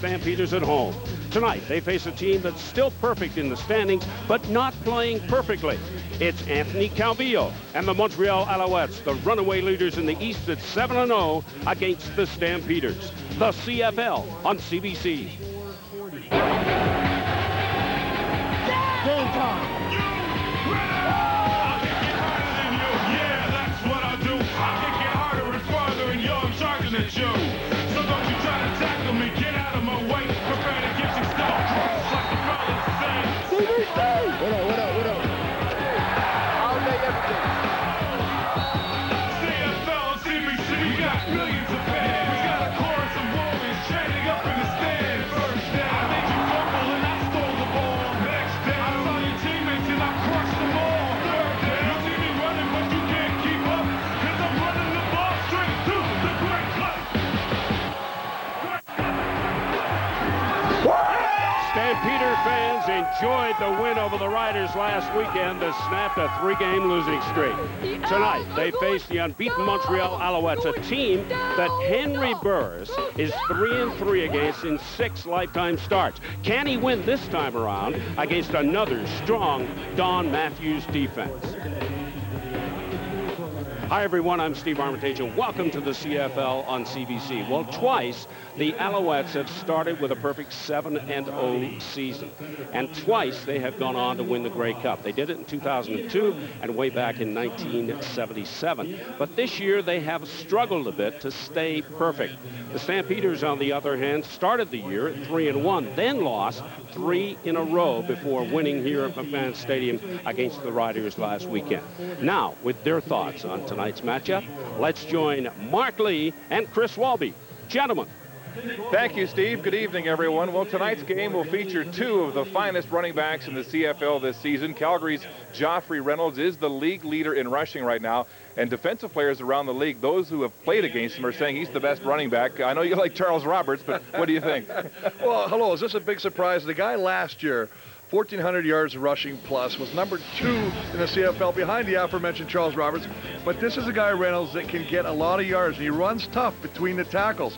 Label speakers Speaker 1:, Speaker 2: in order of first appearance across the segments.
Speaker 1: Stampeders at home. Tonight, they face a team that's still perfect in the standings, but not playing perfectly. It's Anthony Calvillo and the Montreal Alouettes, the runaway leaders in the East at 7-0 against the Stampeders. The CFL on CBC.
Speaker 2: Game time. What up? I'll make everything.
Speaker 3: CFL, CBC, we got millions of fans. We got a chorus of warriors chanting up in the stands. First down, I made you fumble and I stole the ball. Next down, I saw your teammates and I crushed them all. Third down, you see me running but you can't keep up, cause I'm running the ball straight to the great club.
Speaker 1: Stampeder fans enjoyed the win over the Riders last weekend to snap a 3-game losing streak. Tonight, they face the unbeaten Montreal Alouettes, a team that Henry Burris is 3-3 against in 6 lifetime starts. Can he win this time around against another strong Don Matthews defense? Hi, everyone. I'm Steve Armitage, and welcome to the CFL on CBC. Well, twice, the Alouettes have started with a perfect 7-0 season. And twice, they have gone on to win the Grey Cup. They did it in 2002 and way back in 1977. But this year, they have struggled a bit to stay perfect. The Stampeders, on the other hand, started the year at 3-1, then lost 3 in a row before winning here at McMahon Stadium against the Riders last weekend. Now, with their thoughts on tonight's matchup, let's join Mark Lee and Chris Walby. Gentlemen.
Speaker 4: Thank you, Steve. Good evening, everyone. Well, tonight's game will feature 2 of the finest running backs in the CFL this season. Calgary's Joffrey Reynolds is the league leader in rushing right now, and defensive players around the league, those who have played against him, are saying he's the best running back. I know you like Charles Roberts, but what do you think?
Speaker 5: Well, hello. Is this a big surprise? The guy last year, 1,400 yards rushing plus, was number 2 in the CFL behind the aforementioned Charles Roberts. But this is a guy, Reynolds, that can get a lot of yards, and he runs tough between the tackles.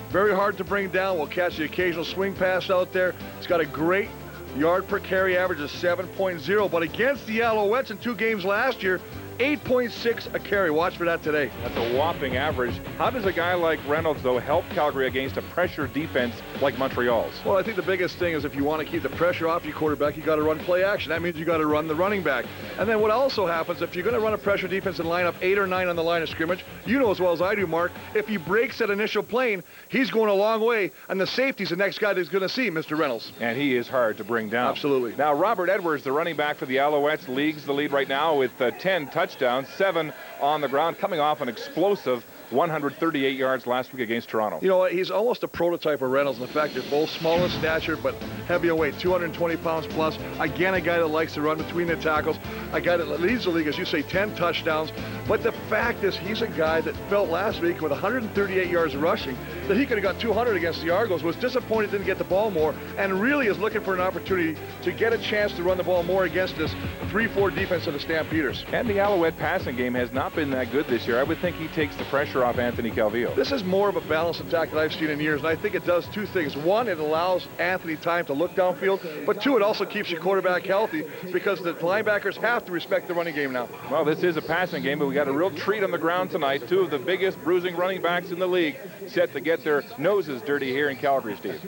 Speaker 5: Very hard to bring down. Will catch the occasional swing pass out there. He's got a great yard per carry average of 7.0. But against the Alouettes in 2 games last year, 8.6 a carry. Watch for that today.
Speaker 4: That's a whopping average. How does a guy like Reynolds, though, help Calgary against a pressure defense like Montreal's?
Speaker 5: Well, I think the biggest thing is if you want to keep the pressure off your quarterback, you got to run play action. That means you got to run the running back. And then what also happens, if you're going to run a pressure defense and line up 8 or 9 on the line of scrimmage, you know as well as I do, Mark, if he breaks that initial plane, he's going a long way, and the safety's the next guy that's going to see, Mr. Reynolds.
Speaker 4: And he is hard to bring down.
Speaker 5: Absolutely.
Speaker 4: Now, Robert Edwards, the running back for the Alouettes, leads the lead right now with 10 touchdowns, 7 on the ground, coming off an explosive 138 yards last week against Toronto.
Speaker 5: You know, he's almost a prototype of Reynolds in the fact they're both small in stature but heavy in weight, 220 pounds plus. Again, a guy that likes to run between the tackles, a guy that leads the league, as you say, 10 touchdowns. But the fact is, he's a guy that felt last week with 138 yards rushing that he could have got 200 against the Argos, was disappointed didn't get the ball more, and really is looking for an opportunity to get a chance to run the ball more against this 3-4 defense of the Stampeders.
Speaker 4: And the Alouette passing game has not been that good this year. I would think he takes the pressure off Anthony Calvillo.
Speaker 5: This is more of a balanced attack that I've seen in years, and I think it does 2 things. 1, it allows Anthony time to look downfield, but 2, it also keeps your quarterback healthy because the linebackers have to respect the running game now.
Speaker 4: Well, this is a passing game, but we got a real treat on the ground tonight. 2 of the biggest bruising running backs in the league set to get their noses dirty here in Calgary, Steve.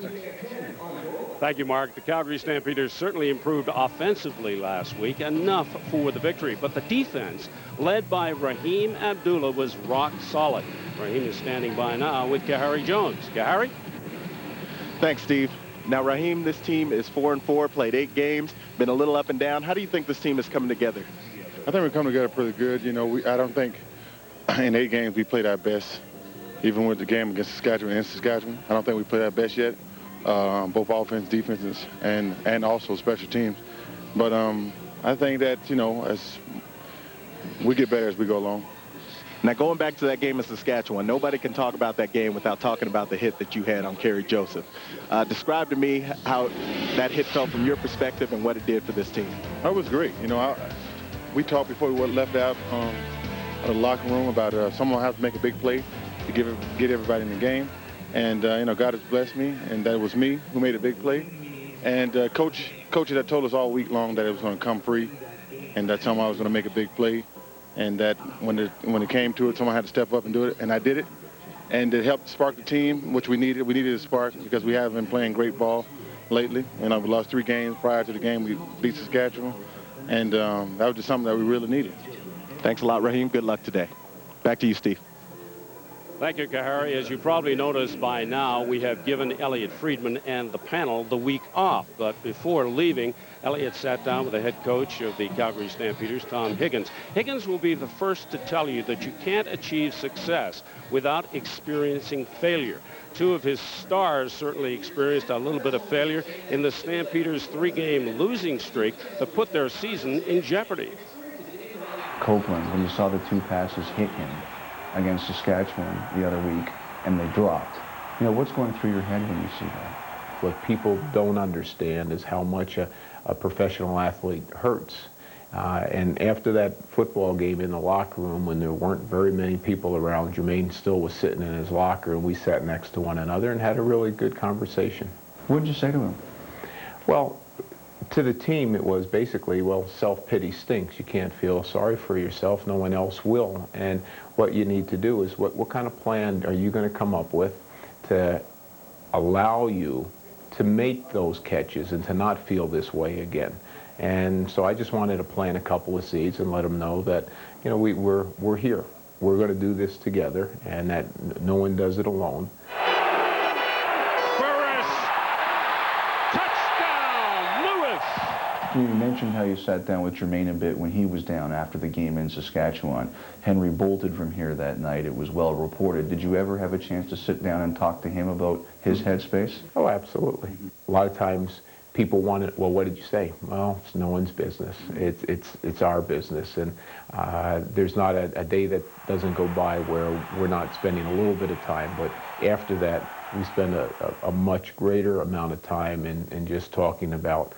Speaker 1: Thank you, Mark. The Calgary Stampeders certainly improved offensively last week, enough for the victory. But the defense, led by Raheem Abdullah, was rock solid. Raheem is standing by now with Kahari Jones. Kahari?
Speaker 6: Thanks, Steve. Now, Raheem, this team is 4-4, played 8 games, been a little up and down. How do you think this team is coming together?
Speaker 7: I think we're coming together pretty good. You know, I don't think in 8 games we played our best, even with the game against Saskatchewan and Saskatchewan. I don't think we played our best yet, both offense, defenses, and also special teams. But I think that, you know, as we get better as we go along.
Speaker 6: Now, going back to that game in Saskatchewan, nobody can talk about that game without talking about the hit that you had on Kerry Joseph. Describe to me how that hit felt from your perspective and what it did for this team.
Speaker 7: It was great. You know, we talked before we left out of the locker room about someone has to make a big play to get everybody in the game. And, God has blessed me, and that was me who made a big play. And coaches had told us all week long that it was going to come free, and that somehow I was going to make a big play, and that when it came to it, someone had to step up and do it, and I did it. And it helped spark the team, which we needed. We needed a spark because we have been playing great ball lately. We lost 3 games. Prior to the game, we beat Saskatchewan, and that was just something that we really needed.
Speaker 6: Thanks a lot, Raheem. Good luck today. Back to you, Steve.
Speaker 1: Thank you, Kahari. As you probably noticed by now, we have given Elliot Friedman and the panel the week off. But before leaving, Elliot sat down with the head coach of the Calgary Stampeders, Tom Higgins. Higgins will be the first to tell you that you can't achieve success without experiencing failure. 2 of his stars certainly experienced a little bit of failure in the Stampeders' 3-game losing streak that put their season in jeopardy.
Speaker 8: Copeland, when you saw the 2 passes hit him against Saskatchewan the other week, and they dropped. What's going through your head when you see that?
Speaker 9: What people don't understand is how much a professional athlete hurts. And after that football game in the locker room, when there weren't very many people around, Jermaine still was sitting in his locker, and we sat next to one another and had a really good conversation.
Speaker 8: What did you say to him?
Speaker 9: Well, to the team, it was basically, well, self-pity stinks. You can't feel sorry for yourself. No one else will. And what you need to do is, what kind of plan are you going to come up with to allow you to make those catches and to not feel this way again? And so I just wanted to plant a couple of seeds and let them know that, we're here. We're going to do this together, and that no one does it alone.
Speaker 8: You mentioned how you sat down with Jermaine a bit when he was down after the game in Saskatchewan. Henry bolted from here that night. It was well reported. Did you ever have a chance to sit down and talk to him about his headspace?
Speaker 9: Oh, absolutely. A lot of times people want it, well, what did you say? Well, it's no one's business. It's our business. And there's not a day that doesn't go by where we're not spending a little bit of time. But after that, we spend a much greater amount of time in just talking about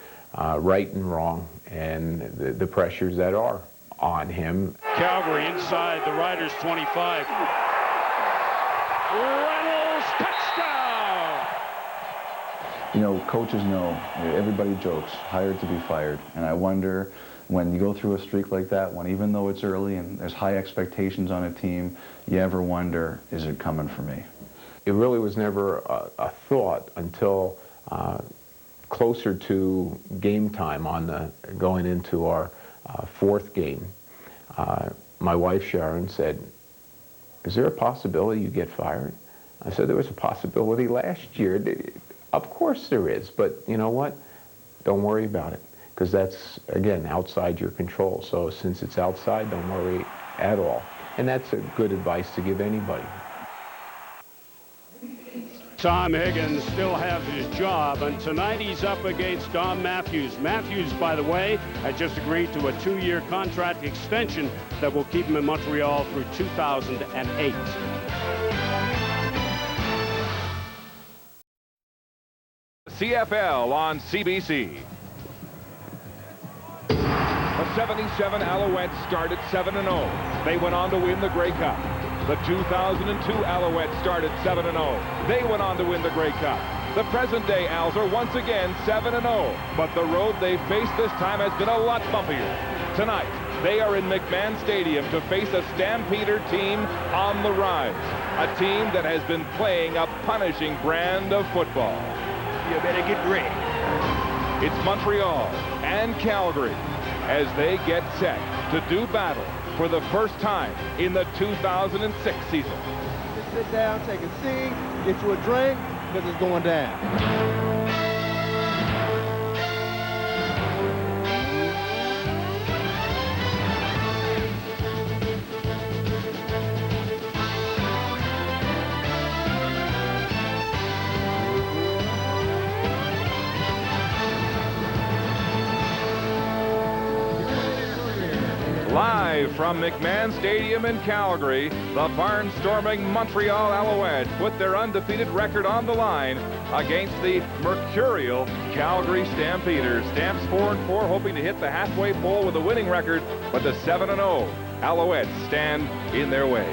Speaker 9: right and wrong and the pressures that are on him.
Speaker 1: Calgary inside the Riders' 25. Reynolds, touchdown!
Speaker 8: Coaches know, everybody jokes, hired to be fired. And I wonder, when you go through a streak like that one, even though it's early and there's high expectations on a team, you ever wonder, is it coming for me?
Speaker 9: It really was never a thought until closer to game time going into our 4th game. My wife Sharon said, is there a possibility you get fired? I said, there was a possibility last year. Of course there is, but you know what? Don't worry about it, because that's, again, outside your control. So since it's outside, don't worry at all. And that's a good advice to give anybody.
Speaker 1: Tom Higgins still has his job, and tonight he's up against Don Matthews. Matthews, by the way, has just agreed to a 2-year contract extension that will keep him in Montreal through 2008.
Speaker 4: CFL on CBC. The 77 Alouettes started 7-0. They went on to win the Grey Cup. The 2002 Alouettes started 7-0. They went on to win the Grey Cup. The present-day Als are once again 7-0. But the road they faced this time has been a lot bumpier. Tonight, they are in McMahon Stadium to face a Stampeder team on the rise. A team that has been playing a punishing brand of football.
Speaker 2: You better get ready.
Speaker 4: It's Montreal and Calgary as they get set to do battle for the first time in the 2006 season.
Speaker 2: Just sit down, take a seat, get you a drink, because it's going down.
Speaker 4: Live from McMahon Stadium in Calgary, the barnstorming Montreal Alouettes put their undefeated record on the line against the mercurial Calgary Stampeders. Stamps 4-4, hoping to hit the halfway pole with a winning record, but the 7-0 Alouettes stand in their way.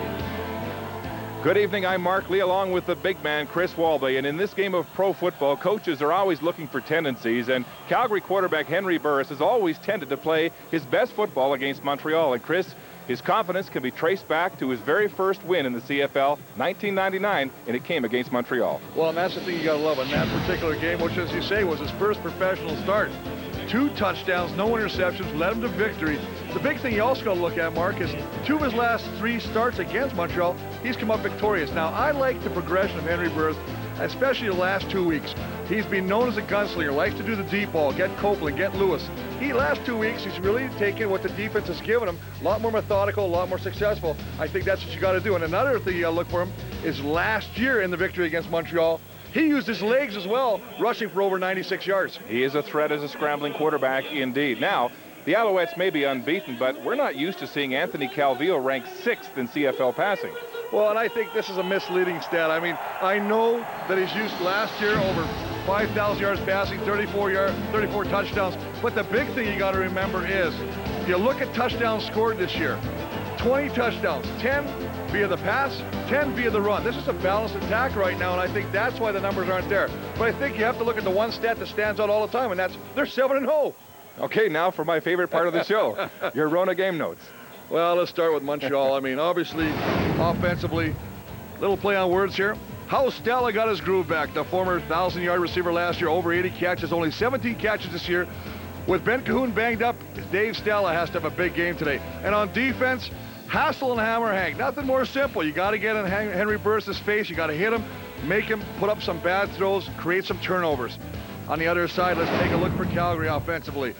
Speaker 4: Good evening, I'm Mark Lee, along with the big man, Chris Walby. And in this game of pro football, coaches are always looking for tendencies, and Calgary quarterback Henry Burris has always tended to play his best football against Montreal. And Chris, his confidence can be traced back to his very first win in the CFL, 1999, and it came against Montreal.
Speaker 5: Well, and that's the thing you got to love in that particular game, which, as you say, was his first professional start. 2 touchdowns, no interceptions, led him to victory. The big thing you also got to look at, Mark, is 2 of his last 3 starts against Montreal, he's come up victorious. Now, I like the progression of Henry Burris, especially the last 2 weeks. He's been known as a gunslinger, likes to do the deep ball, get Copeland, get Lewis. Last 2 weeks, he's really taken what the defense has given him, a lot more methodical, a lot more successful. I think that's what you got to do. And another thing you got to look for him is last year in the victory against Montreal, he used his legs as well, rushing for over 96 yards.
Speaker 4: He is a threat as a scrambling quarterback indeed. Now, the Alouettes may be unbeaten, but we're not used to seeing Anthony Calvillo ranked 6th in CFL passing.
Speaker 5: Well, and I think this is a misleading stat. I mean, I know that he's used last year over 5,000 yards passing, 34 touchdowns. But the big thing you got to remember is, if you look at touchdowns scored this year, 20 touchdowns, 10 via the pass, 10 via the run. This is a balanced attack right now, and I think that's why the numbers aren't there. But I think you have to look at the one stat that stands out all the time, and that's they're 7-0.
Speaker 4: Okay, now for my favorite part of the show, your Rona game notes.
Speaker 5: Well, let's start with Montreal. I mean, obviously, offensively, little play on words here. How Stella got his groove back. The former 1,000-yard receiver last year, over 80 catches, only 17 catches this year. With Ben Cahoon banged up, Dave Stella has to have a big game today. And on defense, Hassel and Hammer Hank. Nothing more simple. You got to get in Henry Burris' face. You got to hit him, make him put up some bad throws, create some turnovers. On the other side, let's take a look for Calgary offensively.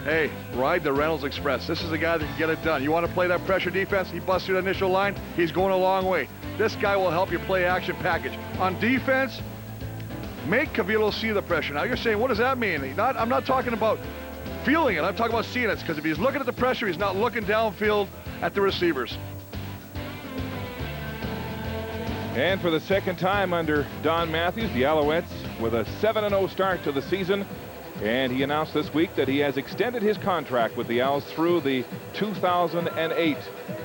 Speaker 5: Hey, ride the Reynolds Express. This is a guy that can get it done. You want to play that pressure defense? He busts through the initial line. He's going a long way. This guy will help you play action package. On defense, make Calvillo see the pressure. Now, you're saying, what does that mean? I'm not talking about feeling it. I'm talking about seeing it, because if he's looking at the pressure, he's not looking downfield at the receivers.
Speaker 4: And for the second time under Don Matthews, the Alouettes with a 7-0 start to the season. And he announced this week that he has extended his contract with the Owls through the 2008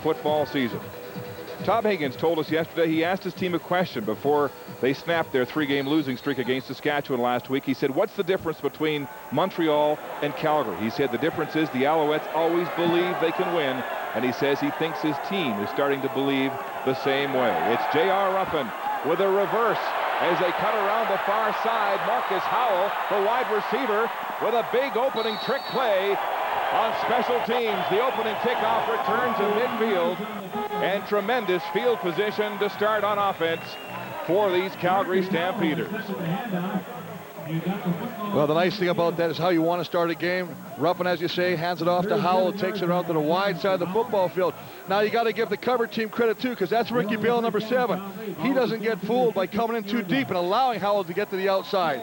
Speaker 4: football season. Tom Higgins told us yesterday he asked his team a question before they snapped their 3-game losing streak against Saskatchewan last week. He said, what's the difference between Montreal and Calgary? He said the difference is the Alouettes always believe they can win, and he says he thinks his team is starting to believe the same way. It's J.R. Ruffin with a reverse as they cut around the far side. Marcus Howell, the wide receiver, with a big opening trick play on special teams. The opening kickoff return to midfield, and tremendous field position to start on offense for these Calgary Stampeders.
Speaker 5: Well, the nice thing about that is how you want to start a game. Ruffin, as you say, hands it off to Howell, takes it out to the wide side of the football field. Now you got to give the cover team credit too, because that's Ricky Bell, number 7. He doesn't get fooled by coming in too deep and allowing Howell to get to the outside.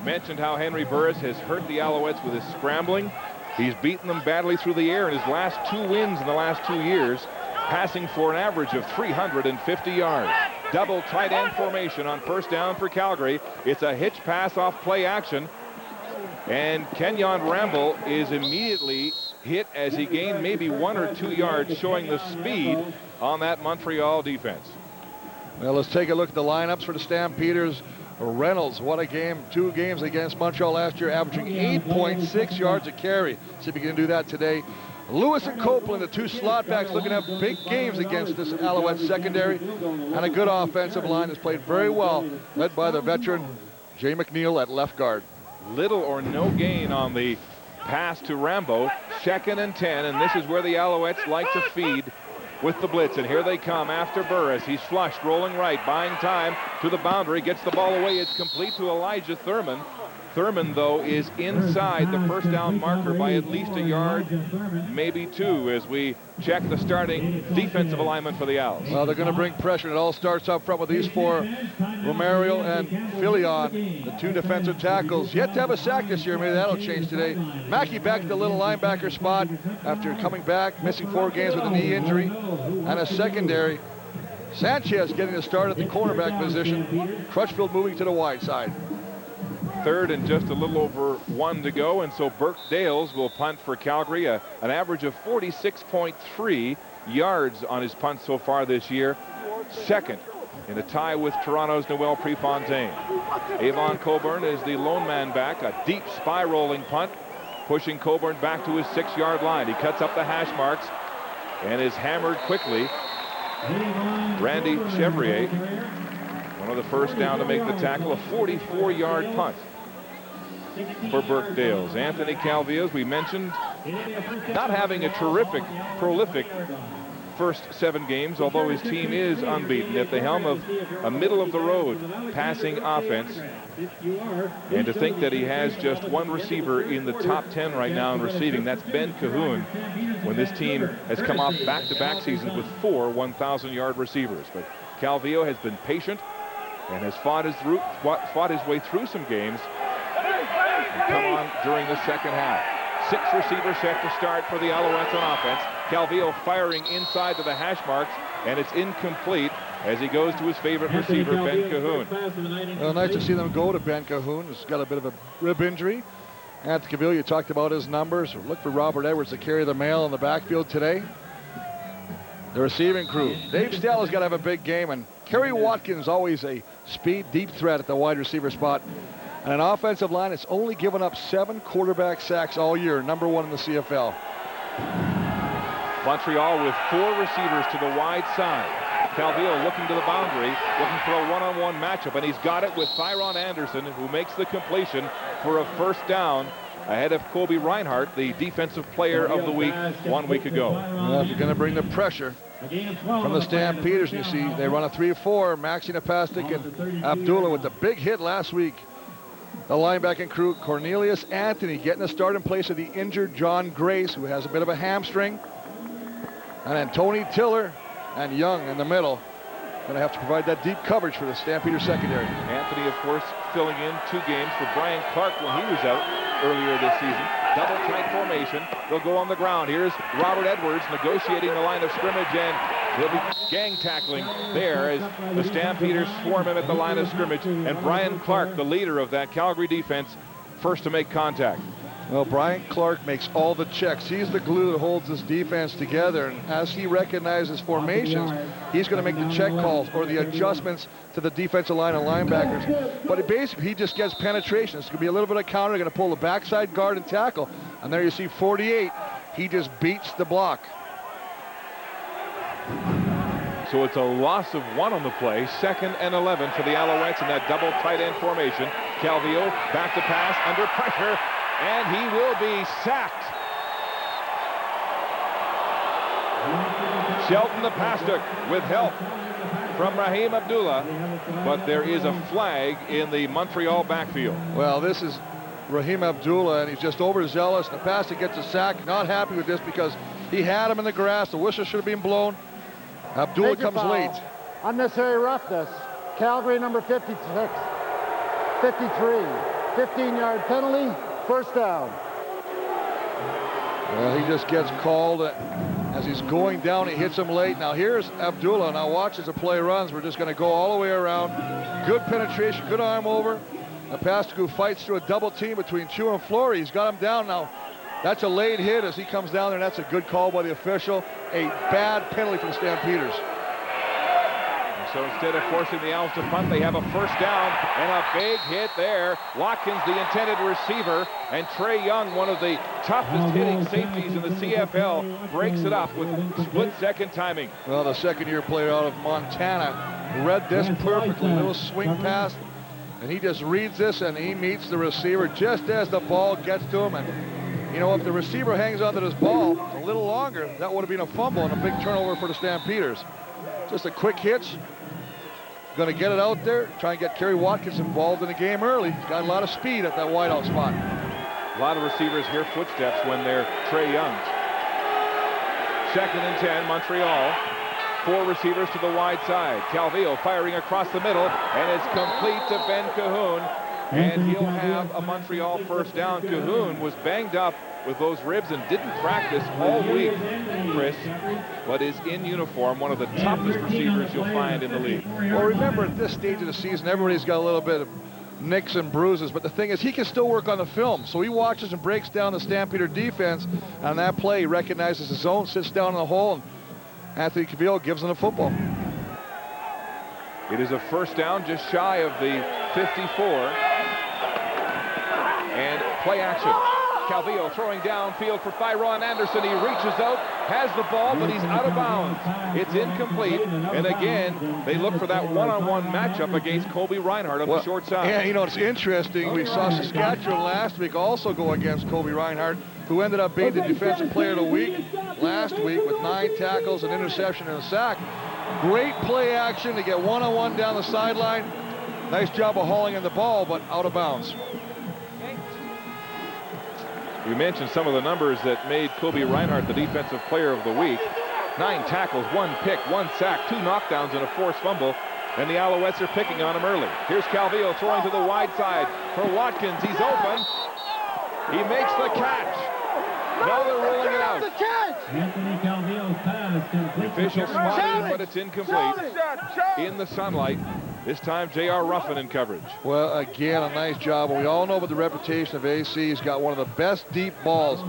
Speaker 4: Mentioned how Henry Burris has hurt the Alouettes with his scrambling. He's beaten them badly through the air in his last 2 wins in the last 2 years, passing for an average of 350 yards. Double tight end formation on first down for Calgary. It's a hitch pass off play action, and Kenyon Ramble is immediately hit as he gained maybe 1 or 2 yards, showing the speed on that Montreal defense.
Speaker 5: Well, let's take a look at the lineups for the Stampeders. Reynolds, what a game. 2 games against Montreal last year, averaging 8.6 yards a carry. See if he can do that today. Lewis and Copeland, the 2 slot backs, looking at big games against this Alouettes secondary. And a good offensive line that's played very well, led by the veteran Jay McNeil at left guard.
Speaker 4: Little or no gain on the pass to Rambo. 2nd and 10, and this is where the Alouettes like to feed with the blitz. And here they come after Burris. He's flushed, rolling right, buying time to the boundary, gets the ball away. It's complete to Elijah Thurman. Thurman, though, is inside the first down marker by at least a yard, maybe 2, as we check the starting defensive alignment for the Owls.
Speaker 5: Well, they're going to bring pressure. It all starts up front with these 4, Romario and Filion, the 2 defensive tackles. Yet to have a sack this year. Maybe that'll change today. Mackey back to the little linebacker spot after coming back, missing 4 games with a knee injury, and a secondary. Sanchez getting the start at the cornerback position. Crutchfield moving to the wide side.
Speaker 4: 3rd and just a little over 1 to go, and so Burke Dales will punt for Calgary, an average of 46.3 yards on his punt so far this year. second in a tie with Toronto's Noel Prefontaine. Avon Coburn is the lone man back, a deep spy-rolling punt, pushing Coburn back to his 6-yard line. He cuts up the hash marks and is hammered quickly. Randy Chevrier, one of the first down to make the tackle, a 44-yard punt for Birkdale's. Anthony Calvillo, as we mentioned, not having a terrific, prolific first 7 games, although his team is unbeaten at the helm of a middle-of-the-road passing offense. And to think that he has just one receiver in the top 10 right now in receiving, that's Ben Cahoon, when this team has come off back-to-back seasons with 4 1,000-yard receivers. But Calvillo has been patient and has fought his way through some games and come on during the second half. 6 receivers set to start for the Alouettes on offense. Calvillo firing inside to the hash marks, and it's incomplete as he goes to his favorite receiver, Ben Cahoon.
Speaker 5: Well, nice to see them go to Ben Cahoon, who's got a bit of a rib injury. Anthony Calvillo, you talked about his numbers. Look for Robert Edwards to carry the mail in the backfield today. The receiving crew. Dave Stella's got to have a big game, and Kerry Watkins always a speed, deep threat at the wide receiver spot. And an offensive line that's only given up 7 quarterback sacks all year, number 1 in the CFL.
Speaker 4: Montreal with 4 receivers to the wide side. Calvillo looking to the boundary, looking for a one-on-one matchup, and he's got it with Thyron Anderson, who makes the completion for a first down ahead of Kobe Reinhardt, the defensive player of the week 1 week ago.
Speaker 5: Well, if you're going to bring the pressure from the Stampeders, you see they run a 3-4, Maxi Napastic and Abdullah with the big hit last week. The linebacking crew, Cornelius Anthony getting a start in place of the injured John Grace, who has a bit of a hamstring. And then Tony Tiller and Young in the middle. Going to have to provide that deep coverage for the Stampeder secondary.
Speaker 4: Anthony, of course, filling in 2 games for Brian Clark when he was out earlier this season. Double tight formation. They'll go on the ground. Here's Robert Edwards negotiating the line of scrimmage, and he'll be gang tackling there as the Stampeders swarm him at the line of scrimmage. And Brian Clark, the leader of that Calgary defense, first to make contact.
Speaker 5: Well, Brian Clark makes all the checks. He's the glue that holds this defense together. And as he recognizes formations, he's going to make the check calls or the adjustments to the defensive line and linebackers. But he just gets penetration. It's going to be a little bit of counter. They're going to pull the backside guard and tackle. And there you see 48. He just beats the block.
Speaker 4: So it's a loss of 1 on the play. 2nd and 11 for the Alouettes in that double tight end formation. Calvillo back to pass under pressure. And he will be sacked. Shelton Napastic with help from Raheem Abdullah, but there is a flag in the Montreal backfield.
Speaker 5: Well, this is Raheem Abdullah, and he's just overzealous. Napastic gets a sack. Not happy with this because he had him in the grass. The whistle should have been blown. Abdullah comes late.
Speaker 2: Unnecessary roughness. Calgary number 56. 53. 15-yard penalty. First down.
Speaker 5: Well, he just gets called as he's going down. He hits him late. Now here's Abdullah. Now watch as the play runs. We're just going to go all the way around. Good penetration, good arm over. Napastic, who fights through a double team between Chu and Flory. He's got him down now. That's a late hit as he comes down there, and that's a good call by the official. A bad penalty for the Stampeders.
Speaker 4: So instead of forcing the Owls to punt, they have a first down and a big hit there. Watkins, the intended receiver, and Trey Young, one of the toughest hitting safeties in the CFL, breaks it up with split-second timing.
Speaker 5: Well, the second-year player out of Montana read this perfectly. Little swing pass, and he just reads this, and he meets the receiver just as the ball gets to him. And, you know, if the receiver hangs onto this ball a little longer, that would have been a fumble and a big turnover for the Stampeders. Just a quick hitch. Going to get it out there, try and get Kerry Watkins involved in the game early. He's got a lot of speed at that wideout spot.
Speaker 4: A lot of receivers hear footsteps when they're Trey Young's. 2nd and 10, Montreal. 4 receivers to the wide side. Calvillo firing across the middle, and it's complete to Ben Cahoon. And he'll have a Montreal first down. Cahoon was banged up with those ribs and didn't practice all week, Chris, but is in uniform, one of the toughest receivers you'll find in the league.
Speaker 5: Well, remember, at this stage of the season, everybody's got a little bit of nicks and bruises, but the thing is, he can still work on the film. So he watches and breaks down the Stampeder defense. On that play, he recognizes his zone, sits down in the hole, and Anthony Calvillo gives him the football.
Speaker 4: It is a first down just shy of the 54. And play action. Calvillo throwing downfield for Thyron Anderson. He reaches out, has the ball, but he's out of bounds. It's incomplete. And again, they look for that one-on-one matchup against Colby Reinhardt on the short side.
Speaker 5: Yeah, you know, it's interesting. We saw Saskatchewan last week also go against Colby Reinhardt, who ended up being the Defensive Player of the Week last week with 9 tackles, an interception, and a sack. Great play action to get one-on-one down the sideline. Nice job of hauling in the ball, but out of bounds.
Speaker 4: We mentioned some of the numbers that made Colby Reinhardt the Defensive Player of the Week. 9 tackles, 1 pick, 1 sack, 2 knockdowns, and a forced fumble. And the Alouettes are picking on him early. Here's Calvillo throwing to the wide side for Watkins. He's open. He makes the catch. Now they're rolling it out.
Speaker 10: Anthony Calvillo's pass complete.
Speaker 4: The official spotted it, but it's incomplete. In the sunlight. This time, J.R. Ruffin in coverage.
Speaker 5: Well, again, a nice job. We all know about the reputation of AC. He's got one of the best deep balls.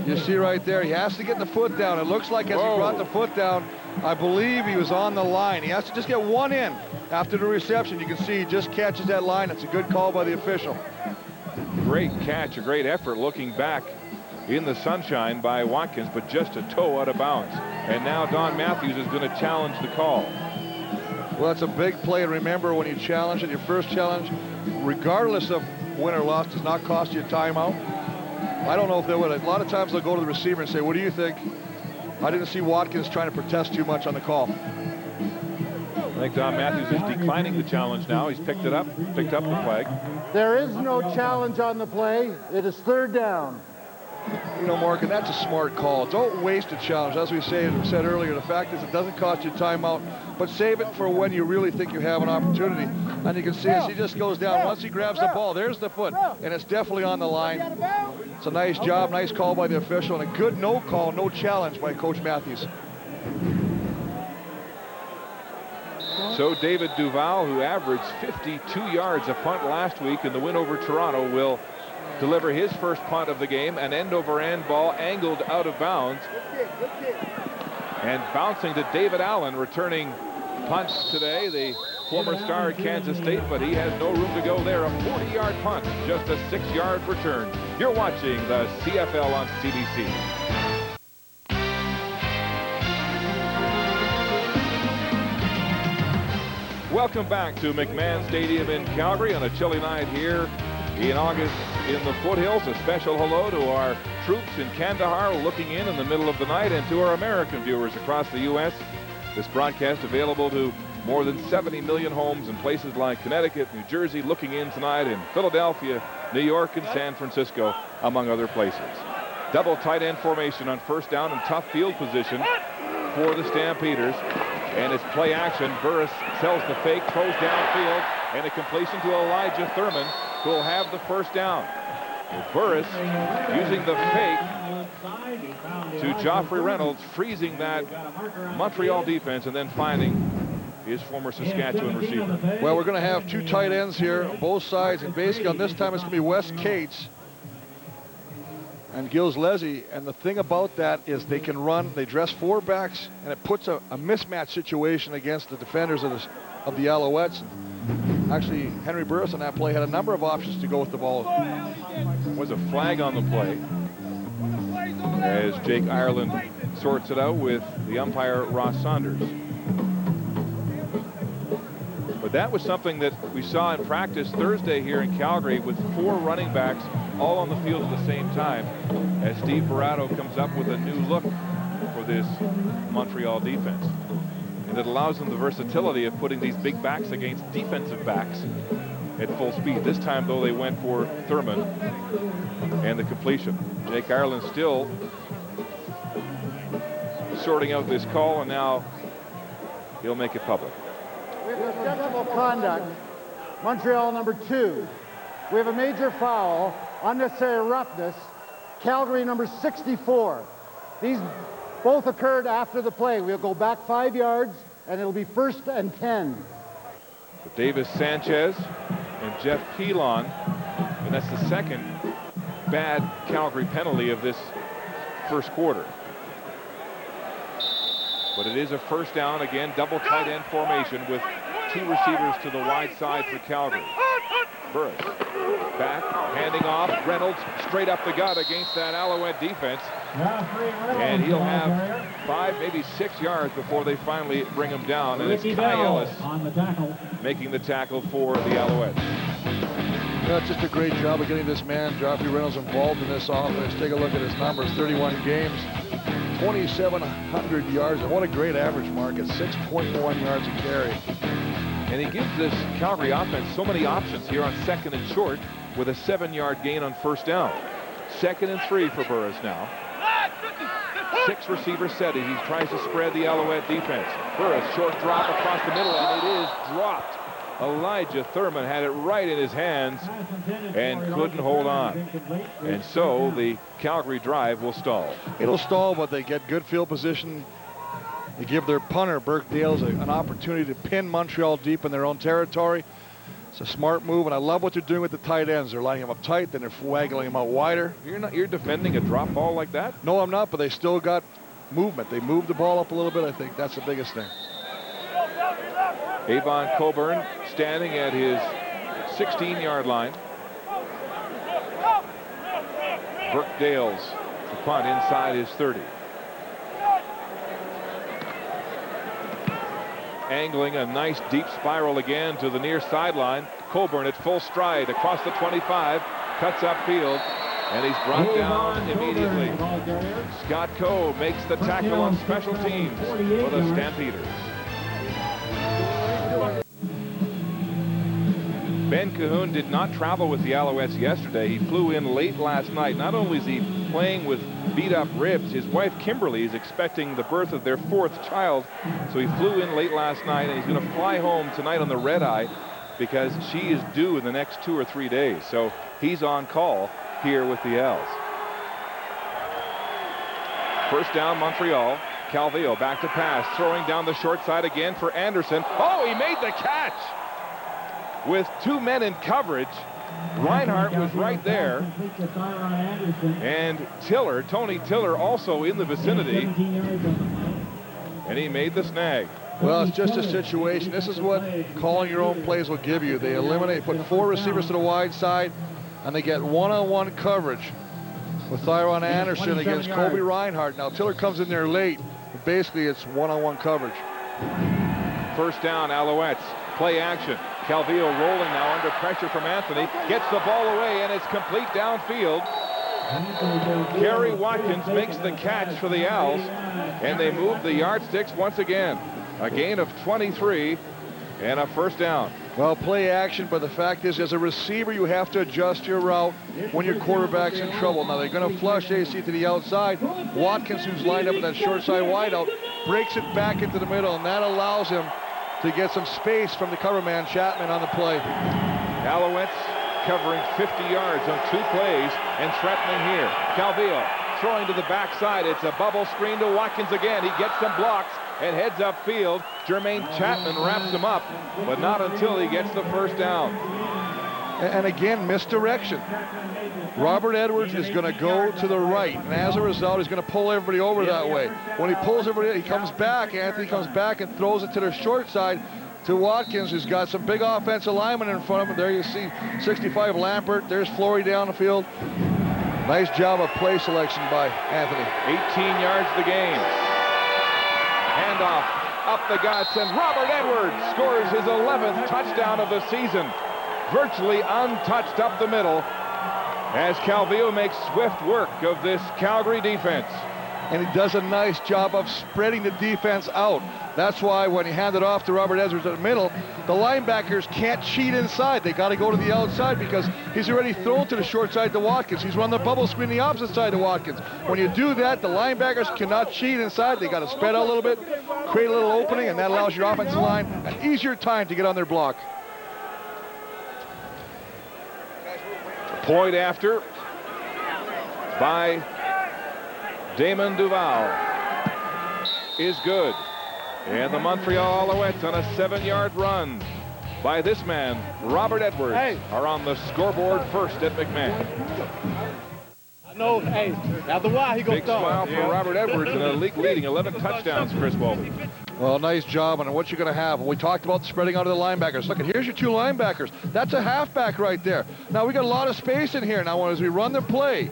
Speaker 5: You see right there, he has to get the foot down. It looks like as he brought the foot down, I believe he was on the line. He has to just get one in after the reception. You can see he just catches that line. It's a good call by the official.
Speaker 4: Great catch, a great effort looking back in the sunshine by Watkins, but just a toe out of bounds. And now Don Matthews is going to challenge the call.
Speaker 5: Well, it's a big play, and remember, when you challenge it, your first challenge, regardless of win or loss, does not cost you a timeout. I don't know if they would. A lot of times they'll go to the receiver and say, what do you think? I didn't see Watkins trying to protest too much on the call.
Speaker 4: I think Don Matthews is declining the challenge now. He's picked up the flag.
Speaker 2: There is no challenge on the play. It is 3rd down.
Speaker 5: You know, Mark, and that's a smart call. Don't waste a challenge. As we said earlier, the fact is it doesn't cost you a timeout, but save it for when you really think you have an opportunity. And you can see as he just goes down, once he grabs the ball, there's the foot, and it's definitely on the line. It's a nice job, nice call by the official, and a good no call, no challenge by Coach Matthews.
Speaker 4: So David Duval, who averaged 52 yards a punt last week in the win over Toronto, will deliver his first punt of the game, an end-over-end ball angled out of bounds. And bouncing to David Allen, returning punts today, the former star at Kansas State, but he has no room to go there. A 40-yard punt, just a 6-yard return. You're watching the CFL on CBC. Welcome back to McMahon Stadium in Calgary on a chilly night here in August in the foothills. A special hello to our troops in Kandahar looking in the middle of the night, and to our American viewers across the U.S. This broadcast available to more than 70 million homes in places like Connecticut, New Jersey, looking in tonight in Philadelphia, New York, and San Francisco, among other places. Double tight end formation on first down and tough field position for the Stampeders. And it's play action. Burris sells the fake, throws downfield, and a completion to Elijah Thurman, who will have the first down. Burris using the fake to Joffrey Reynolds, freezing that Montreal defense, and then finding his former Saskatchewan receiver.
Speaker 5: Well, we're going to have 2 tight ends here, both sides, and basically on this time it's going to be Wes Cates and Gilles Leslie, and the thing about that is they can run, they dress 4 backs, and it puts a mismatch situation against the defenders of the Alouettes. Actually, Henry Burris on that play had a number of options to go with the ball.
Speaker 4: Was a flag on the play as Jake Ireland sorts it out with the umpire Ross Saunders. But that was something that we saw in practice Thursday here in Calgary, with 4 running backs all on the field at the same time, as Steve Barato comes up with a new look for this Montreal defense. And it allows them the versatility of putting these big backs against defensive backs at full speed. This time, though, they went for Thurman and the completion. Jake Ireland still sorting out this call, and now he'll make it public.
Speaker 2: We have objectionable conduct, Montreal number 2. We have a major foul, unnecessary roughness, Calgary number 64. These both occurred after the play. We'll go back 5 yards, and it'll be 1st and 10.
Speaker 4: Davis Sanchez and Jeff Pilon, and that's the second bad Calgary penalty of this first quarter. But it is a first down, again, double tight end formation with 2 receivers to the wide side for Calgary. Burris back, handing off. Reynolds straight up the gut against that Alouette defense. And he'll have 5, maybe 6 yards before they finally bring him down. And it's Kai Ellis making the tackle for the Alouettes.
Speaker 5: That's just a great job of getting this man, Joffrey Reynolds, involved in this offense. Take a look at his numbers, 31 games, 2,700 yards, and what a great average mark at 6.1 yards a carry.
Speaker 4: And he gives this Calgary offense so many options here on 2nd and short with a 7-yard gain on 1st down. 2nd and 3 for Burris now. 6 receivers set as he tries to spread the Alouette defense. Burris, short drop across the middle, and it is dropped. Elijah Thurman had it right in his hands and couldn't hold on. And so the Calgary drive will stall.
Speaker 5: It'll stall, but they get good field position. They give their punter, Burke Dales, an opportunity to pin Montreal deep in their own territory. It's a smart move, and I love what they're doing with the tight ends. They're lining them up tight, then they're waggling them out wider.
Speaker 4: You're defending a drop ball like that?
Speaker 5: No, I'm not, but they still got movement. They moved the ball up a little bit, I think. That's the biggest thing.
Speaker 4: Avon Coburn standing at his 16-yard line. Burke Dales to punt inside his 30. Angling a nice deep spiral again to the near sideline. Coburn at full stride across the 25, cuts upfield, and he's brought down immediately. Scott Coe makes the tackle on special teams for the Stampeders. Ben Cahoon did not travel with the Alouettes yesterday. He flew in late last night. Not only is he playing with beat-up ribs, his wife Kimberly is expecting the birth of their 4th child. So he flew in late last night, and he's going to fly home tonight on the red-eye because she is due in the next 2 or 3 days. So he's on call here with the Owls. 1st down, Montreal. Calvillo back to pass, throwing down the short side again for Anderson. Oh, he made the catch! With 2 men in coverage, Reinhardt was right there, and Tony Tiller also in the vicinity, and he made the snag.
Speaker 5: Well, it's just a situation. This is what calling your own plays will give you. They put 4 receivers to the wide side, and they get one-on-one coverage with Thyron Anderson against Kobe Reinhardt. Now, Tiller comes in there late, but basically it's one-on-one coverage.
Speaker 4: 1st down, Alouettes. Play action. Calvillo rolling now under pressure from Anthony. Gets the ball away, and it's complete downfield. Kerry Watkins makes the catch for the Owls, and they move the yardsticks once again. A gain of 23 and a 1st down.
Speaker 5: Well, play action, but the fact is, as a receiver, you have to adjust your route when your quarterback's in trouble. Now, they're going to flush AC to the outside. Watkins, who's lined up in that short side wideout, breaks it back into the middle, and that allows him to get some space from the cover man, Chapman, on the play.
Speaker 4: Alouettes covering 50 yards on 2 plays and threatening here. Calvillo throwing to the backside. It's a bubble screen to Watkins again. He gets some blocks and heads upfield. Jermaine Chapman wraps him up, but not until he gets the 1st down.
Speaker 5: And again, misdirection. Robert Edwards is going to go to the right, and as a result, he's going to pull everybody over that way. When he pulls everybody, he comes back. Anthony comes back and throws it to the short side to Watkins, who's got some big offensive linemen in front of him. There you see 65 Lampert. There's Flory down the field. Nice job of play selection by Anthony.
Speaker 4: 18 yards the gain. Handoff up the guts, and Robert Edwards scores his 11th touchdown of the season. Virtually untouched up the middle as Calvillo makes swift work of this Calgary defense.
Speaker 5: And he does a nice job of spreading the defense out. That's why when he handed off to Robert Edwards at the middle, the linebackers can't cheat inside. They got to go to the outside because he's already thrown to the short side to Watkins. He's run the bubble screen the opposite side to Watkins. When you do that, the linebackers cannot cheat inside. They got to spread out a little bit, create a little opening, and that allows your offensive line an easier time to get on their block.
Speaker 4: Point after by Damon Duval is good. And the Montreal Alouettes on a 7-yard run by this man, Robert Edwards, are on the scoreboard first at McMahon.
Speaker 11: No, hey, now the why he goes
Speaker 4: big smile for Robert Edwards and a league leading 11 touchdowns, Chris Wolf.
Speaker 5: Well, nice job on what you're going to have. And we talked about spreading out of the linebackers. Look, and here's your 2 linebackers. That's a halfback right there. Now, we got a lot of space in here. Now, as we run the play,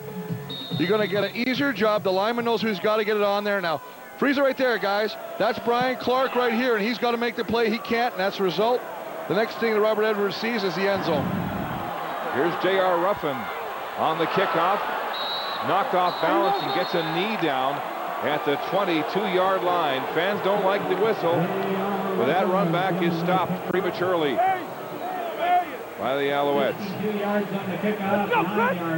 Speaker 5: you're going to get an easier job. The lineman knows who's got to get it on there. Now, freeze it right there, guys. That's Brian Clark right here, and he's got to make the play. He can't, and that's the result. The next thing that Robert Edwards sees is the end zone.
Speaker 4: Here's J.R. Ruffin on the kickoff. Knocked off balance and gets a knee down at the 22-yard line. Fans don't like the whistle, but that run back is stopped prematurely by the Alouettes.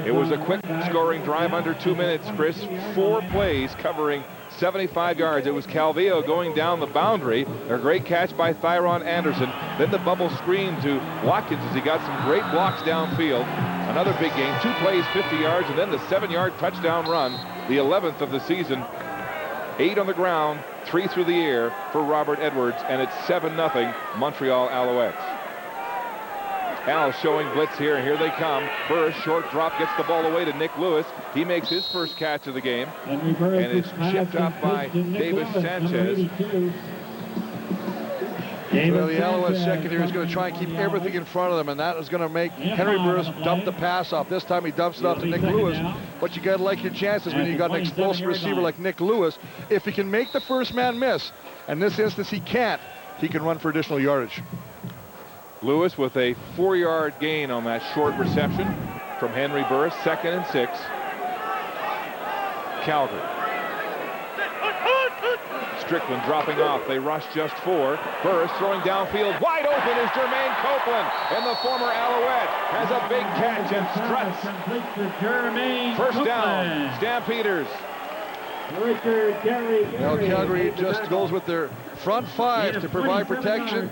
Speaker 4: It was a quick scoring drive under 2 minutes, Chris. 4 plays covering 75 yards. It was Calvillo going down the boundary. A great catch by Thyron Anderson. Then the bubble screen to Watkins as he got some great blocks downfield. Another big game. 2 plays, 50 yards, and then the 7-yard touchdown run, the 11th of the season. 8 on the ground, 3 through the air for Robert Edwards, and it's 7-0 Montreal Alouettes. Al showing blitz here, and here they come. Burris, short drop, gets the ball away to Nick Lewis. He makes his first catch of the game, and it's chipped up by Davis Sanchez.
Speaker 5: Well, the Alouettes secondary is going to try and keep everything in front of them, and that is going to make Henry Burris dump the pass off. This time he dumps it off to Nick Lewis, but you got to like your chances when you got an explosive receiver like Nick Lewis. If he can make the first man miss, and in this instance he can't, he can run for additional yardage.
Speaker 4: Lewis with a 4-yard gain on that short reception from Henry Burris. 2nd and 6. Calgary. Strickland dropping off. They rush just 4. Burris throwing downfield. Wide open is Jermaine Copeland. And the former Alouette has a big catch and struts. First down, Stampeders.
Speaker 5: Well, Calgary just goes with their front 5 to provide protection.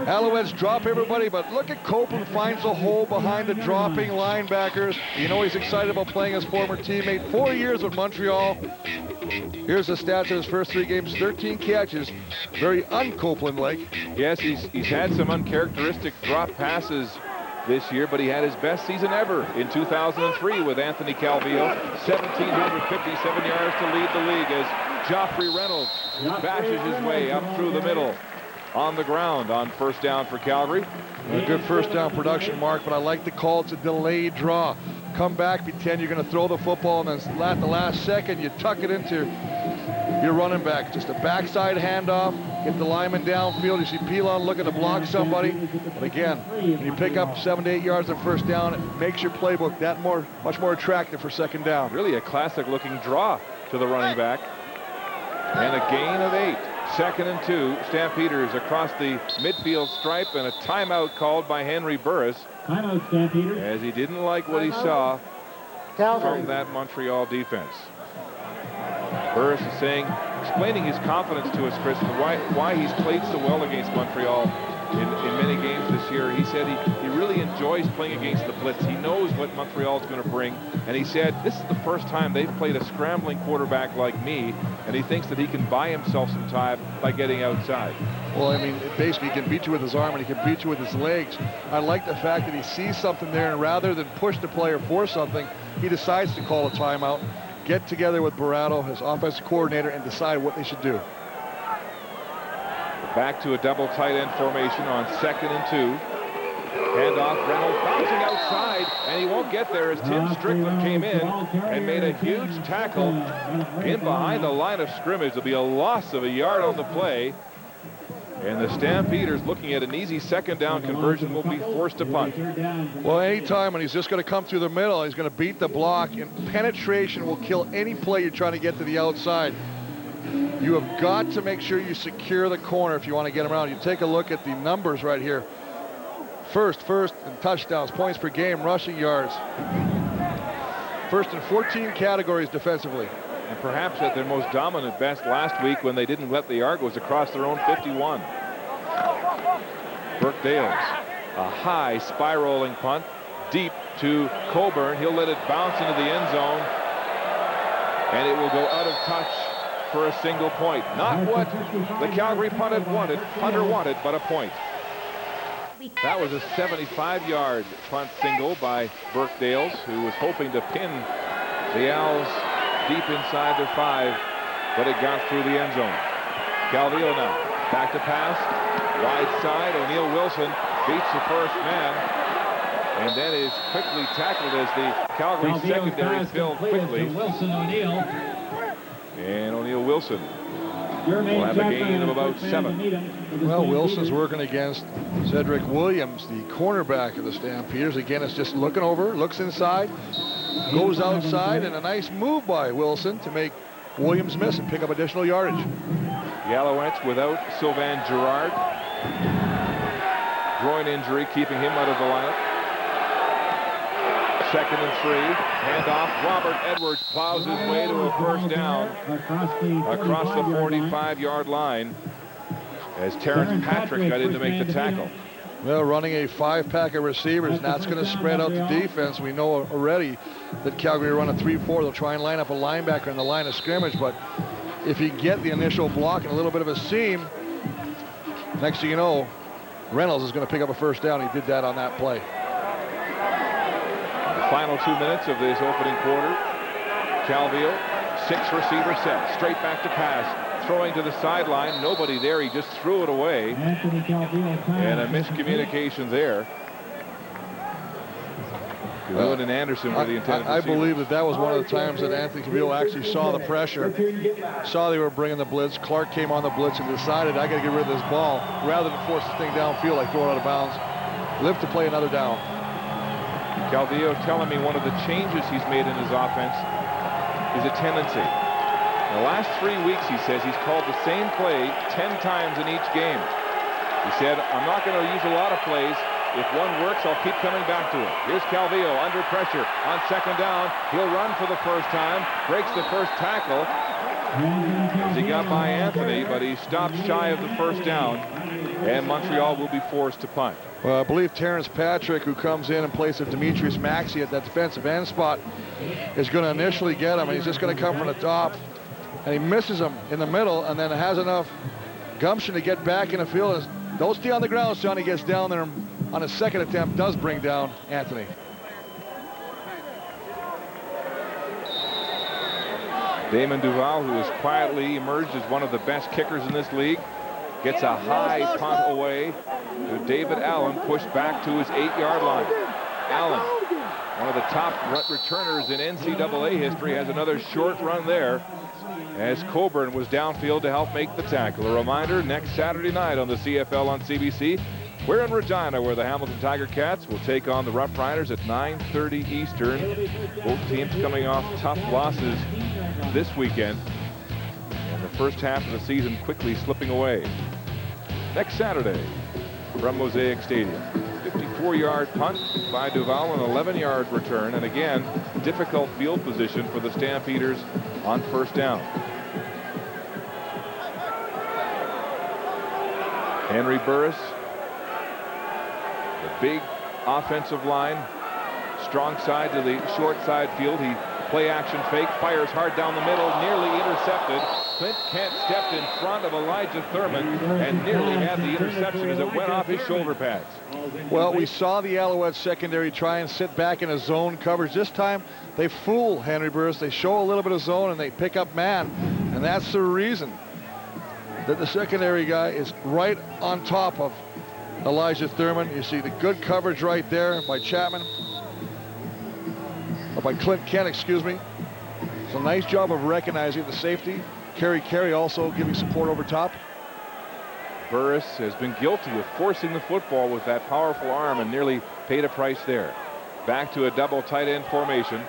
Speaker 5: Alouettes drop everybody, but look at Copeland finds a hole behind the dropping linebackers. You know he's excited about playing his former teammate. 4 years with Montreal. Here's the stats of his first 3 games, 13 catches. Very un-Copeland-like.
Speaker 4: Yes, he's had some uncharacteristic drop passes this year, but he had his best season ever in 2003 with Anthony Calvillo. 1,757 yards to lead the league as Joffrey Reynolds bashes his way up through the middle on the ground on first down for Calgary.
Speaker 5: A good first down production, Mark, but I like the call. It's a delayed draw. Come back, pretend you're going to throw the football, and then at the last second, you tuck it into your running back. Just a backside handoff, get the lineman downfield. You see Pilon looking to block somebody. But again, when you pick up 7 to 8 yards on first down, it makes your playbook that much more attractive for second down.
Speaker 4: Really a classic-looking draw to the running back. And a gain of 8. 2nd and 2. Stampeders across the midfield stripe, and a timeout called by Henry Burris.
Speaker 10: Timeout, Stampeders.
Speaker 4: As he didn't like what he saw from that Montreal defense. Burris is explaining his confidence to us, Chris, why he's played so well against Montreal in many games this year. He said he really enjoys playing against the blitz. He knows what Montreal is going to bring, and he said this is the first time they've played a scrambling quarterback like me, and he thinks that he can buy himself some time by getting outside.
Speaker 5: Well, I mean, basically he can beat you with his arm and he can beat you with his legs. I like the fact that he sees something there, and rather than push the player for something, he decides to call a timeout, get together with Barato, his offensive coordinator, and decide what they should do.
Speaker 4: Back to a double tight end formation on 2nd and 2. Handoff, Reynolds bouncing outside, and he won't get there as Tim Strickland came in and made a huge tackle in behind the line of scrimmage. There'll be a loss of a yard on the play, and the Stampeders, looking at an easy second down conversion, will be forced to punt.
Speaker 5: Well, anytime when he's just going to come through the middle, he's going to beat the block, and penetration will kill any play you're trying to get to the outside. You have got to make sure you secure the corner if you want to get him around. You take a look at the numbers right here. First in touchdowns, points per game, rushing yards. First in 14 categories defensively.
Speaker 4: And perhaps at their most dominant best last week when they didn't let the Argos across their own 51. Burke Dales, a high spiraling punt, deep to Coburn. He'll let it bounce into the end zone, and it will go out of touch for a single point. Not what the Calgary punter wanted, but a point. That was a 75-yard punt single by Burke Dales, who was hoping to pin the Owls deep inside their 5, but it got through the end zone. Calvillo now. Back to pass. Wide side. O'Neill Wilson beats the first man. And then is quickly tackled as the Calgary secondary filled quickly.
Speaker 10: Wilson O'Neill.
Speaker 4: And O'Neill Wilson will have a gain of about 7.
Speaker 5: Well, Wilson's working against Cedric Williams, the cornerback of the Stampeders. Again, it's just looking over, looks inside, goes outside, and a nice move by Wilson to make Williams miss and pick up additional yardage.
Speaker 4: The Alouettes without Sylvain Girard. Groin injury keeping him out of the lineup. 2nd and 3. Handoff. Robert Edwards plows his way to a first down across the 45-yard line as Terrence Patrick got in to make the tackle.
Speaker 5: Well, running a 5-pack of receivers, and that's going to spread out the defense. We know already that Calgary will run a 3-4. They'll try and line up a linebacker in the line of scrimmage, but if you get the initial block and a little bit of a seam, next thing you know, Reynolds is going to pick up a first down. He did that on that play.
Speaker 4: Final 2 minutes of this opening quarter. Calvillo, 6 receiver set, straight back to pass, throwing to the sideline. Nobody there. He just threw it away. And a miscommunication there. Calvillo and Anderson were the intended
Speaker 5: I believe that was one of the times that Anthony Calvillo actually saw the pressure, saw they were bringing the blitz. Clark came on the blitz and decided, I got to get rid of this ball. Rather than force this thing downfield, like throw it out of bounds. Live to play another down.
Speaker 4: Calvillo telling me one of the changes he's made in his offense is a tendency. In the last 3 weeks, he says, he's called the same play 10 times in each game. He said, I'm not going to use a lot of plays. If one works, I'll keep coming back to it. Here's Calvillo under pressure on 2nd down. He'll run for the first time, breaks the first tackle as he got by Anthony, but he stopped shy of the first down, and Montreal will be forced to punt.
Speaker 5: Well, I believe Terrence Patrick, who comes in place of Demetrius Maxey at that defensive end spot, is going to initially get him, and he's just going to come from the top, and he misses him in the middle, and then has enough gumption to get back in the field. Don't stay on the ground, son. He gets down there on his second attempt, does bring down Anthony.
Speaker 4: Damon Duval, who has quietly emerged as one of the best kickers in this league, gets a high punt away to David Allen, pushed back to his 8-yard line. Allen, one of the top returners in NCAA history, has another short run there as Coburn was downfield to help make the tackle. A reminder, next Saturday night on the CFL on CBC, we're in Regina, where the Hamilton Tiger Cats will take on the Rough Riders at 9:30 Eastern. Both teams coming off tough losses this weekend, and the first half of the season quickly slipping away. Next Saturday from Mosaic Stadium. 54-yard punt by Duval, an 11-yard return, and again, difficult field position for the Stampeders on first down. Henry Burris, the big offensive line, strong side to the short side field. He play action fake, fires hard down the middle, nearly intercepted. Clint Kent stepped in front of Elijah Thurman and nearly had the interception as it went off his shoulder pads.
Speaker 5: Well, we saw the Alouettes secondary try and sit back in a zone coverage. This time, they fool Henry Burris. They show a little bit of zone and they pick up man. And that's the reason that the secondary guy is right on top of Elijah Thurman. You see the good coverage right there by Chapman. Or by Clint Kent, excuse me. It's a nice job of recognizing the safety. Kerry also giving support over top.
Speaker 4: Burris has been guilty of forcing the football with that powerful arm and nearly paid a price there. Back to a double tight end formation.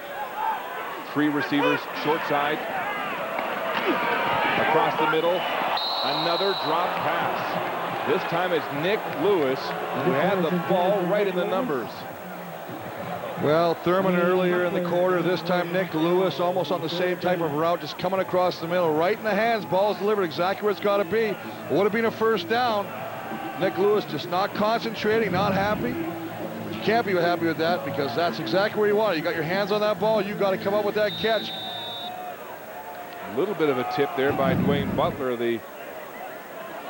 Speaker 4: 3 receivers short side. Across the middle. Another drop pass. This time it's Nick Lewis who had the ball right in the numbers.
Speaker 5: Well, Thurman earlier in the quarter. This time Nick Lewis almost on the same type of route, just coming across the middle, right in the hands. Ball's delivered exactly where it's got to be. It would have been a first down. Nick Lewis just not concentrating, not happy. But you can't be happy with that because that's exactly where you want it. You got your hands on that ball. You got to come up with that catch.
Speaker 4: A little bit of a tip there by Dwayne Butler, the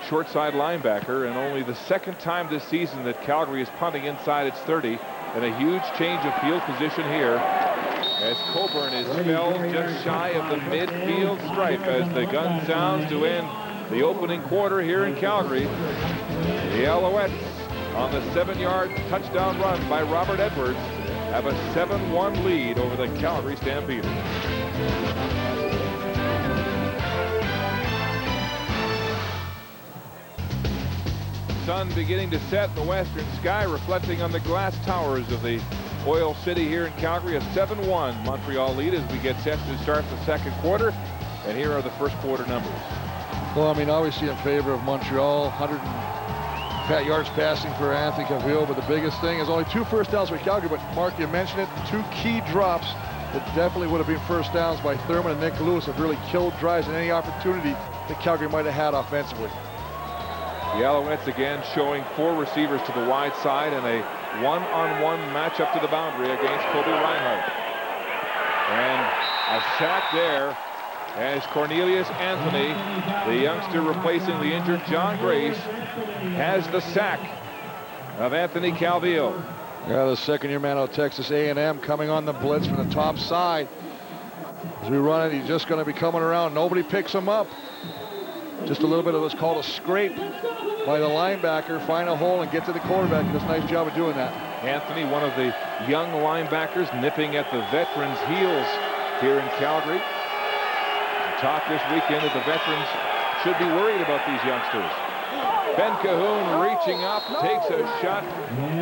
Speaker 4: short side linebacker, and only the second time this season that Calgary is punting inside its 30. And a huge change of field position here as Coburn is felled just shy of the midfield stripe as the gun sounds to end the opening quarter here in Calgary. The Alouettes, on the 7-yard touchdown run by Robert Edwards, have a 7-1 lead over the Calgary Stampeders. Sun beginning to set in the western sky, reflecting on the glass towers of the Oil City here in Calgary. A 7-1 Montreal lead as we get set to start the second quarter. And here are the first quarter numbers.
Speaker 5: Well, I mean, obviously in favor of Montreal. 100 yards passing for Anthony Calvillo, but the biggest thing is only 2 first downs for Calgary. But Mark, you mentioned it, 2 key drops that definitely would have been first downs by Thurman and Nick Lewis have really killed drives and any opportunity that Calgary might have had offensively.
Speaker 4: The Alouettes again showing 4 receivers to the wide side and a one-on-one matchup to the boundary against Kobe Reinhardt. And a sack there as Cornelius Anthony, the youngster replacing the injured John Grace, has the sack of Anthony Calvillo.
Speaker 5: Yeah, the second-year man out of Texas A&M coming on the blitz from the top side. As we run it, he's just going to be coming around. Nobody picks him up. Just a little bit of what's called a scrape by the linebacker. Find a hole and get to the quarterback. He does a nice job of doing that.
Speaker 4: Anthony, one of the young linebackers, nipping at the veterans' heels here in Calgary. Talk this weekend that the veterans should be worried about these youngsters. Ben Cahoon reaching up, takes a shot.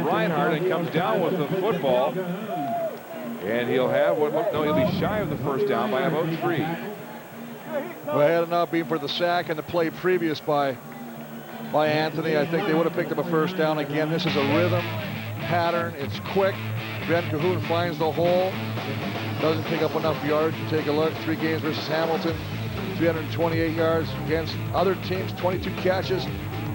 Speaker 4: Reinhardt and comes down with the football. And he'll have he'll be shy of the first down by about 3.
Speaker 5: Well, had it not been for the sack and the play previous by Anthony, I think they would have picked up a first down again. This is a rhythm pattern. It's quick. Ben Cahoon finds the hole. Doesn't pick up enough yards. You take a look. 3 games versus Hamilton. 328 yards against other teams. 22 catches.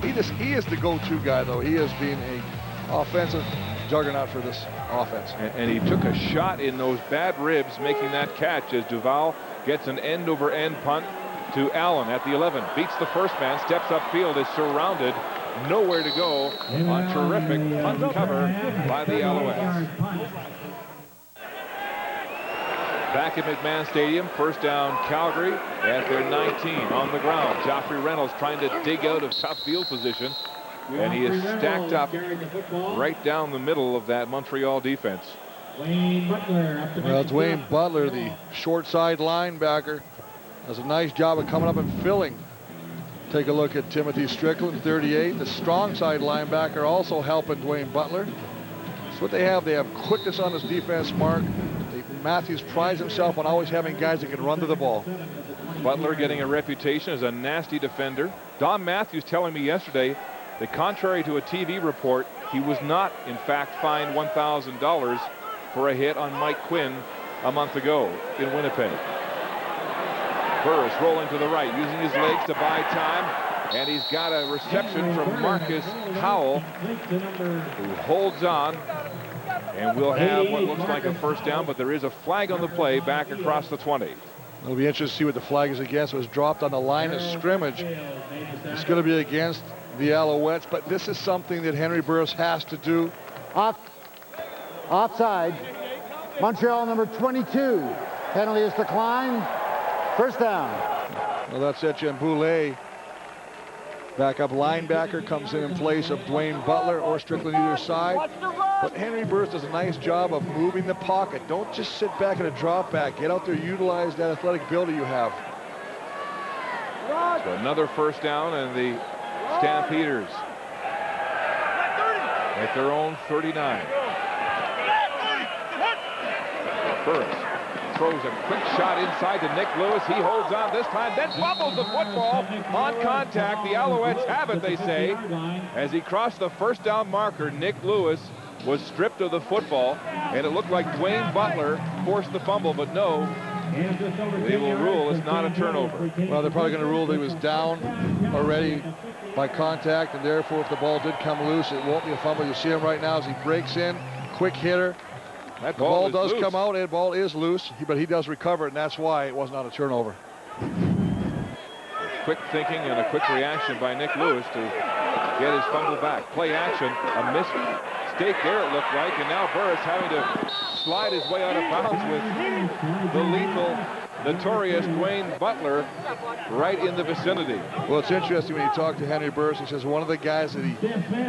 Speaker 5: He is the go-to guy, though. He has been an offensive juggernaut for this offense.
Speaker 4: And he took a shot in those bad ribs making that catch as Duval gets an end-over-end punt to Allen at the 11. Beats the first man, steps upfield, is surrounded, nowhere to go on terrific punt cover by the Alouettes. Back at McMahon Stadium, first down Calgary at their 19 on the ground. Joffrey Reynolds trying to dig out of tough field position, and he is stacked up right down the middle of that Montreal defense.
Speaker 5: Well, Dwayne Butler, the short side linebacker, does a nice job of coming up and filling. Take a look at Timothy Strickland, 38, the strong side linebacker, also helping Dwayne Butler. That's what they have. They have quickness on this defense, Mark. Matthews prides himself on always having guys that can run to the ball.
Speaker 4: Butler getting a reputation as a nasty defender. Don Matthews telling me yesterday that contrary to a TV report, he was not, in fact, fined $1,000 for a hit on Mike Quinn a month ago in Winnipeg. Burris rolling to the right, using his legs to buy time, and he's got a reception from Marcus Howell, who holds on, and we'll have what looks like a first down, but there is a flag on the play back across the 20.
Speaker 5: It'll be interesting to see what the flag is against. It was dropped on the line of scrimmage. It's going to be against the Alouettes, but this is something that Henry Burris has to do.
Speaker 2: Offside. Montreal number 22. Penalty is declined. First down.
Speaker 5: Well, that's Etienne Boulay. Backup linebacker comes in place of Dwayne Butler or Strickland either side. But Henry Burris does a nice job of moving the pocket. Don't just sit back in a drop back. Get out there, utilize that athletic ability you have.
Speaker 4: So another first down, and the Stampeders at their own 39. Burris throws a quick shot inside to Nick Lewis. He holds on this time, then fumbles the football on contact. The Alouettes have it, they say. As he crossed the first down marker, Nick Lewis was stripped of the football, and it looked like Dwayne Butler forced the fumble, but no, they will rule it's not a turnover.
Speaker 5: Well, they're probably going to rule that he was down already by contact, and therefore if the ball did come loose, it won't be a fumble. You see him right now as he breaks in, quick hitter.
Speaker 4: That
Speaker 5: the ball
Speaker 4: does
Speaker 5: come out, and the ball is loose, but he does recover it, and that's why it was not a turnover.
Speaker 4: Quick thinking and a quick reaction by Nick Lewis to get his fumble back. Play action, a mistake there it looked like, and now Burris having to slide his way out of bounds with the lethal notorious Dwayne Butler right in the vicinity.
Speaker 5: Well, it's interesting when you talk to Henry Burris. He says one of the guys that he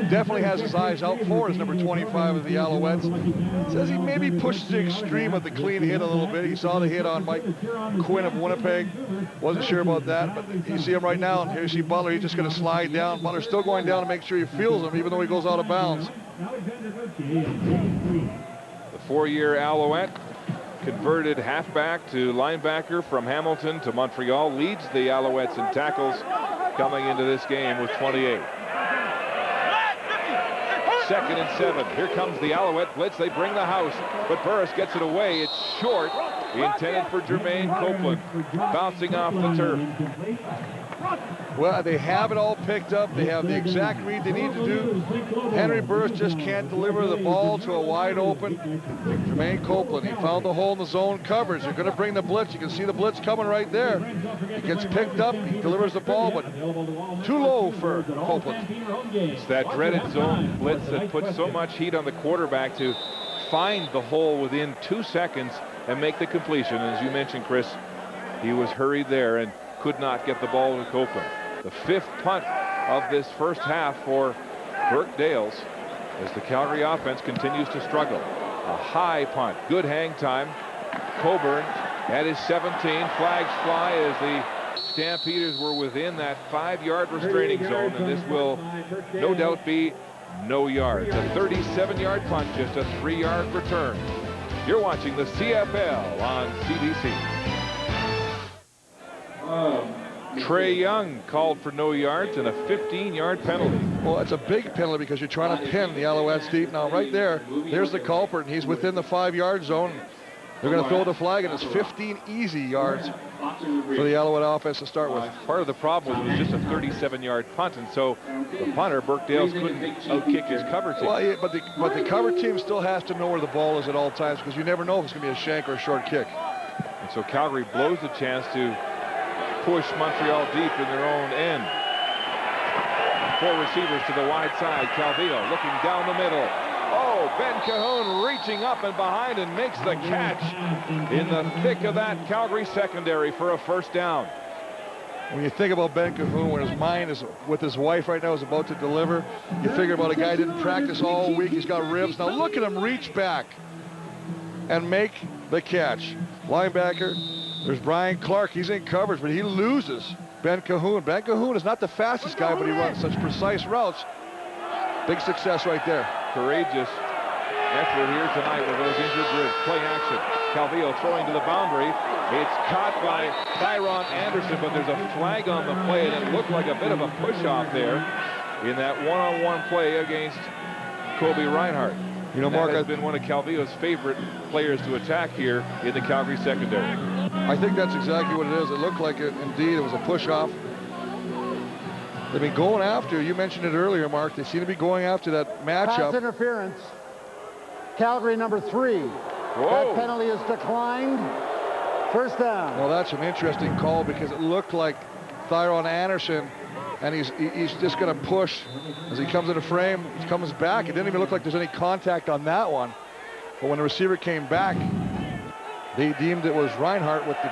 Speaker 5: definitely has his eyes out for is number 25 of the Alouettes. Says he maybe pushes the extreme of the clean hit a little bit. He saw the hit on Mike Quinn of Winnipeg. Wasn't sure about that, but you see him right now. And here you see Butler. He's just going to slide down. Butler's still going down to make sure he feels him, even though he goes out of bounds.
Speaker 4: The four-year Alouette, converted halfback to linebacker from Hamilton to Montreal, leads the Alouettes in tackles coming into this game with 28. 2nd and 7. Here comes the Alouette blitz. They bring the house, but Burris gets it away. It's short. Intended for Jermaine Copeland. Bouncing off the turf.
Speaker 5: Well, they have it all picked up. They have the exact read they need to do. Henry Burris just can't deliver the ball to a wide open Jermaine Copeland. He found the hole in the zone coverage. They're going to bring the blitz. You can see the blitz coming right there. He gets picked up. He delivers the ball, but too low for Copeland.
Speaker 4: It's that dreaded zone blitz that puts so much heat on the quarterback to find the hole within 2 seconds and make the completion. As you mentioned, Chris, he was hurried there and could not get the ball to Copeland. The 5th punt of this first half for Burke Dales as the Calgary offense continues to struggle. A high punt, good hang time. Coburn at his 17. Flags fly as the Stampeders were within that 5-yard restraining zone, and this will no doubt be no yards. A 37-yard punt, just a 3-yard return. You're watching the CFL on CBC. Trey Young called for no yards and a 15-yard penalty.
Speaker 5: Well, it's a big penalty because you're trying to pin the Alouettes deep. Now, right there, there's the culprit, and he's within the 5-yard zone. They're going to throw the flag, and it's 15 easy yards for the Alouette offense to start with.
Speaker 4: Part of the problem was just a 37-yard punt, and so the punter, Burke Dales, couldn't outkick his cover team.
Speaker 5: Well, yeah, but the cover team still has to know where the ball is at all times because you never know if it's going to be a shank or a short kick.
Speaker 4: And so Calgary blows the chance to push Montreal deep in their own end. 4 receivers to the wide side. Calvillo looking down the middle. Oh, Ben Cahoon reaching up and behind and makes the catch in the thick of that Calgary secondary for a first down.
Speaker 5: When you think about Ben Cahoon, when his mind is with his wife right now, is about to deliver, you figure about a guy who didn't practice all week. He's got ribs. Now look at him reach back and make the catch. Linebacker, there's Brian Clark. He's in coverage, but he loses Ben Cahoon. Ben Cahoon is not the fastest guy, but he runs such precise routes. Big success right there.
Speaker 4: Courageous effort here tonight with those injured ribs. Play action. Calvillo throwing to the boundary. It's caught by Tyron Anderson, but there's a flag on the play, and it looked like a bit of a push-off there in that one-on-one play against Kobe Reinhardt.
Speaker 5: You know, Mark,
Speaker 4: has been one of Calvillo's favorite players to attack here in the Calgary secondary.
Speaker 5: I think that's exactly what it is. It looked like it, indeed, it was a push-off. They've been going after, you mentioned it earlier, Mark, they seem to be going after that matchup.
Speaker 2: Pass interference. Calgary number 3.
Speaker 4: Whoa.
Speaker 2: That penalty is declined. First down.
Speaker 5: Well, that's an interesting call because it looked like Tyron Anderson, and he's just going to push as he comes into frame. He comes back. It didn't even look like there's any contact on that one. But when the receiver came back, they deemed it was Reinhardt with the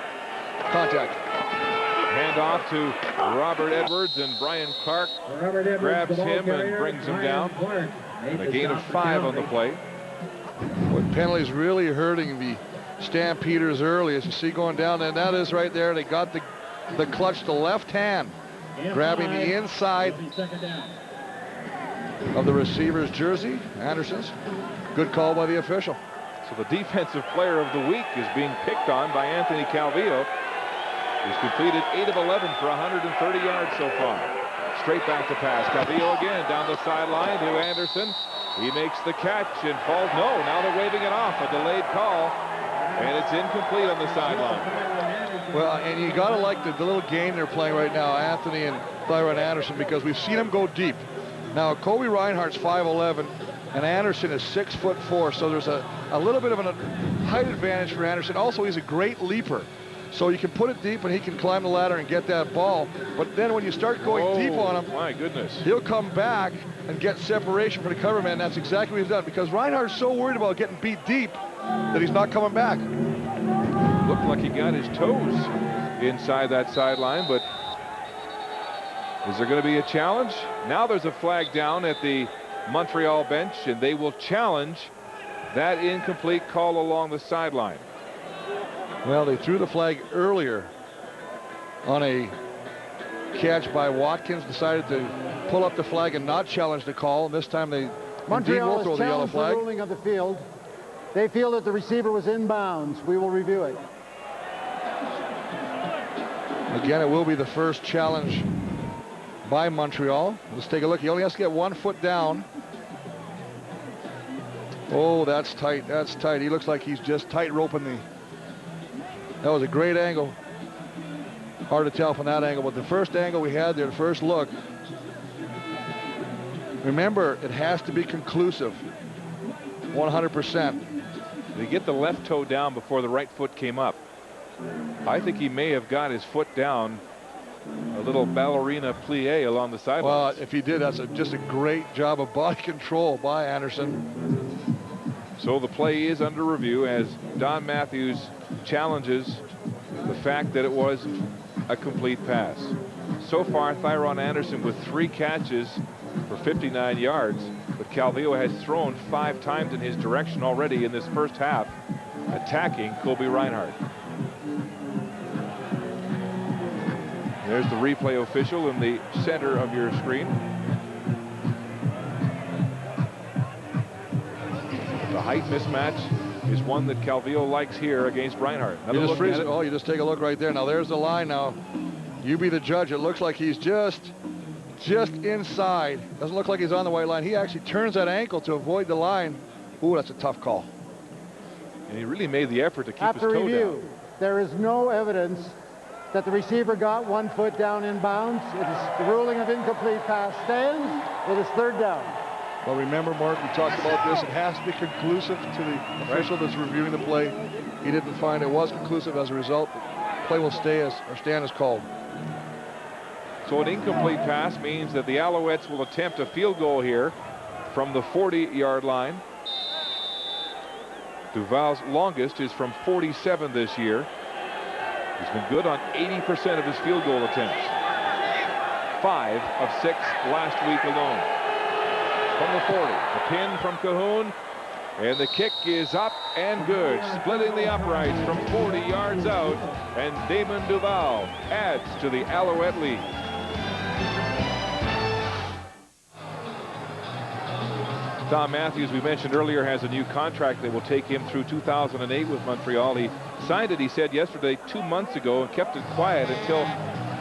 Speaker 5: contact.
Speaker 4: Hand off to Robert Edwards, and Brian Clark grabs him and brings him down. And a gain of 5 on the play.
Speaker 5: What penalty's really hurting the Stampeders early, as you see going down, and that is right there. They got the clutch, the left hand, grabbing the inside of the receiver's jersey, Anderson's. Good call by the official.
Speaker 4: So the defensive player of the week is being picked on by Anthony Calvillo. He's completed 8 of 11 for 130 yards so far. Straight back to pass. Calvillo again down the sideline to Anderson. He makes the catch and falls. No, now they're waving it off. A delayed call. And it's incomplete on the sideline.
Speaker 5: Well, and you got to like the little game they're playing right now, Anthony and Tyron Anderson, because we've seen him go deep. Now, Kobe Reinhardt's 5'11", and Anderson is 6'4", so there's a little bit of a height advantage for Anderson. Also, he's a great leaper. So you can put it deep and he can climb the ladder and get that ball. But then when you start going deep on him,
Speaker 4: my goodness,
Speaker 5: he'll come back and get separation for the cover man. That's exactly what he's done, because Reinhardt's so worried about getting beat deep that he's not coming back.
Speaker 4: Looked like he got his toes inside that sideline, but is there going to be a challenge? Now there's a flag down at the Montreal bench, and they will challenge that incomplete call along the sideline.
Speaker 5: Well, they threw the flag earlier on a catch by Watkins, decided to pull up the flag and not challenge the call. And this time they
Speaker 2: Montreal
Speaker 5: will throw
Speaker 2: has
Speaker 5: the yellow
Speaker 2: challenged the
Speaker 5: flag.
Speaker 2: ruling of the field. They feel that the receiver was in bounds. We will review it.
Speaker 5: Again, it will be the first challenge by Montreal. Let's take a look. He only has to get 1 foot down. Oh, that's tight. That's tight. He looks like he's just tight roping the. That was a great angle. Hard to tell from that angle, but the first angle we had there, the first look. Remember, it has to be conclusive. 100%.
Speaker 4: They get the left toe down before the right foot came up. I think he may have got his foot down, a little ballerina plie along the sideline.
Speaker 5: Well, if he did, that's just a great job of body control by Anderson.
Speaker 4: So the play is under review as Don Matthews challenges the fact that it was a complete pass. So far, Thyron Anderson with 3 catches for 59 yards, but Calvillo has thrown 5 times in his direction already in this first half, attacking Colby Reinhardt. There's the replay official in the center of your screen. The height mismatch is one that Calvillo likes here against Reinhardt.
Speaker 5: You just freeze it. Oh, you just take a look right there. Now there's the line now. You be the judge. It looks like he's just inside. Doesn't look like he's on the white line. He actually turns that ankle to avoid the line. Ooh, that's a tough call.
Speaker 4: And he really made the effort to keep
Speaker 2: After
Speaker 4: his toe
Speaker 2: review,
Speaker 4: down.
Speaker 2: there is no evidence that the receiver got 1 foot down in bounds. It is the ruling of incomplete pass stands. It is 3rd down.
Speaker 5: Well, remember, Mark, we talked about this. It has to be conclusive to the official that's reviewing the play. He didn't find it was conclusive. As a result, the play will stand as called.
Speaker 4: So an incomplete pass means that the Alouettes will attempt a field goal here from the 40-yard line. Duval's longest is from 47 this year. He's been good on 80% of his field goal attempts. 5 of 6 last week alone. From the 40, the pin from Cahoon, and the kick is up and good, splitting the uprights from 40 yards out, and Damon Duval adds to the Alouette lead. Tom Matthews, we mentioned earlier, has a new contract that will take him through 2008 with Montreal. He signed it, he said yesterday, 2 months ago, and kept it quiet until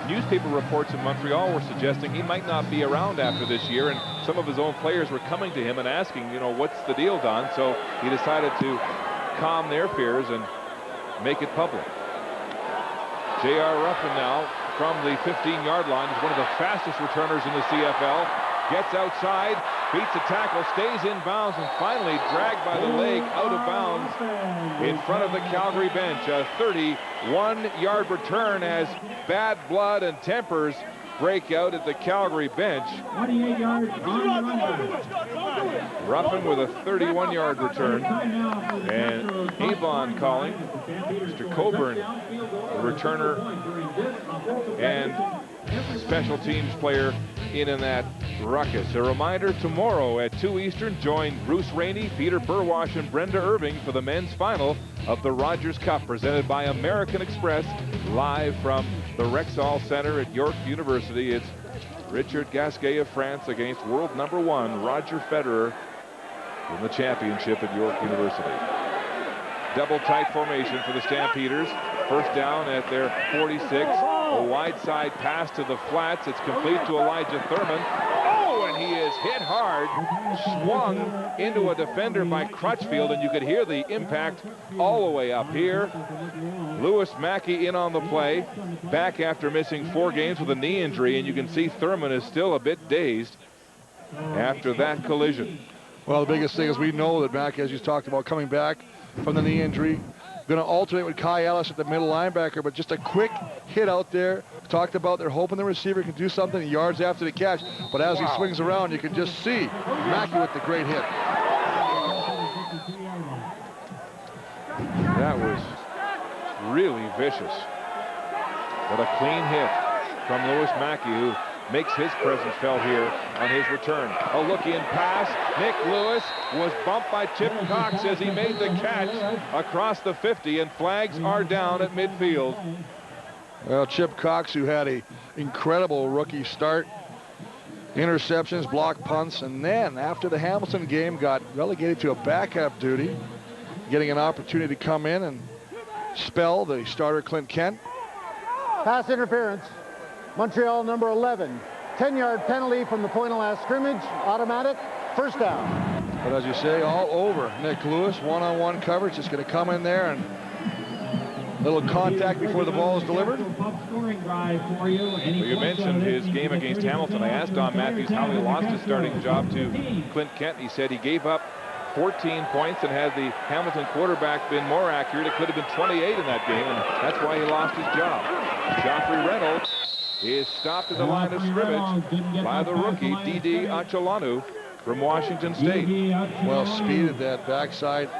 Speaker 4: newspaper reports in Montreal were suggesting he might not be around after this year, and some of his own players were coming to him and asking, you know, what's the deal, Don? So he decided to calm their fears and make it public. J.R. Ruffin now from the 15-yard line is one of the fastest returners in the CFL. Gets outside, beats a tackle, stays in bounds, and finally dragged by the leg out of bounds in front of the Calgary bench. A 31-yard return as bad blood and tempers break out at the Calgary bench.
Speaker 10: 28 yards on the run.
Speaker 4: Ruffin with a 31-yard return. And Avon calling. Mr. Coburn, the returner and special teams player in that ruckus. A reminder, tomorrow at 2 Eastern, join Bruce Rainey, Peter Burwash, and Brenda Irving for the men's final of the Rogers Cup, presented by American Express, live from the Rexall Center at York University. It's Richard Gasquet of France against world number 1, Roger Federer, in the championship at York University. Double tight formation for the Stampeders. First down at their 46. A wide side pass to the flats. It's complete to Elijah Thurman. Oh, and he is hit hard. Swung into a defender by Crutchfield, and you could hear the impact all the way up here. Lewis Mackey in on the play. Back after missing 4 games with a knee injury, and you can see Thurman is still a bit dazed after that collision.
Speaker 5: Well, the biggest thing is we know that Mackey, as you talked about, coming back from the knee injury, going to alternate with Kai Ellis at the middle linebacker, but just a quick hit out there. Talked about they're hoping the receiver can do something yards after the catch, but as he swings around, you can just see Mackey with the great hit.
Speaker 4: That was really vicious. But a clean hit from Lewis Mackey, who makes his presence felt here on his return. A look-in pass. Nick Lewis was bumped by Chip Cox as he made the catch across the 50, and flags are down at midfield.
Speaker 5: Well, Chip Cox, who had an incredible rookie start, interceptions, block punts, and then after the Hamilton game got relegated to a backup duty, getting an opportunity to come in and spell the starter Clint Kent.
Speaker 2: Pass interference. Montreal number 11. 10-yard penalty from the point of last scrimmage. Automatic. First down.
Speaker 5: But as you say, all over Nick Lewis. One-on-one coverage. Just going to come in there and little contact before the ball is delivered.
Speaker 4: Well, you mentioned his game against Hamilton. I asked Don Matthews how he lost his starting job to Clint Kent. He said he gave up 14 points, and had the Hamilton quarterback been more accurate, it could have been 28 in that game, and that's why he lost his job. Joffrey Reynolds is stopped at the line of scrimmage by the rookie, D.D. Acholanu from Washington State.
Speaker 5: Well, speed at that backside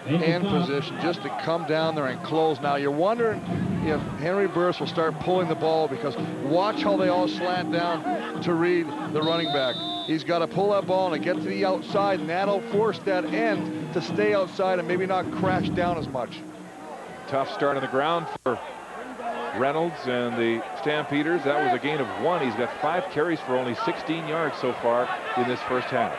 Speaker 5: end position just to come down there and close. Now, you're wondering if Henry Burris will start pulling the ball, because watch how they all slant down to read the running back. He's got to pull that ball and get to the outside, and that'll force that end to stay outside and maybe not crash down as much.
Speaker 4: Tough start on the ground for Reynolds and the Stampeders. That was a gain of 1. He's got 5 carries for only 16 yards so far in this first half.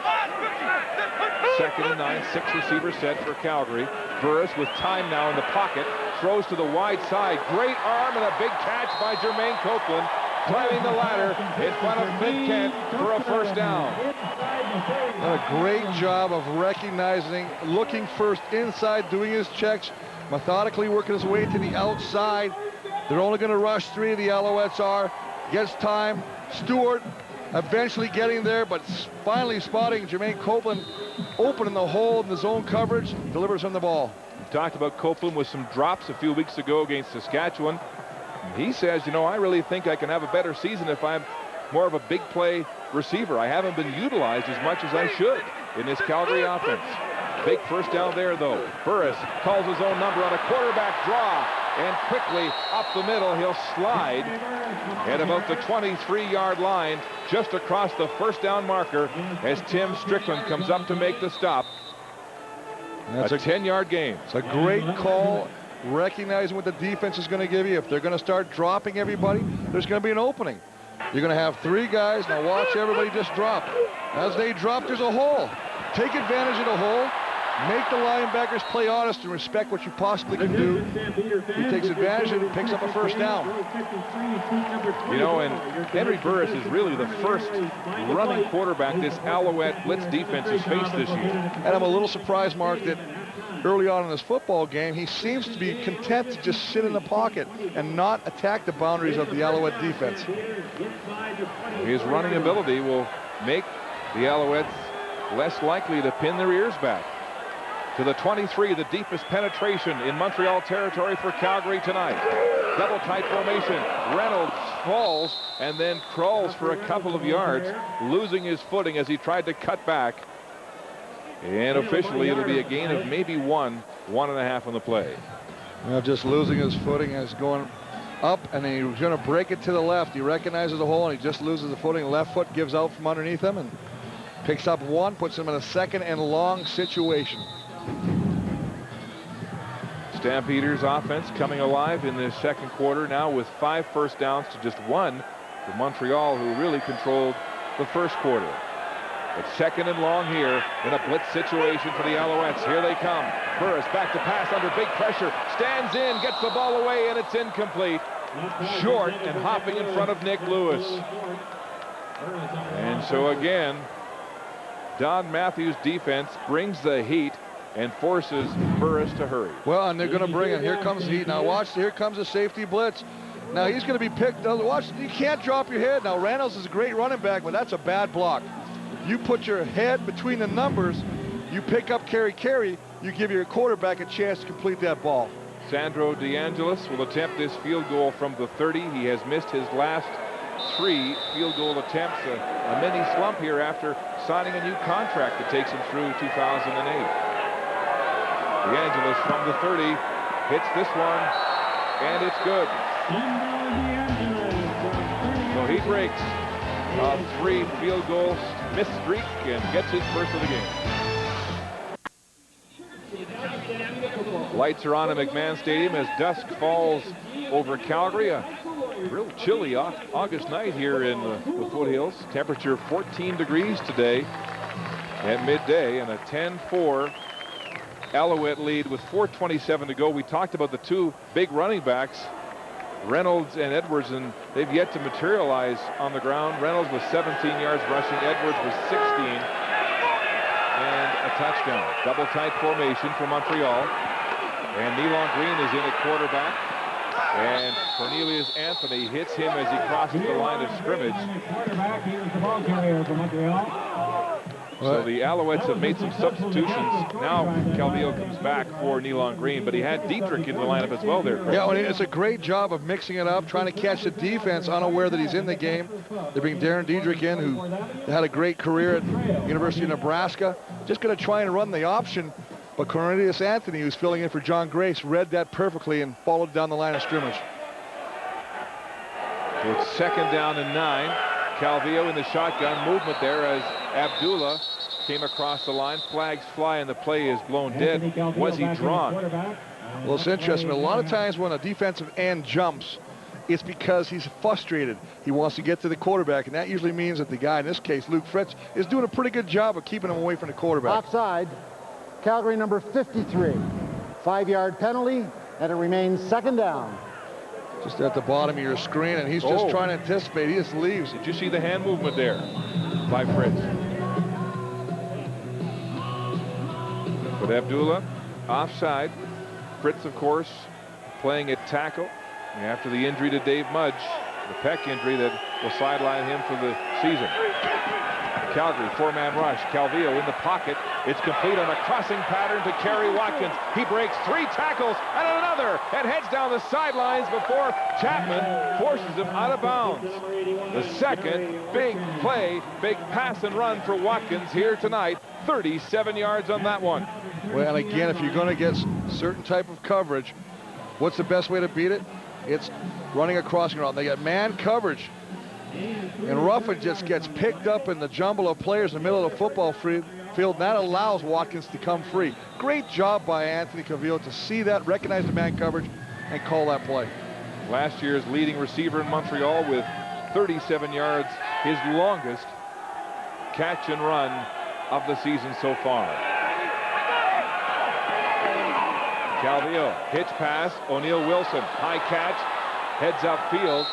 Speaker 4: 2nd and 9, 6 receiver set for Calgary. Burris with time now in the pocket, throws to the wide side. Great arm and a big catch by Jermaine Copeland, climbing the ladder in front of Clint Kent for a first down.
Speaker 5: A great job of recognizing, looking first inside, doing his checks, methodically working his way to the outside. They're only going to rush 3, the Alouettes are. Gets time. Stewart eventually getting there, but finally spotting Jermaine Copeland open in the hole in the zone coverage, delivers him the ball.
Speaker 4: We talked about Copeland with some drops a few weeks ago against Saskatchewan. He says, you know, I really think I can have a better season if I'm more of a big play receiver. I haven't been utilized as much as I should in this Calgary offense. Big first down there, though. Burris calls his own number on a quarterback draw, and quickly up the middle, he'll slide at about the 23-yard line, just across the first down marker, as Tim Strickland comes up to make the stop. That's a 10-yard gain.
Speaker 5: It's a great call, recognizing what the defense is going to give you. If they're going to start dropping everybody, there's going to be an opening. You're going to have 3 guys. Now watch everybody just drop. As they drop, there's a hole. Take advantage of the hole. Make the linebackers play honest and respect what you possibly can do. He takes advantage and picks up a first down.
Speaker 4: You know, and Henry Burris is really the first running quarterback this Alouette blitz defense has faced this year.
Speaker 5: And I'm a little surprised, Mark, that early on in this football game, he seems to be content to just sit in the pocket and not attack the boundaries of the Alouette defense.
Speaker 4: His running ability will make the Alouettes less likely to pin their ears back. To the 23, the deepest penetration in Montreal territory for Calgary tonight. Double tight formation. Reynolds falls and then crawls for a couple of yards, losing his footing as he tried to cut back. And officially, it'll be a gain of maybe 1.5 on the play.
Speaker 5: Well, just losing his footing as going up, and then he's going to break it to the left. He recognizes the hole, and he just loses the footing. Left foot gives out from underneath him and picks up 1, puts him in a 2nd and long situation.
Speaker 4: Stampeders offense coming alive in the second quarter now with 5 first downs to just 1 for Montreal, who really controlled the first quarter. But 2nd and long here in a blitz situation for the Alouettes. Here they come. Burris back to pass under big pressure. Stands in, gets the ball away, and it's incomplete. Short and hopping in front of Nick Lewis. And so again, Don Matthews' defense brings the heat and forces Burris to hurry.
Speaker 5: Well, and they're going to bring it. Here comes the heat. Now watch, here comes a safety blitz. Now he's going to be picked. Watch, you can't drop your head. Now Reynolds is a great running back, but that's a bad block. You put your head between the numbers, you pick up carry, you give your quarterback a chance to complete that ball.
Speaker 4: Sandro DeAngelis will attempt this field goal from the 30. He has missed his last 3 field goal attempts. A mini slump here after signing a new contract that takes him through 2008. DeAngelis from the 30 hits this one and it's good. So he breaks a 3 field goal missed streak and gets his first of the game. Lights are on at McMahon Stadium as dusk falls over Calgary. A real chilly August night here in the foothills. Temperature 14 degrees today at midday, and a 10-4 Alouette lead with 4:27 to go. We talked about the two big running backs, Reynolds and Edwards, and they've yet to materialize on the ground. Reynolds was 17 yards rushing, Edwards was 16, and a touchdown. Double tight formation for Montreal, and Nealon Green is in at quarterback, and Cornelius Anthony hits him as he crosses the line of scrimmage. So the Alouettes have made some substitutions. Now Calvillo comes back for Nealon Green, but he had Dietrich in the lineup as well there, Chris.
Speaker 5: Yeah, it's a great job of mixing it up, trying to catch the defense unaware that he's in the game. They bring Darren Dietrich in, who had a great career at University of Nebraska. Just going to try and run the option, but Cornelius Anthony, who's filling in for John Grace, read that perfectly and followed down the line of scrimmage.
Speaker 4: So it's 2nd down and 9. Calvillo in the shotgun movement there as Abdullah came across the line. Flags fly and the play is blown dead. Was he drawn?
Speaker 5: Well, it's interesting. A lot of times when a defensive end jumps, it's because he's frustrated. He wants to get to the quarterback, and that usually means that the guy, in this case, Luke Fritz, is doing a pretty good job of keeping him away from the quarterback.
Speaker 2: Offside, Calgary number 53. 5-yard penalty, and it remains 2nd down.
Speaker 5: Just at the bottom of your screen, and he's just trying to anticipate. He just leaves.
Speaker 4: Did you see the hand movement there by Fritz? With Abdullah offside. Fritz, of course, playing at tackle after the injury to Dave Mudge, the pec injury that will sideline him for the season. Calgary 4-man rush. Calvillo in the pocket. It's complete on a crossing pattern to Kerry Watkins. He breaks 3 tackles and another, and heads down the sidelines before Chapman forces him out of bounds. The second big play, big pass and run for Watkins here tonight. 37 yards on that one.
Speaker 5: Well, again, if you're going to get certain type of coverage, what's the best way to beat it? It's running a crossing route. They got man coverage, and Ruffin just gets picked up in the jumble of players in the middle of the football field, and that allows Watkins to come free. Great job by Anthony Calvillo to see that, recognize the man coverage, and call that play.
Speaker 4: Last year's leading receiver in Montreal with 37 yards, his longest catch and run of the season so far. Calvillo, pitch pass, O'Neal Wilson, high catch, heads upfield,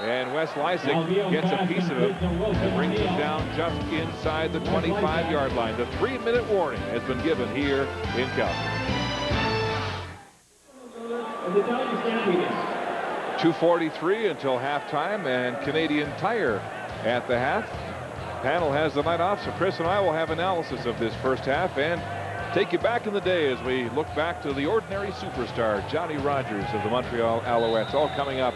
Speaker 4: and Wes Lysick gets a piece of it and brings him down just inside the 25-yard line. The 3-minute warning has been given here in Calgary. 2:43 until halftime, and Canadian Tire at the half. Panel has the night off, so Chris and I will have analysis of this first half and take you back in the day as we look back to the ordinary superstar, Johnny Rogers of the Montreal Alouettes. All coming up.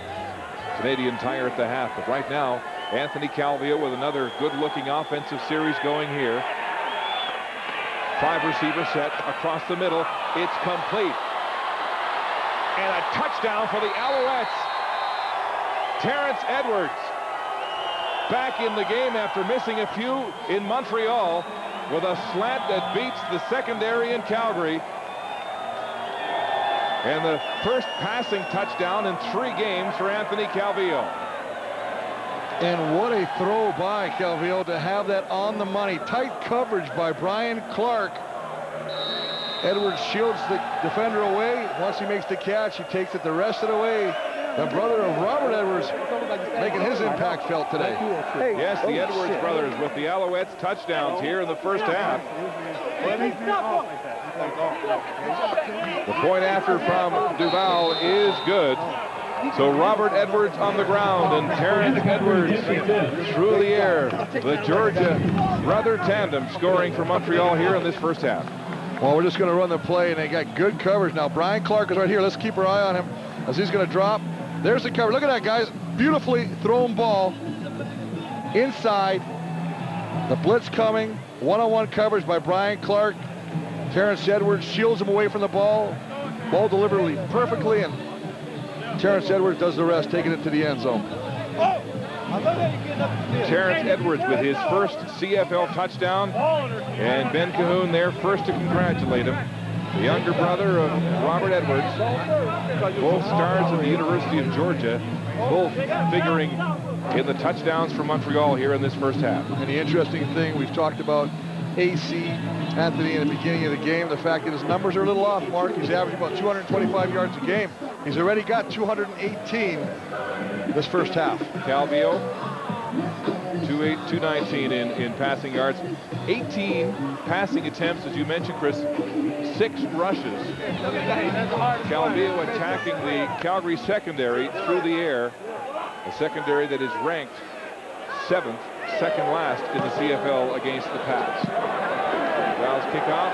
Speaker 4: Canadian Tire at the half, but right now, Anthony Calvillo with another good-looking offensive series going here. 5-receiver set across the middle. It's complete. And a touchdown for the Alouettes. Terrence Edwards back in the game after missing a few in Montreal with a slant that beats the secondary in Calgary. And the first passing touchdown in 3 games for Anthony Calvillo.
Speaker 5: And what a throw by Calvillo to have that on the money. Tight coverage by Brian Clark. Edwards shields the defender away. Once he makes the catch, he takes it the rest of the way. The brother of Robert Edwards making his impact felt today.
Speaker 4: Yes, the Edwards brothers with the Alouettes touchdowns here in the first half. The point after from Duval is good. So Robert Edwards on the ground and Terrence Edwards through the air. The Georgia brother tandem scoring for Montreal here in this first half.
Speaker 5: Well, we're just going to run the play, and they got good coverage. Now, Brian Clark is right here. Let's keep our eye on him as he's going to drop. There's the cover. Look at that, guys. Beautifully thrown ball inside. The blitz coming. One-on-one coverage by Brian Clark. Terrence Edwards shields him away from the ball. Ball deliberately perfectly, and Terrence Edwards does the rest, taking it to the end zone.
Speaker 4: Terrence Edwards with his first CFL touchdown, and Ben Cahoon there first to congratulate him. The younger brother of Robert Edwards, both stars of the University of Georgia, both figuring in the touchdowns for Montreal here in this first half.
Speaker 5: And the interesting thing, we've talked about AC Anthony in the beginning of the game, the fact that his numbers are a little off, Mark. He's averaging about 225 yards a game. He's already got 218 this first half.
Speaker 4: Calvillo, 219 in passing yards. 18 passing attempts, as you mentioned, Chris. 6 rushes. Calvillo attacking the Calgary secondary through the air. A secondary that is ranked 7th, second last in the CFL against the pass. Browns kickoff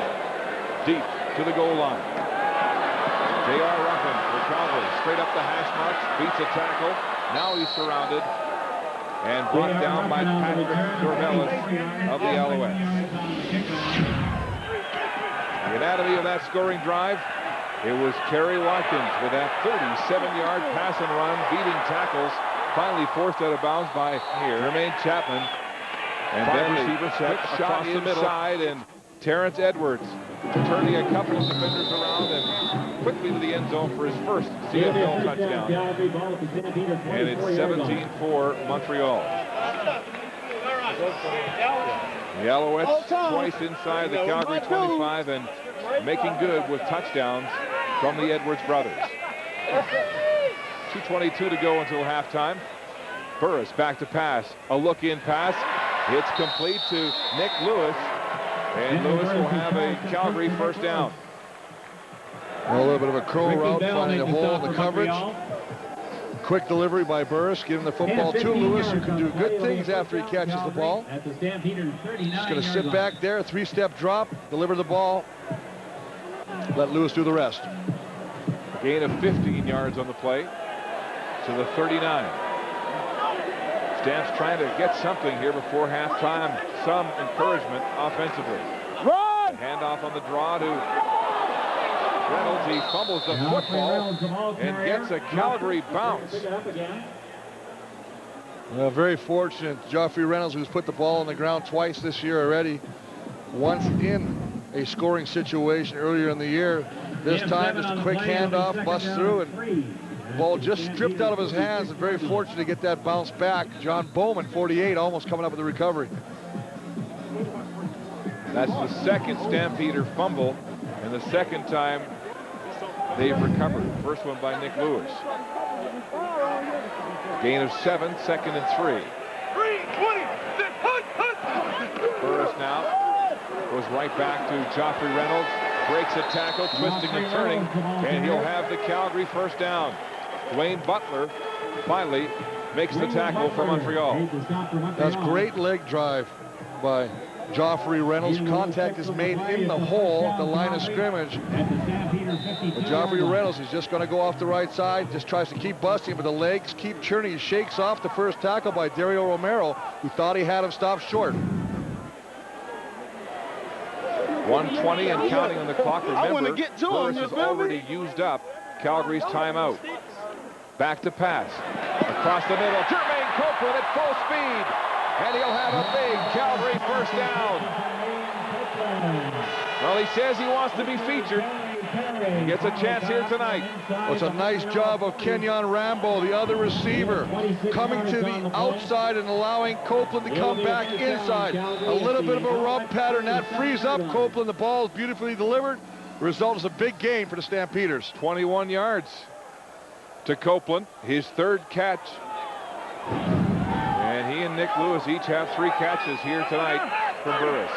Speaker 4: deep to the goal line. J.R. Ruffin for Calgary, straight up the hash marks, beats a tackle. Now he's surrounded and brought down by Patrick Dormelis of the Alouettes. The anatomy of that scoring drive, it was Kerry Watkins with that 37-yard pass and run, beating tackles, finally forced out of bounds by Jermaine Chapman. And then receiver set across the middle side, and Terrence Edwards turning a couple of defenders around and quickly to the end zone for his first CFL touchdown. And it's 17-4 Montreal. The Alouettes twice inside the Calgary 25 and making good with touchdowns from the Edwards brothers. 2:22 to go until halftime. Burris back to pass. A look-in pass. It's complete to Nick Lewis. And Lewis will have a Calgary first down.
Speaker 5: A little bit of a curl route, finding a hole in the coverage. Quick delivery by Burris, giving the football to Lewis, who can do good things after he catches the ball. Just going to sit back there, 3-step drop, deliver the ball, let Lewis do the rest.
Speaker 4: A gain of 15 yards on the play to the 39. Stamps trying to get something here before halftime, some encouragement offensively.
Speaker 10: Run!
Speaker 4: Handoff on the draw to Reynolds. He fumbles the football and gets a Calgary bounce.
Speaker 5: Well, very fortunate. Joffrey Reynolds, who's put the ball on the ground twice this year already. Once in a scoring situation earlier in the year. This time, just a quick handoff, busts through, and ball just stripped out of his hands, and very fortunate to get that bounce back. John Bowman, 48, almost coming up with the recovery.
Speaker 4: That's the second Stampeder fumble, and the second time they've recovered. First one by Nick Lewis. Gain of 7, second and 3. Burris now goes right back to Joffrey Reynolds, breaks a tackle, twisting and turning, and he'll have the Calgary first down. Dwayne Butler finally makes the tackle for Montreal.
Speaker 5: That's great leg drive by Joffrey Reynolds. Contact is made in the hole at the line of scrimmage. But Joffrey Reynolds is just going to go off the right side, just tries to keep busting, but the legs keep churning. He shakes off the first tackle by Dario Romero, who thought he had him stopped short.
Speaker 4: 1:20 and counting on the clock. Remember, Burris has already used up Calgary's timeout. Back to pass. Across the middle, Jermaine Copeland at full speed. And he'll have a big Calgary first down. Well, he says he wants to be featured. He gets a chance here tonight.
Speaker 5: Well, it's a nice job of Kenyon Rambo, the other receiver, coming to the outside and allowing Copeland to come back inside. A little bit of a rub pattern. That frees up Copeland. The ball is beautifully delivered. The result is a big gain for the Stampeders.
Speaker 4: 21 yards to Copeland, his third catch. And he and Nick Lewis each have 3 catches here tonight from Burris.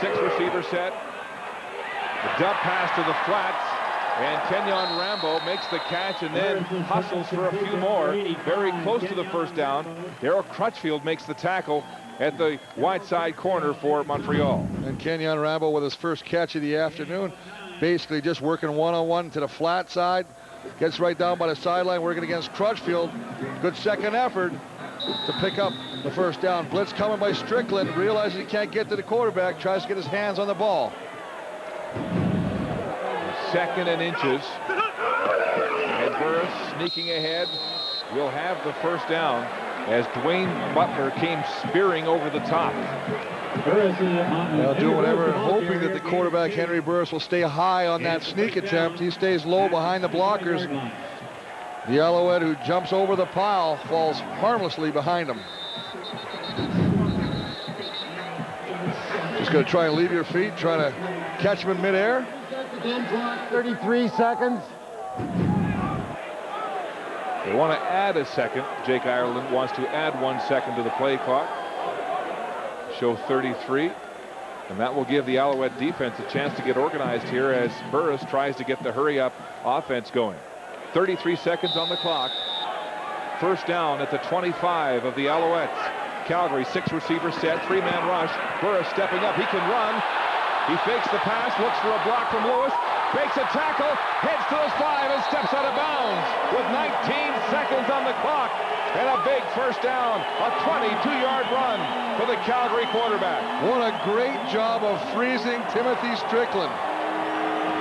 Speaker 4: 6 receiver set. The dump pass to the flats, and Kenyon Rambo makes the catch and then hustles for a few more. Very close to the first down. Darryl Crutchfield makes the tackle at the wide side corner for Montreal.
Speaker 5: And Kenyon Rambo with his first catch of the afternoon, basically just working one-on-one to the flat side. Gets right down by the sideline, working against Crutchfield. Good second effort to pick up the first down. Blitz coming by Strickland, realizes he can't get to the quarterback, tries to get his hands on the ball.
Speaker 4: Second and inches. And Burris sneaking ahead. Will have the first down as Dwayne Butler came spearing over the top.
Speaker 5: They'll do whatever, hoping that the quarterback, Henry Burris, will stay high on that sneak attempt. He stays low behind the blockers. The Alouette, who jumps over the pile, falls harmlessly behind him. Just going to try and leave your feet, trying to catch him in midair.
Speaker 2: 33 seconds.
Speaker 4: They want to add a second. Jake Ireland wants to add 1 second to the play clock. Show 33. And that will give the Alouette defense a chance to get organized here as Burris tries to get the hurry-up offense going. 33 seconds on the clock. First down at the 25 of the Alouettes. Calgary, 6 receiver set, 3-man rush. Burris stepping up. He can run. He fakes the pass, looks for a block from Lewis. Fakes a tackle, heads to the 5 and steps out of bounds with 19 seconds on the clock. And a big first down, a 22-yard run for the Calgary quarterback.
Speaker 5: What a great job of freezing Timothy Strickland.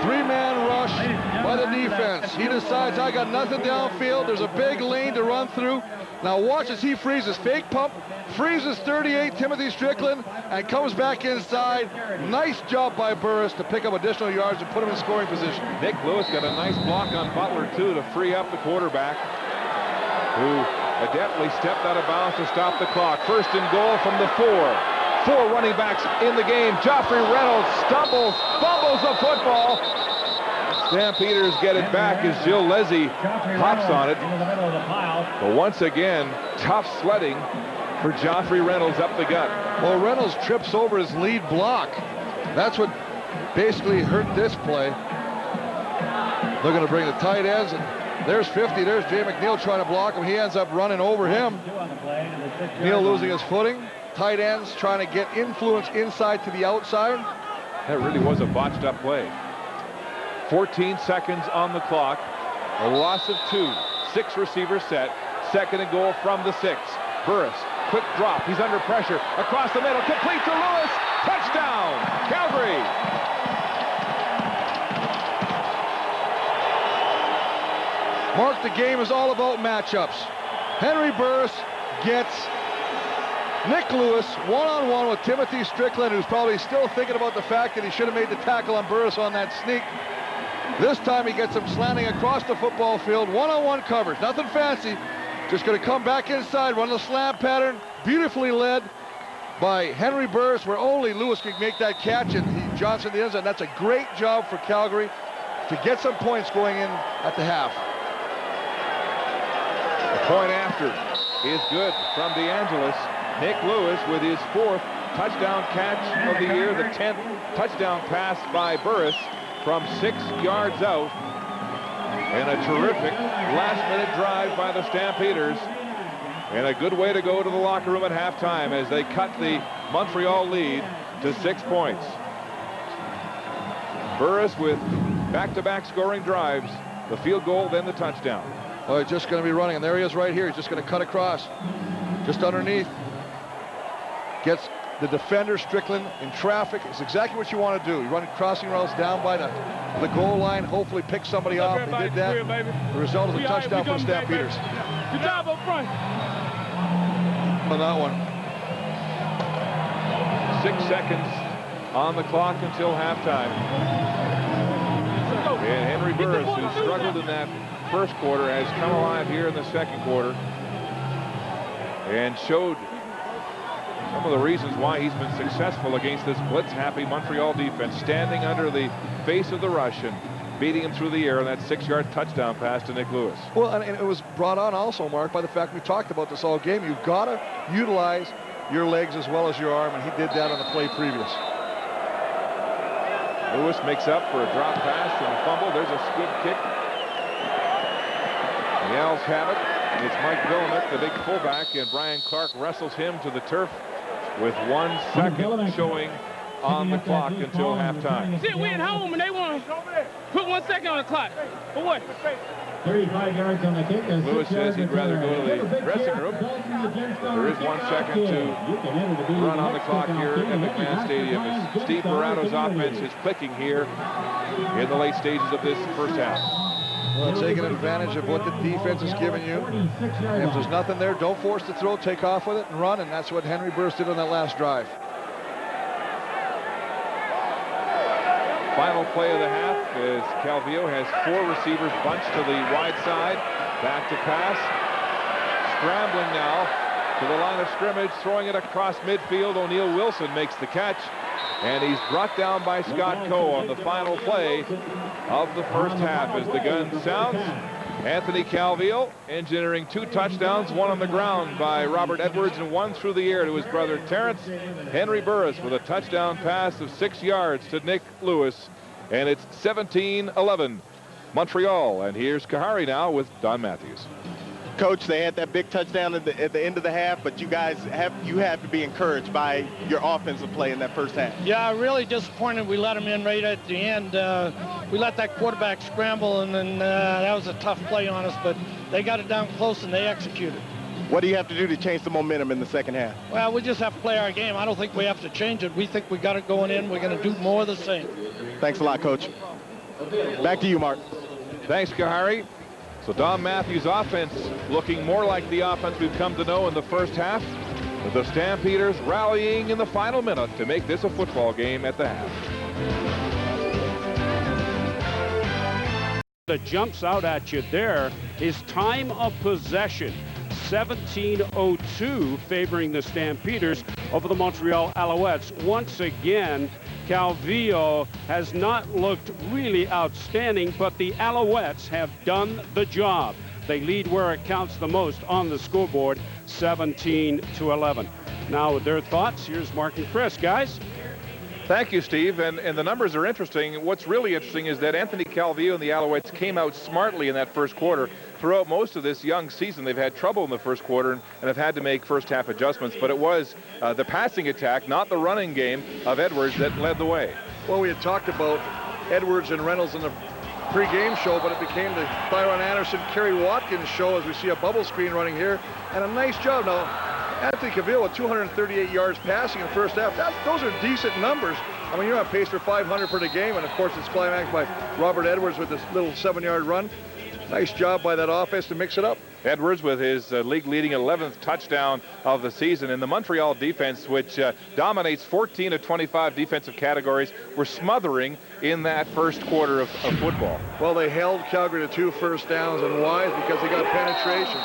Speaker 5: 3-man rush by the defense. He decides, I got nothing downfield. There's a big lane to run through. Now watch as he freezes. Fake pump, freezes 38 Timothy Strickland, and comes back inside. Nice job by Burris to pick up additional yards and put him in scoring position.
Speaker 4: Nick Lewis got a nice block on Butler, too, to free up the quarterback, who adeptly stepped out of bounds to stop the clock. First and goal from the 4. 4 running backs in the game. Joffrey Reynolds stumbles, fumbles the football. Stampeders get it back as Jill Leslie hops on it. But once again, tough sledding for Joffrey Reynolds up the gut.
Speaker 5: Well, Reynolds trips over his lead block. That's what basically hurt this play. They're going to bring the tight ends, and there's 50. There's Jay McNeil trying to block him. He ends up running over him. Neal losing his footing. Tight ends trying to get influence inside to the outside.
Speaker 4: That really was a botched up play. 14 seconds on the clock. A loss of 2. 6 receivers set. Second and goal from the 6. Burris, quick drop. He's under pressure. Across the middle. Complete to Lewis. Touchdown, Calgary.
Speaker 5: Mark, the game is all about matchups. Henry Burris gets Nick Lewis one-on-one with Timothy Strickland, who's probably still thinking about the fact that he should have made the tackle on Burris on that sneak. This time he gets him slanting across the football field. One-on-one coverage, nothing fancy. Just going to come back inside, run the slant pattern. Beautifully led by Henry Burris, where only Lewis can make that catch, and he Johnson the end zone. That's a great job for Calgary to get some points going in at the half.
Speaker 4: The point after is good from DeAngelis. Nick Lewis with his 4th touchdown catch of the year, the 10th touchdown pass by Burris from 6 yards out. And a terrific last-minute drive by the Stampeders. And a good way to go to the locker room at halftime as they cut the Montreal lead to 6 points. Burris with back-to-back scoring drives, the field goal, then the touchdown.
Speaker 5: Well, he's just going to be running, and there he is right here. He's just going to cut across, just underneath. Gets the defender, Strickland, in traffic. It's exactly what you want to do. You run crossing routes down by the goal line, hopefully pick somebody off. They did that. The result is a touchdown for the Stampeders.
Speaker 10: Good job up front.
Speaker 5: On that one.
Speaker 4: 6 seconds on the clock until halftime. And Henry Burris, who struggled in that first quarter, has come alive here in the second quarter and showed some of the reasons why he's been successful against this blitz-happy Montreal defense, standing under the face of the rush and beating him through the air on that 6-yard touchdown pass to Nick Lewis.
Speaker 5: Well, and it was brought on also, Mark, by the fact we talked about this all game. You've got to utilize your legs as well as your arm, and he did that on the play previous.
Speaker 4: Lewis makes up for a drop pass and a fumble. There's a good kick. The Owls have it. It's Mike Willamette, the big fullback, and Brian Clark wrestles him to the turf with 1 second showing on the clock until halftime.
Speaker 10: Shit, we at home and they want to put 1 second on the clock. For what?
Speaker 12: 35 yards on the kick.
Speaker 4: Lewis says he'd rather go to the dressing room. There is 1 second to run on the clock here at McMahon Stadium as Steve Morato's offense is clicking here in the late stages of this first half.
Speaker 5: Well, taking advantage of what the defense is giving you. And if there's nothing there, don't force the throw, take off with it and run, and that's what Henry Burris did on that last drive.
Speaker 4: Final play of the half is Calvillo has 4 receivers bunched to the wide side. Back to pass. Scrambling now to the line of scrimmage, throwing it across midfield. O'Neal Wilson makes the catch, and he's brought down by Scott Coe on the final play of the first half. As the gun sounds, Anthony Calvillo engineering 2 touchdowns, 1 on the ground by Robert Edwards and 1 through the air to his brother Terrence. Henry Burris with a touchdown pass of 6 yards to Nick Lewis, and it's 17-11 Montreal. And here's Kahari now with Don Matthews.
Speaker 6: Coach, they had that big touchdown at the end of the half, but you guys have to be encouraged by your offensive play in that first half.
Speaker 13: Yeah, really disappointed we let them in right at the end. We let that quarterback scramble, and then that was a tough play on us, but they got it down close and they executed.
Speaker 6: What do you have to do to change the momentum in the second half?
Speaker 13: Well, we just have to play our game. I don't think we have to change it. We think we got it going in. We're going to do more of the same.
Speaker 6: Thanks a lot, Coach. Back to you, Mark.
Speaker 4: Thanks, Kahari. So Don Matthews' offense looking more like the offense we've come to know in the first half, with the Stampeders rallying in the final minute to make this a football game at the half.
Speaker 1: That jumps out at you there is time of possession. 17:02 favoring the Stampeders over the Montreal Alouettes. Once again, Calvillo has not looked really outstanding, but the Alouettes have done the job. They lead where it counts the most on the scoreboard, 17-11. Now with their thoughts, here's Mark and Chris. Guys?
Speaker 4: Thank you, Steve. And the numbers are interesting. What's really interesting is that Anthony Calvillo and the Alouettes came out smartly in that first quarter. Throughout most of this young season, they've had trouble in the first quarter and have had to make first half adjustments. But it was the passing attack, not the running game of Edwards, that led the way.
Speaker 5: Well, we had talked about Edwards and Reynolds in the pre-game show, but it became the Byron Anderson, Kerry Watkins show as we see a bubble screen running here. And a nice job. Now, Anthony Calvillo with 238 yards passing in the first half. Those are decent numbers. I mean, you're on pace for 500 for the game, and of course it's climaxed by Robert Edwards with this little 7-yard run. Nice job by that offense to mix it up.
Speaker 4: Edwards with his league-leading 11th touchdown of the season. And the Montreal defense, which dominates 14 of 25 defensive categories, were smothering in that first quarter of football.
Speaker 5: Well, they held Calgary to 2 first downs, and why? Because they got penetration.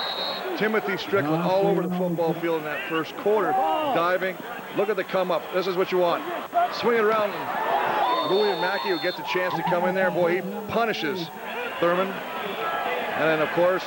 Speaker 5: Timothy Strickland all over the football field in that first quarter, diving. Look at the come up. This is what you want. Swing it around. Louis Mackey, who gets a chance to come in there, boy, he punishes Thurman. And then, of course,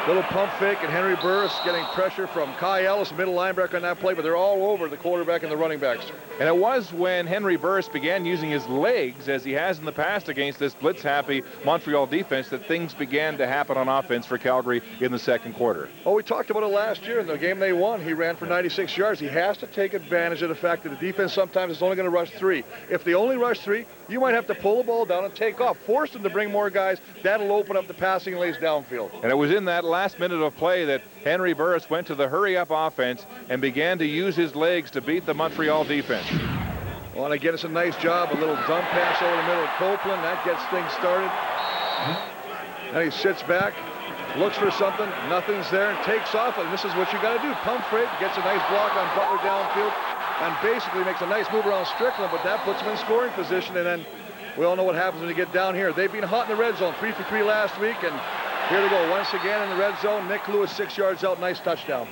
Speaker 5: little pump fake, and Henry Burris getting pressure from Kai Ellis, middle linebacker on that play, but they're all over the quarterback and the running backs.
Speaker 4: And it was when Henry Burris began using his legs, as he has in the past against this blitz-happy Montreal defense, that things began to happen on offense for Calgary in the second quarter.
Speaker 5: Oh, we talked about it last year in the game they won. He ran for 96 yards. He has to take advantage of the fact that the defense sometimes is only going to rush 3. If they only rush 3, you might have to pull the ball down and take off. Force them to bring more guys. That'll open up the passing lanes downfield.
Speaker 4: And it was in that last minute of play that Henry Burris went to the hurry-up offense and began to use his legs to beat the Montreal defense.
Speaker 5: Well, and again, it's a nice job. A little dump pass over the middle of Copeland. That gets things started. And he sits back, looks for something. Nothing's there, and takes off. And this is what you got to do. Pump freight, gets a nice block on Butler downfield, and basically makes a nice move around Strickland, but that puts him in scoring position. And then we all know what happens when you get down here. They've been hot in the red zone, 3 for 3 last week, and here they go once again in the red zone. Nick Lewis 6 yards out, nice touchdown.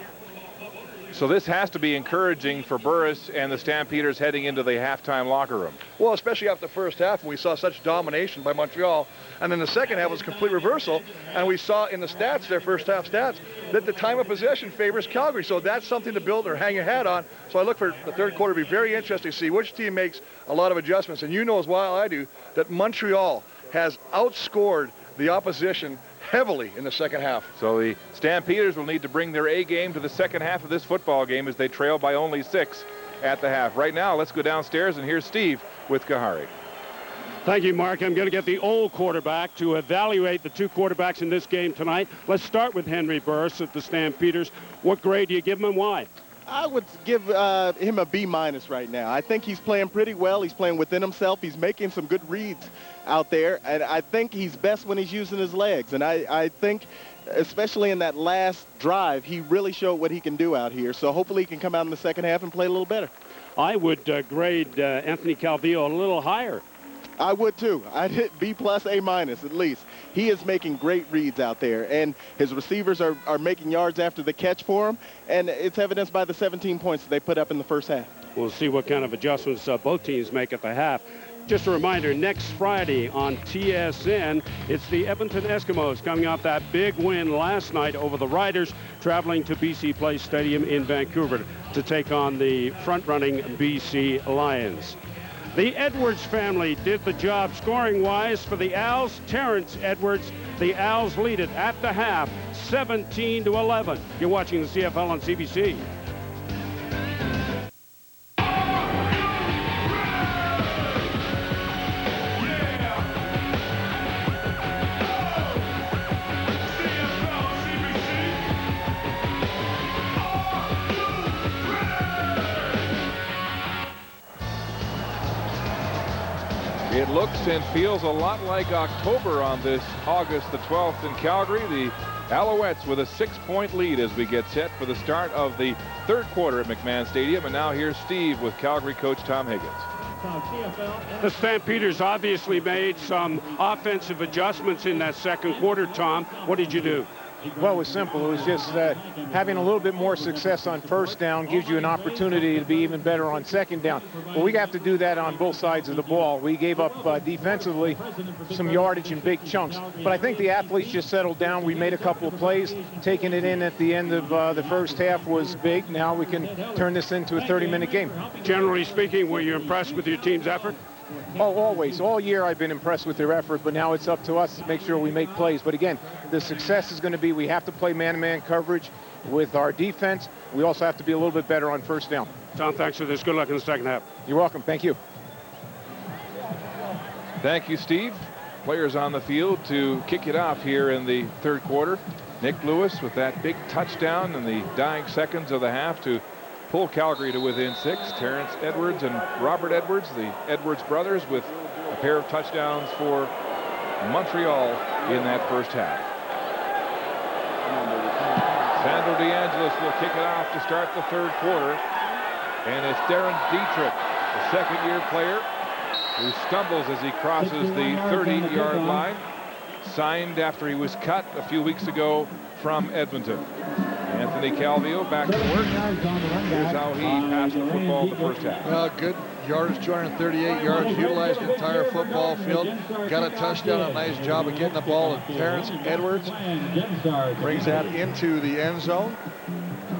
Speaker 4: So this has to be encouraging for Burris and the Stampeders heading into the halftime locker room.
Speaker 5: Well, especially after the first half, when we saw such domination by Montreal, and then the second half was a complete reversal, and we saw in the stats, their first half stats, that the time of possession favors Calgary. So that's something to build or hang your hat on. So I look for the third quarter to be very interesting to see which team makes a lot of adjustments. And you know as well as I do that Montreal has outscored the opposition heavily in the second half.
Speaker 4: So the Stampeders will need to bring their A game to the second half of this football game as they trail by only 6 at the half. Right now, let's go downstairs, and here's Steve with Kahari.
Speaker 1: Thank you, Mark. I'm going to get the old quarterback to evaluate the 2 quarterbacks in this game tonight. Let's start with Henry Burris at the Stampeders. What grade do you give him and why?
Speaker 6: I would give him a B- right now. I think he's playing pretty well. He's playing within himself. He's making some good reads out there, and I think he's best when he's using his legs. And I think, especially in that last drive, he really showed what he can do out here. So hopefully he can come out in the second half and play a little better.
Speaker 1: I would grade Anthony Calvillo a little higher.
Speaker 6: I would too. I'd hit B+, A- at least. He is making great reads out there, and his receivers are making yards after the catch for him, and it's evidenced by the 17 points that they put up in the first half.
Speaker 1: We'll see what kind of adjustments both teams make at the half. Just a reminder, next Friday on TSN, it's the Edmonton Eskimos coming off that big win last night over the Riders, traveling to BC Place Stadium in Vancouver to take on the front-running BC Lions. The Edwards family did the job scoring-wise for the Als. Terrence Edwards, the Als lead it at the half, 17-11. You're watching the CFL on CBC.
Speaker 4: It looks and feels a lot like October on this August the 12th in Calgary. The Alouettes with a 6-point lead as we get set for the start of the third quarter at McMahon Stadium. And now here's Steve with Calgary coach Tom Higgins.
Speaker 1: The Stampeders obviously made some offensive adjustments in that second quarter, Tom. What did you do?
Speaker 14: Well, it was simple. It was just having a little bit more success on first down gives you an opportunity to be even better on second down. But we have to do that on both sides of the ball. We gave up defensively some yardage in big chunks. But I think the athletes just settled down. We made a couple of plays. Taking it in at the end of the first half was big. Now we can turn this into a 30-minute game.
Speaker 1: Generally speaking, were you impressed with your team's effort?
Speaker 14: Oh, always. All year I've been impressed with their effort, but now it's up to us to make sure we make plays. But again, the success is going to be we have to play man-to-man coverage with our defense. We also have to be a little bit better on first down.
Speaker 1: Tom, thanks for this. Good luck in the second half.
Speaker 14: You're welcome. Thank you.
Speaker 4: Thank you, Steve. Players on the field to kick it off here in the third quarter. Nick Lewis with that big touchdown in the dying seconds of the half to pull Calgary to within 6. Terrence Edwards and Robert Edwards, the Edwards brothers, with a pair of touchdowns for Montreal in that first half. Sandro DeAngelis will kick it off to start the third quarter. And it's Darren Dietrich, the second-year player, who stumbles as he crosses the 30-yard line. Signed after he was cut a few weeks ago from Edmonton. Anthony Calvillo back to work. Here's how he passed the football in the first half.
Speaker 5: Good yardage, 238 yards, utilized the entire football field. Got a touchdown, a nice job of getting the ball. And Terrence Edwards brings that into the end zone.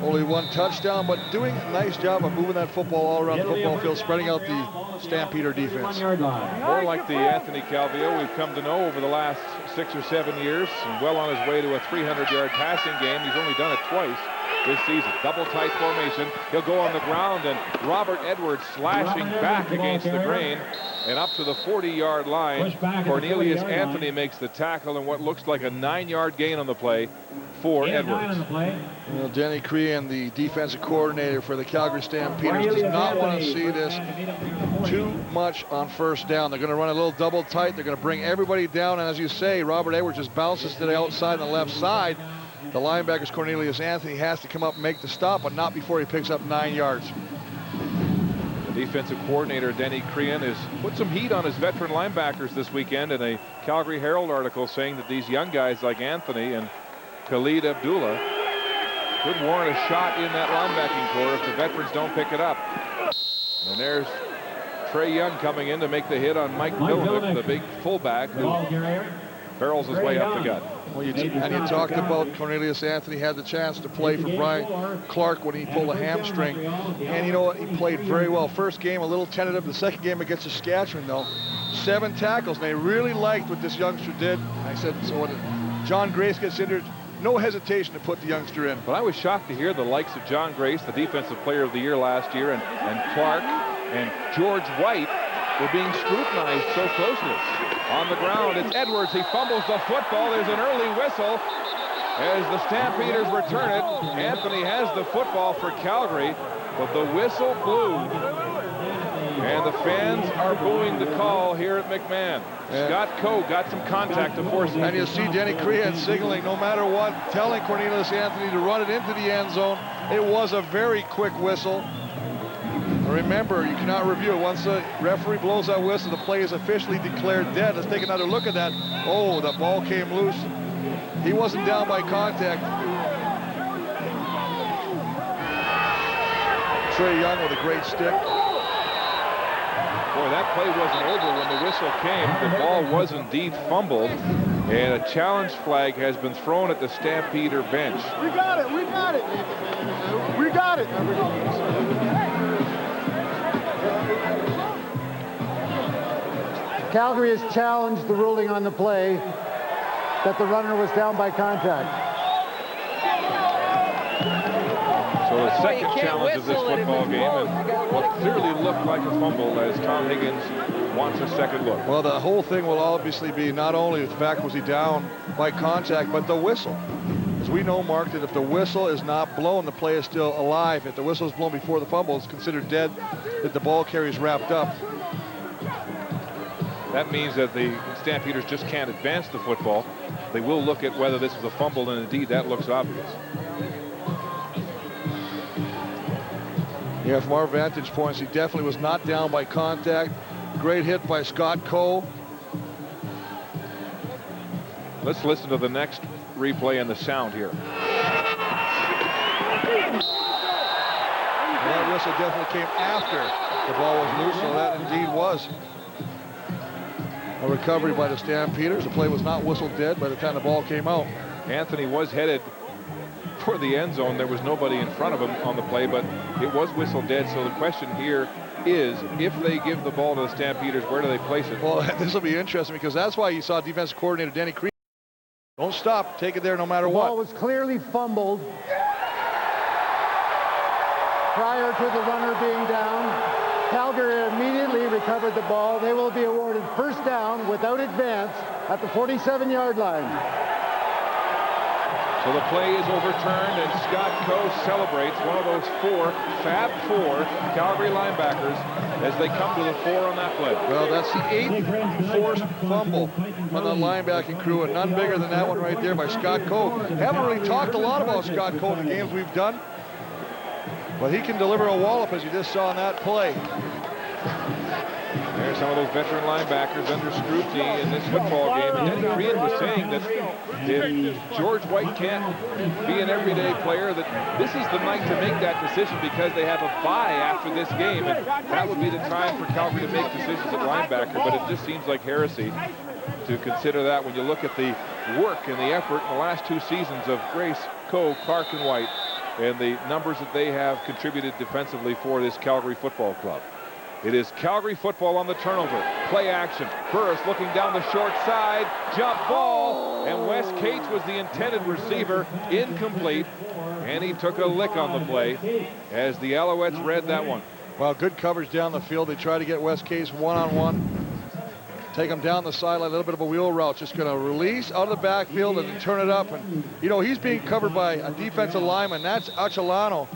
Speaker 5: Only one touchdown, but doing a nice job of moving that football all around the football field, spreading out the Stampeder defense.
Speaker 4: More like the Anthony Calvillo we've come to know over the last 6 or 7 years, and well on his way to a 300-yard passing game. He's only done it twice this season. Double tight formation. He'll go on the ground, and Robert Edwards slashing back against the grain and up to the 40-yard line. Cornelius Anthony makes the tackle and what looks like a 9-yard gain on the play for Edwards.
Speaker 5: Well, Denny Crean, the defensive coordinator for the Calgary Stampeders, does not want to see this too much on first down. They're going to run a little double tight. They're going to bring everybody down, and as you say, Robert Edwards just bounces to the outside on the left side. The linebacker's Cornelius Anthony has to come up and make the stop, but not before he picks up 9 yards.
Speaker 4: The defensive coordinator, Denny Crean, has put some heat on his veteran linebackers this weekend in a Calgary Herald article saying that these young guys like Anthony and Khalid Abdullah could warrant a shot in that linebacking core if the veterans don't pick it up. And there's Trey Young coming in to make the hit on Mike Milnick, the big fullback who barrels his way up the gut.
Speaker 5: Well, you talked about Cornelius Anthony had the chance to play for Brian Clark when he pulled a hamstring. And you know what? He played very well. First game, a little tentative. The second game against Saskatchewan, though, 7 tackles. And they really liked what this youngster did. I said, so when John Grace gets injured, no hesitation to put the youngster in.
Speaker 4: But I was shocked to hear the likes of John Grace, the defensive player of the year last year, and Clark and George White were being scrutinized so closely. On the ground, it's Edwards. He fumbles the football. There's an early whistle. as the Stampeders return it. Anthony has the football for Calgary, but the whistle blew. And the fans are booing the call here at McMahon. Scott Coe got some contact to force it.
Speaker 5: And you see Denny Crehan signaling no matter what, telling Cornelius Anthony to run it into the end zone. It was a very quick whistle. Remember, you cannot review it. Once the referee blows that whistle, the play is officially declared dead. Let's take another look at that. Oh, the ball came loose. He wasn't down by contact. Trey Young with a great stick.
Speaker 4: Boy, that play wasn't over when the whistle came. The ball was indeed fumbled, and a challenge flag has been thrown at the Stampeder bench.
Speaker 11: We got it, we got it. We got it.
Speaker 2: Calgary has challenged the ruling on the play that the runner was down by contact.
Speaker 4: So the second challenge of this football game, and what clearly looked like a fumble as Tom Higgins wants a second look.
Speaker 5: Well, the whole thing will obviously be not only the fact was he down by contact, but the whistle. As we know, Mark, that if the whistle is not blown, the play is still alive. If the whistle is blown before the fumble, it's considered dead, that the ball carrier is wrapped up.
Speaker 4: That means that the Stampeders just can't advance the football. They will look at whether this was a fumble, and indeed that looks obvious.
Speaker 5: Yeah, from our vantage points, he definitely was not down by contact. Great hit by Scott Coe.
Speaker 4: Let's listen to the next replay and the sound here.
Speaker 5: That whistle definitely came after the ball was loose, so that indeed was a recovery by the Stampeders. The play was not whistled dead by the time the ball came out.
Speaker 4: Anthony was headed for the end zone. There was nobody in front of him on the play, but it was whistle dead. So the question here is, if they give the ball to the Stampeders, where do they place it?
Speaker 5: Well, this will be interesting because that's why you saw defensive coordinator Denny Crean. Don't stop, take it there no matter what.
Speaker 2: The ball was clearly fumbled prior to the runner being down. Calgary immediately recovered the ball. They will be awarded first down without advance at the 47-yard line.
Speaker 4: So the play is overturned, and Scott Coe celebrates one of those Fab Four Calgary linebackers as they come to the 4 on that play.
Speaker 5: Well, that's the 8th forced fumble on the linebacking crew, and none bigger than that one right there by Scott Coe. Haven't really talked a lot about Scott Coe in the games we've done, but he can deliver a wallop, as you just saw in that play.
Speaker 4: There's some of those veteran linebackers under scrutiny in this football game. And Denny Crean was saying that if George White can't be an everyday player, that this is the night to make that decision because they have a bye after this game. And that would be the time for Calgary to make decisions at linebacker. But it just seems like heresy to consider that when you look at the work and the effort in the last 2 seasons of Grace, Coe, Clark, and White, and the numbers that they have contributed defensively for this Calgary Football Club. It is Calgary football on the turnover. Play action. Burris looking down the short side. Jump ball. And Wes Cates was the intended receiver. Incomplete. And he took a lick on the play as the Alouettes read that one.
Speaker 5: Well, good coverage down the field. They try to get Wes Cates one-on-one. Take him down the sideline, a little bit of a wheel route. Just going to release out of the backfield and then turn it up. And, you know, he's being covered by a defensive lineman. That's Achelano,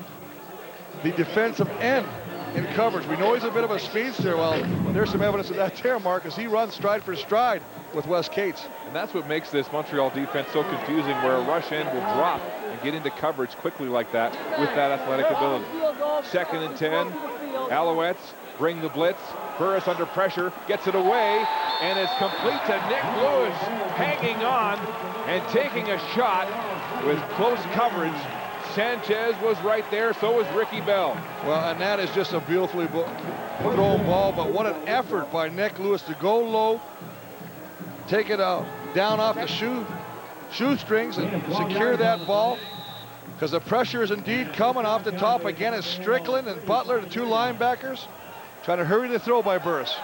Speaker 5: the defensive end in coverage. We know he's a bit of a speedster. Well, there's some evidence of that there, Mark, as he runs stride for stride with Wes Cates.
Speaker 4: And that's what makes this Montreal defense so confusing, where a rush end will drop and get into coverage quickly like that with that athletic ability. 2nd and 10. Alouettes bring the blitz. Burris under pressure, gets it away, and is complete to Nick Lewis, hanging on and taking a shot with close coverage. Sanchez was right there, so was Ricky Bell.
Speaker 5: Well, and that is just a beautifully thrown ball, but what an effort by Nick Lewis to go low, take it out, down off the shoestrings and secure that ball, because the pressure is indeed coming off the top. Again, it's Strickland and Butler, the 2 linebackers, trying to hurry the throw by Burris.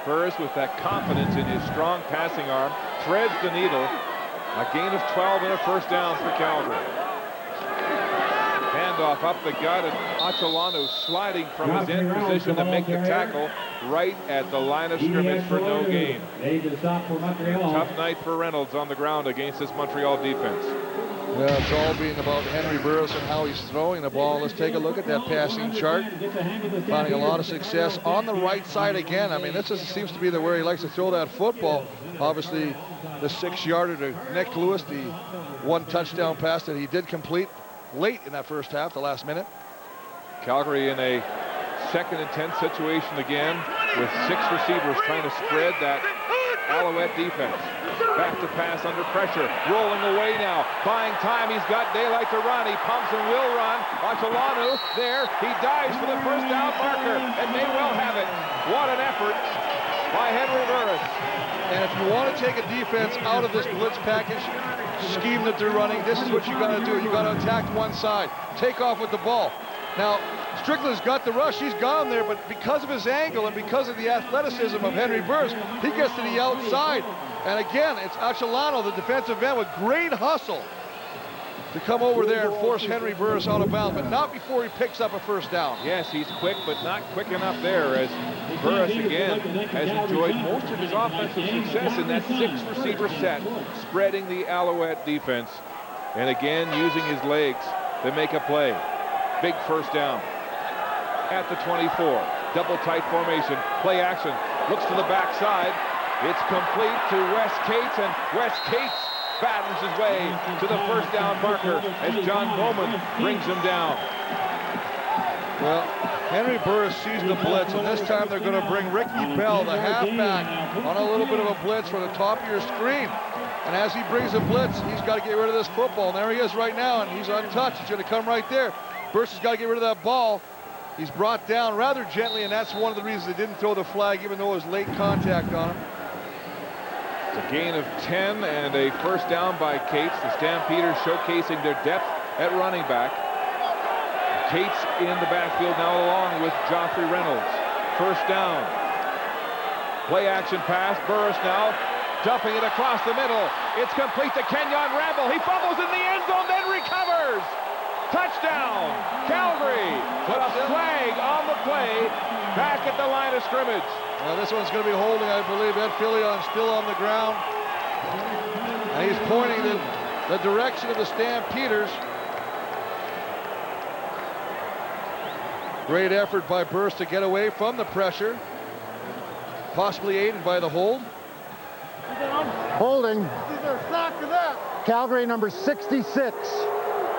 Speaker 4: Burris, with that confidence in his strong passing arm, threads the needle. A gain of 12 and a first down for Calgary. Handoff up the gut, and Achelano sliding from his end position to make the tackle right at the line of scrimmage for no gain. Tough night for Reynolds on the ground against this Montreal defense.
Speaker 5: Yeah, it's all being about Henry Burris and how he's throwing the ball. Let's take a look at that passing chart. Finding a lot of success on the right side again. I mean, this seems to be where he likes to throw that football. Obviously, the 6-yarder to Nick Lewis, the 1 touchdown pass that he did complete late in that first half, the last minute.
Speaker 4: Calgary in a 2nd and 10 situation again with 6 receivers trying to spread that Alouette defense. Back to pass under pressure. Rolling away now. Buying time. He's got daylight to run. He pumps and will run. Achalanu there. He dives for the first down marker and may well have it. What an effort by Henry Burris.
Speaker 5: And if you want to take a defense out of this blitz package scheme that they're running, this is what you got to do. You got to attack one side. Take off with the ball. Now, Strickland's got the rush. He's gone there, but because of his angle and because of the athleticism of Henry Burris, he gets to the outside. And again, it's Achalanu, the defensive end, with great hustle to come over there and force Henry Burris out of bounds, but not before he picks up a first down.
Speaker 4: Yes, he's quick, but not quick enough there, as Burris again has enjoyed most of his offensive success in that 6-receiver set, spreading the Alouette defense, and again using his legs to make a play. Big first down at the 24. Double tight formation. Play action. Looks to the backside. It's complete to Wes Cates, and Wes Cates battles his way to the first down marker as John Bowman brings him down.
Speaker 5: Well, Henry Burris sees the blitz, and this time they're going to bring Ricky Bell, the halfback, on a little bit of a blitz for the top of your screen. And as he brings a blitz, he's got to get rid of this football. And there he is right now, and he's untouched. He's going to come right there. Burris has got to get rid of that ball. He's brought down rather gently, and that's one of the reasons they didn't throw the flag, even though it was late contact on him.
Speaker 4: It's a gain of 10 and a first down by Cates. The Stampeders showcasing their depth at running back. Cates in the backfield now along with Joffrey Reynolds. First down. Play action pass. Burris now dumping it across the middle. It's complete to Kenyon Ramble. He fumbles in the end zone, then recovers. Touchdown, Calgary, with a flag on the play, back at the line of scrimmage.
Speaker 5: Well, this one's going to be holding, I believe. Ed Fillion still on the ground. And he's pointing the direction of the Stampeders. Great effort by Burris to get away from the pressure. Possibly aided by the hold.
Speaker 2: Holding. Calgary number 66.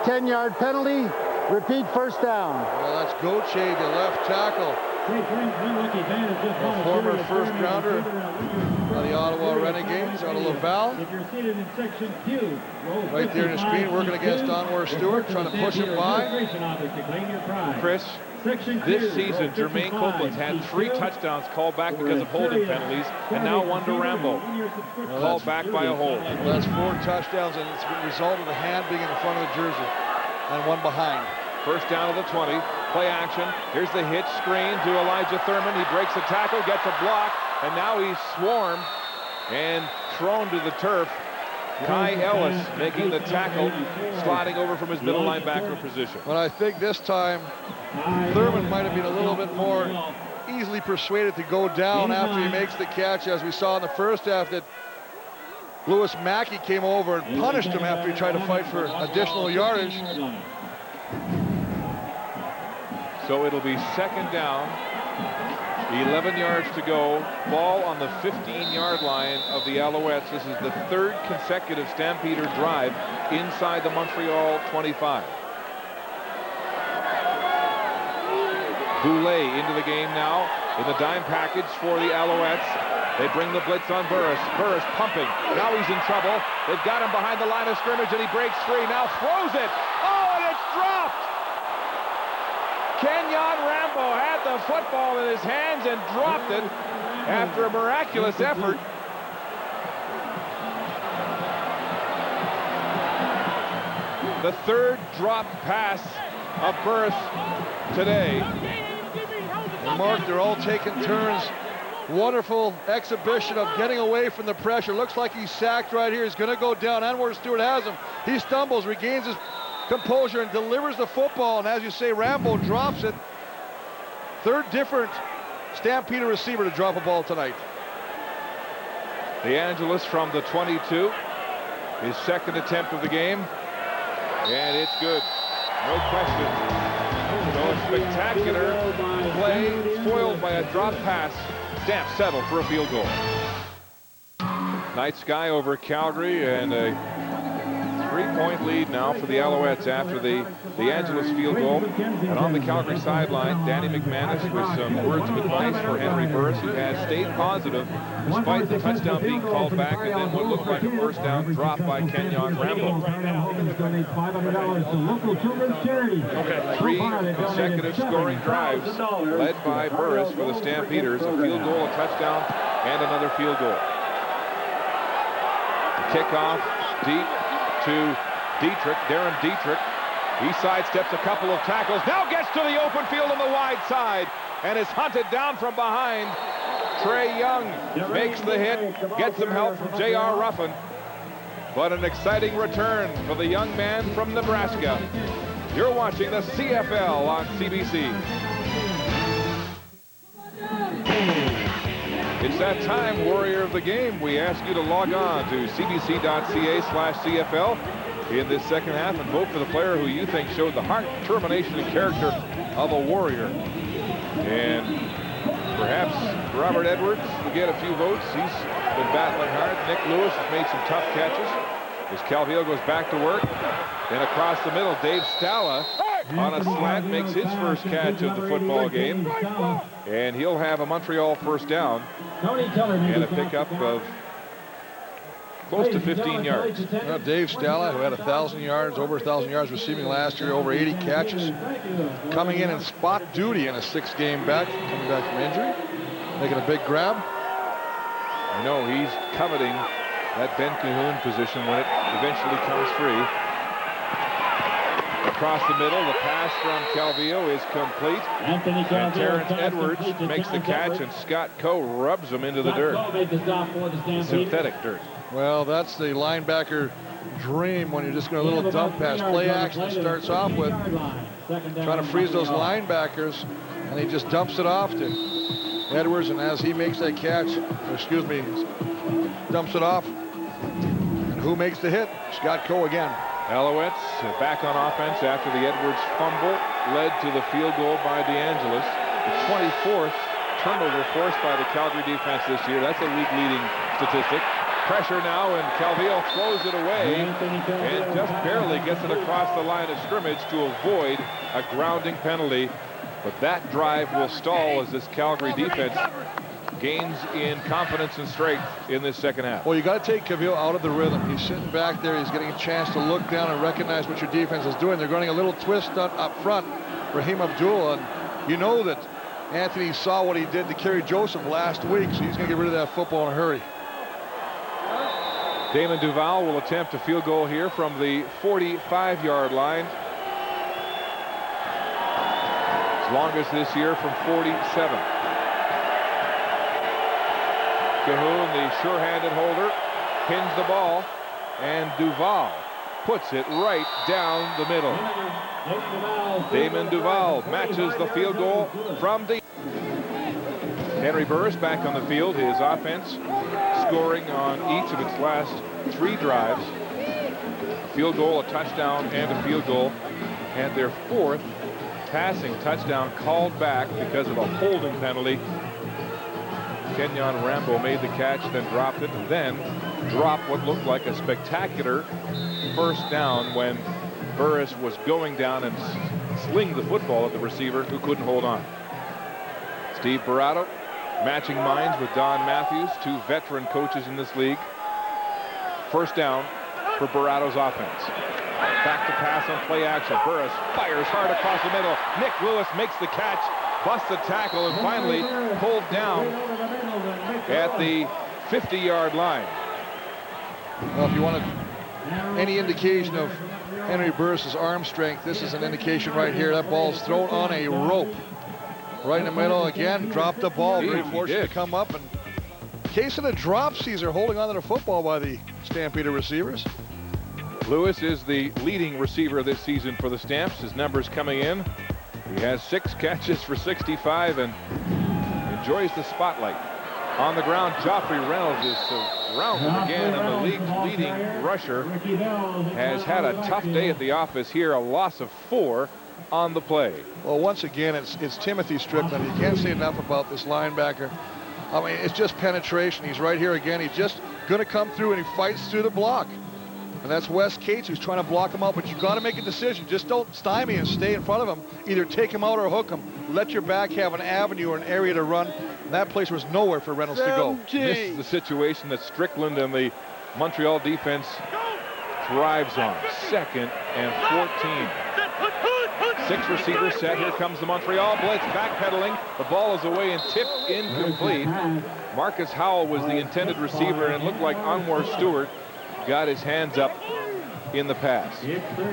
Speaker 2: 10-yard penalty. Repeat first down.
Speaker 5: Well, that's Gauthier, the left tackle. A former first-rounder of the Ottawa Renegades out of Laval. Right there in the screen, working against Donwar Stewart, trying to push him by.
Speaker 4: Chris, this season, Jermaine Copeland's had 3 touchdowns called back because of holding penalties, and now 1 to Rambo, called back by a hold.
Speaker 5: Well, that's 4 touchdowns, and it's a result of the hand being in the front of the jersey, and 1 behind.
Speaker 4: First down of the 20. Play action. Here's the hitch screen to Elijah Thurman. He breaks the tackle, gets a block, and now he's swarmed and thrown to the turf. Kai Ellis making the tackle, sliding over from his middle linebacker position.
Speaker 5: But I think this time Thurman might have been a little bit more easily persuaded to go down after he makes the catch, as we saw in the first half that Lewis Mackey came over and punished him after he tried to fight for additional yardage.
Speaker 4: So it'll be second down, 11 yards to go, ball on the 15-yard line of the Alouettes. This is the 3rd consecutive Stampeder drive inside the Montreal 25. Boulay into the game now in the dime package for the Alouettes. They bring the blitz on Burris. Burris pumping. Now he's in trouble. They've got him behind the line of scrimmage, and he breaks free. Now throws it. Oh, and it's dropped! Kenyon Rambo had the football in his hands and dropped it after a miraculous effort. The 3rd drop pass of Burris today.
Speaker 5: And Mark, they're all taking turns. Wonderful exhibition of getting away from the pressure. Looks like he's sacked right here. He's going to go down. Anwar Stewart has him. He stumbles, regains his composure, and delivers the football. And as you say, Rambo drops it. 3rd different Stampeder receiver to drop a ball tonight.
Speaker 4: DeAngelis from the 22. His 2nd attempt of the game. And it's good. No question. So a spectacular play foiled by a drop pass. Stamps settle for a field goal. Night sky over Calgary, and a 3-point lead now for the Alouettes after the Angeles field goal. And on the Calgary sideline, Danny McManus with some words of advice for Henry Burris, who has stayed positive despite the touchdown being called back and then what looked like a first down drop by Kenyon Rambo. Okay. 3 consecutive scoring drives led by Burris for the Stampeders. A field goal, a touchdown, and another field goal. Kickoff deep to Dietrich, Darren Dietrich. He sidesteps a couple of tackles, now gets to the open field on the wide side and is hunted down from behind. Trey Young makes the hit, gets some help from J.R. Ruffin, but an exciting return for the young man from Nebraska. You're watching the CFL on CBC. It's that time, warrior of the game. We ask you to log on to cbc.ca/CFL in this second half and vote for the player who you think showed the heart, determination, and character of a warrior. And perhaps Robert Edwards will get a few votes. He's been battling hard. Nick Lewis has made some tough catches as Calvillo goes back to work. Then across the middle, Dave Stala on a slant makes his first catch of the football game. And he'll have a Montreal first down and a pickup of close to 15 yards.
Speaker 5: Well, Dave Stala, who had 1,000 yards, over 1,000 yards receiving last year, over 80 catches, coming in spot duty in a 6-game back, coming back from injury, making a big grab.
Speaker 4: I know he's coveting that Ben Cahoon position when it eventually comes free. Across the middle, the pass from Calvillo is complete. And Terrence Edwards makes the catch, and Scott Coe rubs him into the dirt. Synthetic dirt.
Speaker 5: Well, that's the linebacker dream when you're just going a little dump pass. Play action starts off with trying to freeze those linebackers, and he just dumps it off to Edwards, and as he makes that catch, dumps it off. And who makes the hit? Scott Coe again.
Speaker 4: Alouettes back on offense after the Edwards fumble led to the field goal by DeAngelis. The 24th turnover forced by the Calgary defense this year. That's a league-leading statistic. Pressure now, and Calvillo throws it away and just barely gets it across the line of scrimmage to avoid a grounding penalty. But that drive will stall as this Calgary defense gains in confidence and strength in this second half.
Speaker 5: Well, you got to take Calvillo out of the rhythm. He's sitting back there. He's getting a chance to look down and recognize what your defense is doing. They're running a little twist up front. Raheem Abdul, and you know that Anthony saw what he did to Kerry Joseph last week, so he's going to get rid of that football in a hurry.
Speaker 4: Damon Duval will attempt a field goal here from the 45-yard line. His longest this year from 47. Cahoon, the sure-handed holder, pins the ball, and Duval puts it right down the middle. Damon Duval matches the field goal from the... Henry Burris back on the field, his offense scoring on each of its last 3 drives. A field goal, a touchdown, and a field goal. And their 4th passing touchdown called back because of a holding penalty. Kenyon Rambo made the catch, then dropped it, and then dropped what looked like a spectacular first down when Burris was going down and sling the football at the receiver who couldn't hold on. Steve Barato matching minds with Don Matthews, 2 veteran coaches in this league. First down for Barato's offense. Back to pass on play action. Burris fires hard across the middle. Nick Lewis makes the catch, busts the tackle, and finally pulled down at the 50-yard line.
Speaker 5: Well, if you wanted any indication of Henry Burris's arm strength, this is an indication right here. That ball's thrown on a rope. Right in the middle again, dropped the ball. Very fortunate to come up. And in case of the dropsies, are holding on to the football by the Stampeder receivers.
Speaker 4: Lewis is the leading receiver this season for the Stamps. His numbers coming in. He has 6 catches for 65 and enjoys the spotlight. On the ground, Joffrey Reynolds is rounded again, and the league's leading rusher has had a tough day at the office here, a loss of 4 on the play.
Speaker 5: Well, once again, it's Timothy Strickland. You can't say enough about this linebacker. I mean, it's just penetration. He's right here again. He's just going to come through, and he fights through the block. And that's Wes Cates who's trying to block him out, but you've got to make a decision. Just don't stymie and stay in front of him. Either take him out or hook him. Let your back have an avenue or an area to run. And that place was nowhere for Reynolds to go.
Speaker 4: This is the situation that Strickland and the Montreal defense thrives on. 2nd and 14. 6 receivers set. Here comes the Montreal blitz, backpedaling. The ball is away and tipped incomplete. Marcus Howell was the intended receiver, and it looked like Anwar Stewart got his hands up in the pass.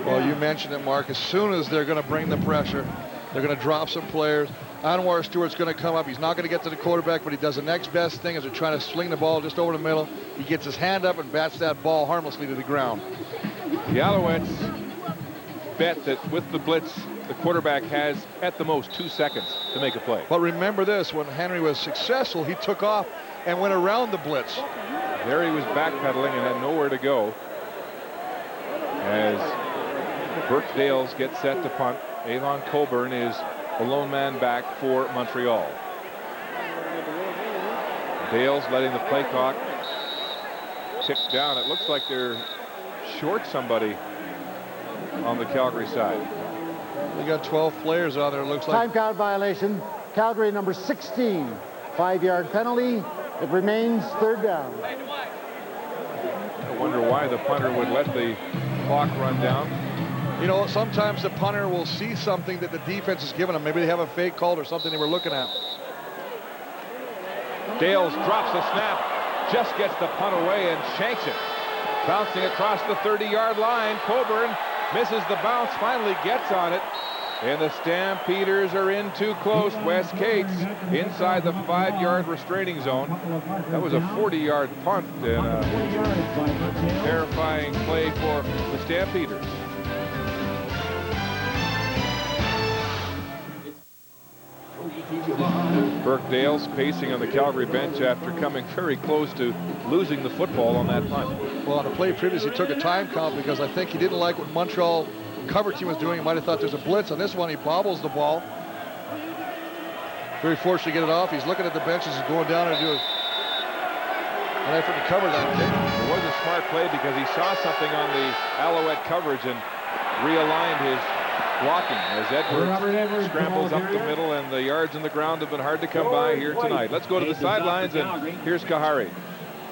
Speaker 5: Well, you mentioned it, Mark. As soon as they're going to bring the pressure, they're going to drop some players. Anwar Stewart's going to come up. He's not going to get to the quarterback, but he does the next best thing as they're trying to swing the ball just over the middle. He gets his hand up and bats that ball harmlessly to the ground.
Speaker 4: The Alouettes bet that with the blitz, the quarterback has at the most 2 seconds to make a play.
Speaker 5: But remember this, when Henry was successful, he took off and went around the blitz.
Speaker 4: There he was backpedaling and had nowhere to go as Burke Dales gets set to punt. Avon Coburn is the lone man back for Montreal. Dales letting the play clock tick down. It looks like they're short somebody on the Calgary side.
Speaker 5: We got 12 players out there, it looks like.
Speaker 2: Time count violation. Calgary number 16. 5-yard penalty. It remains 3rd down.
Speaker 4: I wonder why the punter would let the clock run down.
Speaker 5: You know, sometimes the punter will see something that the defense is giving them. Maybe they have a fake call or something they were looking at.
Speaker 4: Dales drops the snap, just gets the punt away and shanks it. Bouncing across the 30-yard line. Coburn misses the bounce, finally gets on it. And the Stampeders are in too close. Wes Cates inside the 5-yard restraining zone. That was a 40-yard punt and a terrifying play for the Stampeders. Burke Dales pacing on the Calgary bench after coming very close to losing the football on that punt.
Speaker 5: Well, on the play previously, he took a time count because I think he didn't like what Montreal cover team was doing. He might have thought there's a blitz. On this one, he bobbles the ball. Very fortunate to get it off. He's looking at the benches. He's going down and do an effort to cover that kick.
Speaker 4: It was a smart play because he saw something on the Alouette coverage and realigned his blocking as Edwards scrambles up the middle, and the yards in the ground have been hard to come by here tonight. Let's go to the sidelines, and here's Kahari.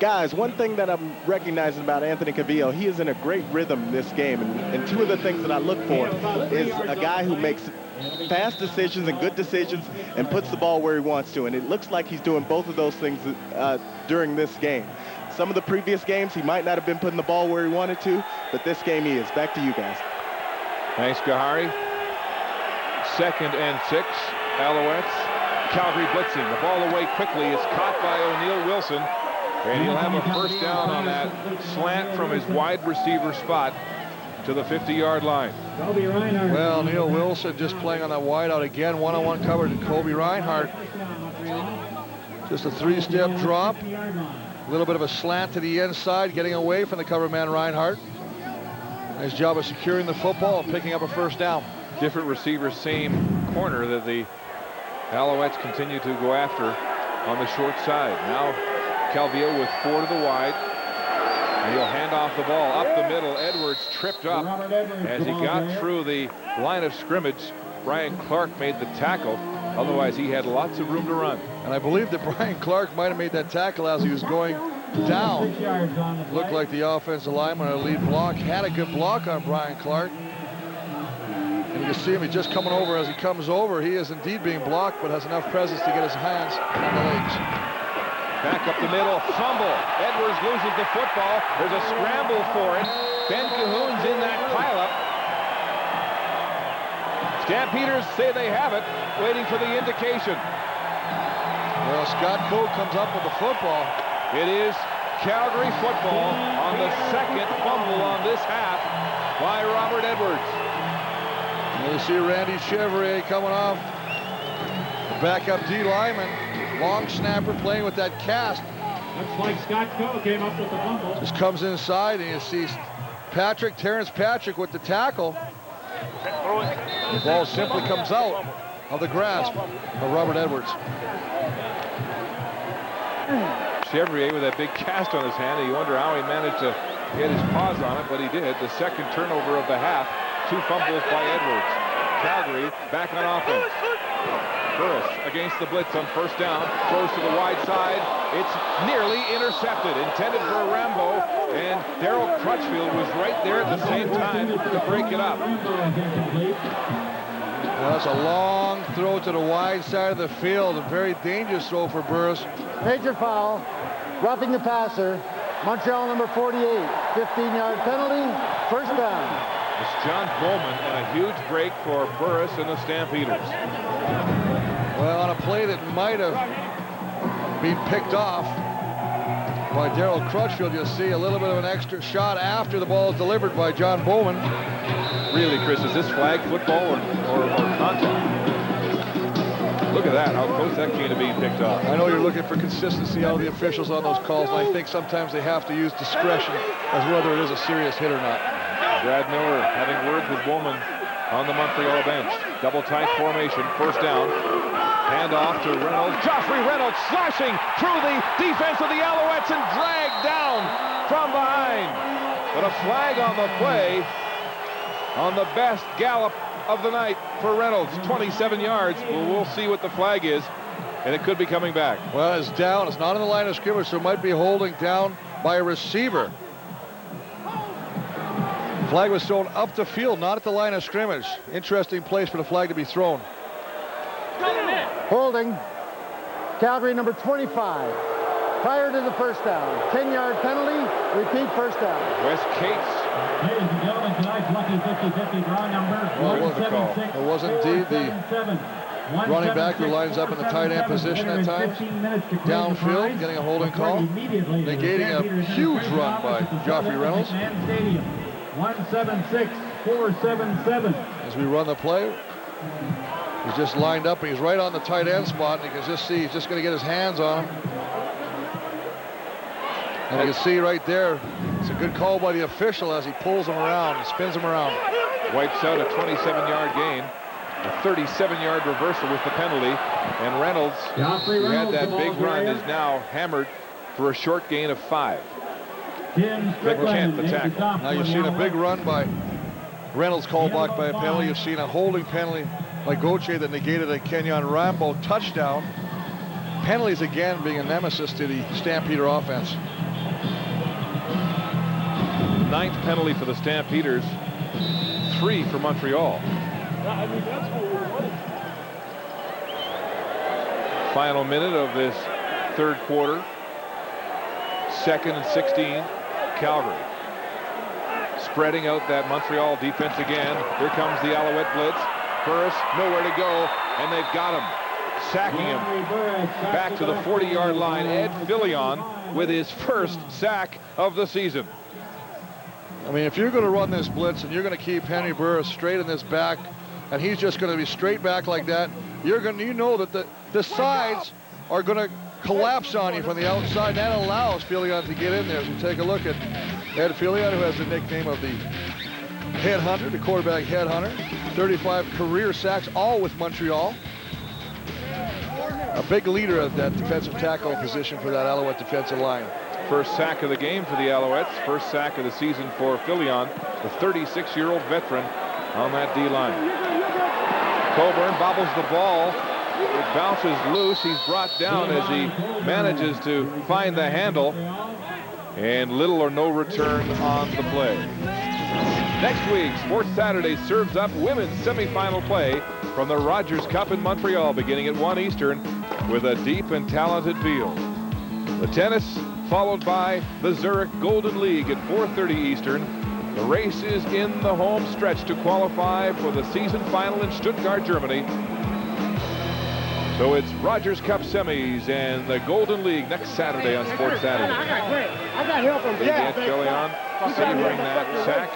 Speaker 6: Guys, one thing that I'm recognizing about Anthony Cavillo, he is in a great rhythm this game, and 2 of the things that I look for is a guy who makes fast decisions and good decisions and puts the ball where he wants to, and it looks like he's doing both of those things during this game. Some of the previous games, he might not have been putting the ball where he wanted to, but this game he is. Back to you guys.
Speaker 4: Thanks, Kahari. 2nd and 6, Alouettes. Calgary blitzing. The ball away quickly is caught by O'Neal Wilson. And he'll have a 1st down on that slant from his wide receiver spot to the 50-yard line.
Speaker 5: Well, Neil Wilson just playing on that wide out again. One-on-one covered to Kobe Reinhardt. Just a 3-step drop. A little bit of a slant to the inside, getting away from the cover man Reinhardt. Nice job of securing the football and picking up a 1st down.
Speaker 4: Different receivers, same corner that the Alouettes continue to go after on the short side. Now Calvillo with 4 to the wide, and he'll hand off the ball up the middle. Edwards tripped up as he got through the line of scrimmage. Brian Clark made the tackle. Otherwise, he had lots of room to run.
Speaker 5: And I believe that Brian Clark might have made that tackle as he was going down. Looked like the offensive lineman, our lead block, had a good block on Brian Clark. And you can see him, he's just coming over. As he comes over, he is indeed being blocked, but has enough presence to get his hands on the legs.
Speaker 4: Back up the middle, fumble. Edwards loses the football. There's a scramble for it. Ben Cahoon's in that pileup. Stampeders say they have it, waiting for the indication.
Speaker 5: Well, Scott Coe comes up with the football.
Speaker 4: It is Calgary football on the 2nd fumble on this half by Robert Edwards.
Speaker 5: And you see Randy Chevrier coming off. The backup D lineman. Long snapper playing with that cast.
Speaker 12: Looks like Scott Coe came up with the fumble.
Speaker 5: Just comes inside, and you see Terrence Patrick with the tackle. The ball simply comes out of the grasp of Robert Edwards.
Speaker 4: Chevrier with that big cast on his hand, and you wonder how he managed to get his paws on it, but he did. The second turnover of the half. 2 fumbles by Edwards. Calgary back on offense. Burris against the blitz on first down, throws to the wide side. It's nearly intercepted, intended for a Rambo, and Darryl Crutchfield was right there at the same time to break it up.
Speaker 5: That's a long throw to the wide side of the field, a very dangerous throw for Burris.
Speaker 2: Major foul, roughing the passer. Montreal number 48, 15-yard penalty, first down.
Speaker 4: It's John Bowman, and a huge break for Burris and the Stampeders.
Speaker 5: Well, on a play that might have been picked off by Darryl Crutchfield, you'll see a little bit of an extra shot after the ball is delivered by John Bowman.
Speaker 4: Really, Chris, is this flag football or contact? Look at that, how close that came to being picked off.
Speaker 5: I know you're looking for consistency out of the officials on those calls, and I think sometimes they have to use discretion as whether it is a serious hit or not.
Speaker 4: Brad Miller having words with Bowman on the Montreal bench. Double tight formation, first down. Hand off to Reynolds. Joffrey Reynolds slashing through the defense of the Alouettes and dragged down from behind. But a flag on the play on the best gallop of the night for Reynolds. 27 yards. Well, we'll see what the flag is, and it could be coming back.
Speaker 5: Well, it's down. It's not in the line of scrimmage, so it might be holding down by a receiver. Flag was thrown up the field, not at the line of scrimmage. Interesting place for the flag to be thrown.
Speaker 2: Holding. Calgary number 25. Prior to the first down. 10-yard penalty. Repeat first down.
Speaker 4: Wes Cates.
Speaker 12: Ladies and gentlemen, tonight's lucky 50-50 draw number
Speaker 5: Well, it was a call. It was indeed the running back who lines up in the tight end position at times. Downfield, getting a holding call. Negating a huge run by Joffrey Reynolds.
Speaker 12: 176-477.
Speaker 5: As we run the play, he's just lined up, and he's right on the tight end spot, and you can just see he's just going to get his hands on him. And you can see right there, it's a good call by the official as he pulls him around and spins him around.
Speaker 4: Wipes out a 27-yard gain. A 37-yard reversal with the penalty. And Reynolds, who had that big run, is now hammered for a short gain of 5. McKent, the tackle.
Speaker 5: Now you've seen a big run by Reynolds called back by a penalty. You've seen a holding penalty by Gauthier that negated a Kenyon Rambo touchdown. Penalties again being a nemesis to the Stampeder offense.
Speaker 4: 9th penalty for the Stampeders, 3 for Montreal. Final minute of this third quarter. 2nd and 16, Calgary. Spreading out that Montreal defense again. Here comes the Alouette blitz. Burris nowhere to go, and they've got him. Sacking him back to the 40-yard line. Ed Fillion with his first sack of the season.
Speaker 5: I mean, if you're going to run this blitz and you're going to keep Henry Burris straight in this back, and he's just going to be straight back like that, you know that the sides are going to collapse on you from the outside. And that allows Fillion to get in there. So take a look at Ed Fillion, who has the nickname of the headhunter, the quarterback headhunter. 35 career sacks, all with Montreal. A big leader of that defensive tackle position for that Alouette defensive line.
Speaker 4: First sack of the game for the Alouettes. First sack of the season for Fillion, the 36-year-old veteran on that D-line. Coburn bobbles the ball. It bounces loose. He's brought down as he manages to find the handle. And little or no return on the play. Next week, Sports Saturday serves up women's semifinal play from the Rogers Cup in Montreal, beginning at 1 Eastern, with a deep and talented field. The tennis, followed by the Zurich Golden League at 4:30 Eastern. The race is in the home stretch to qualify for the season final in Stuttgart, Germany. So it's Rogers Cup semis and the Golden League next Saturday on Sports Saturday.
Speaker 11: I got help from Jack.
Speaker 4: Fillion savoring that sack.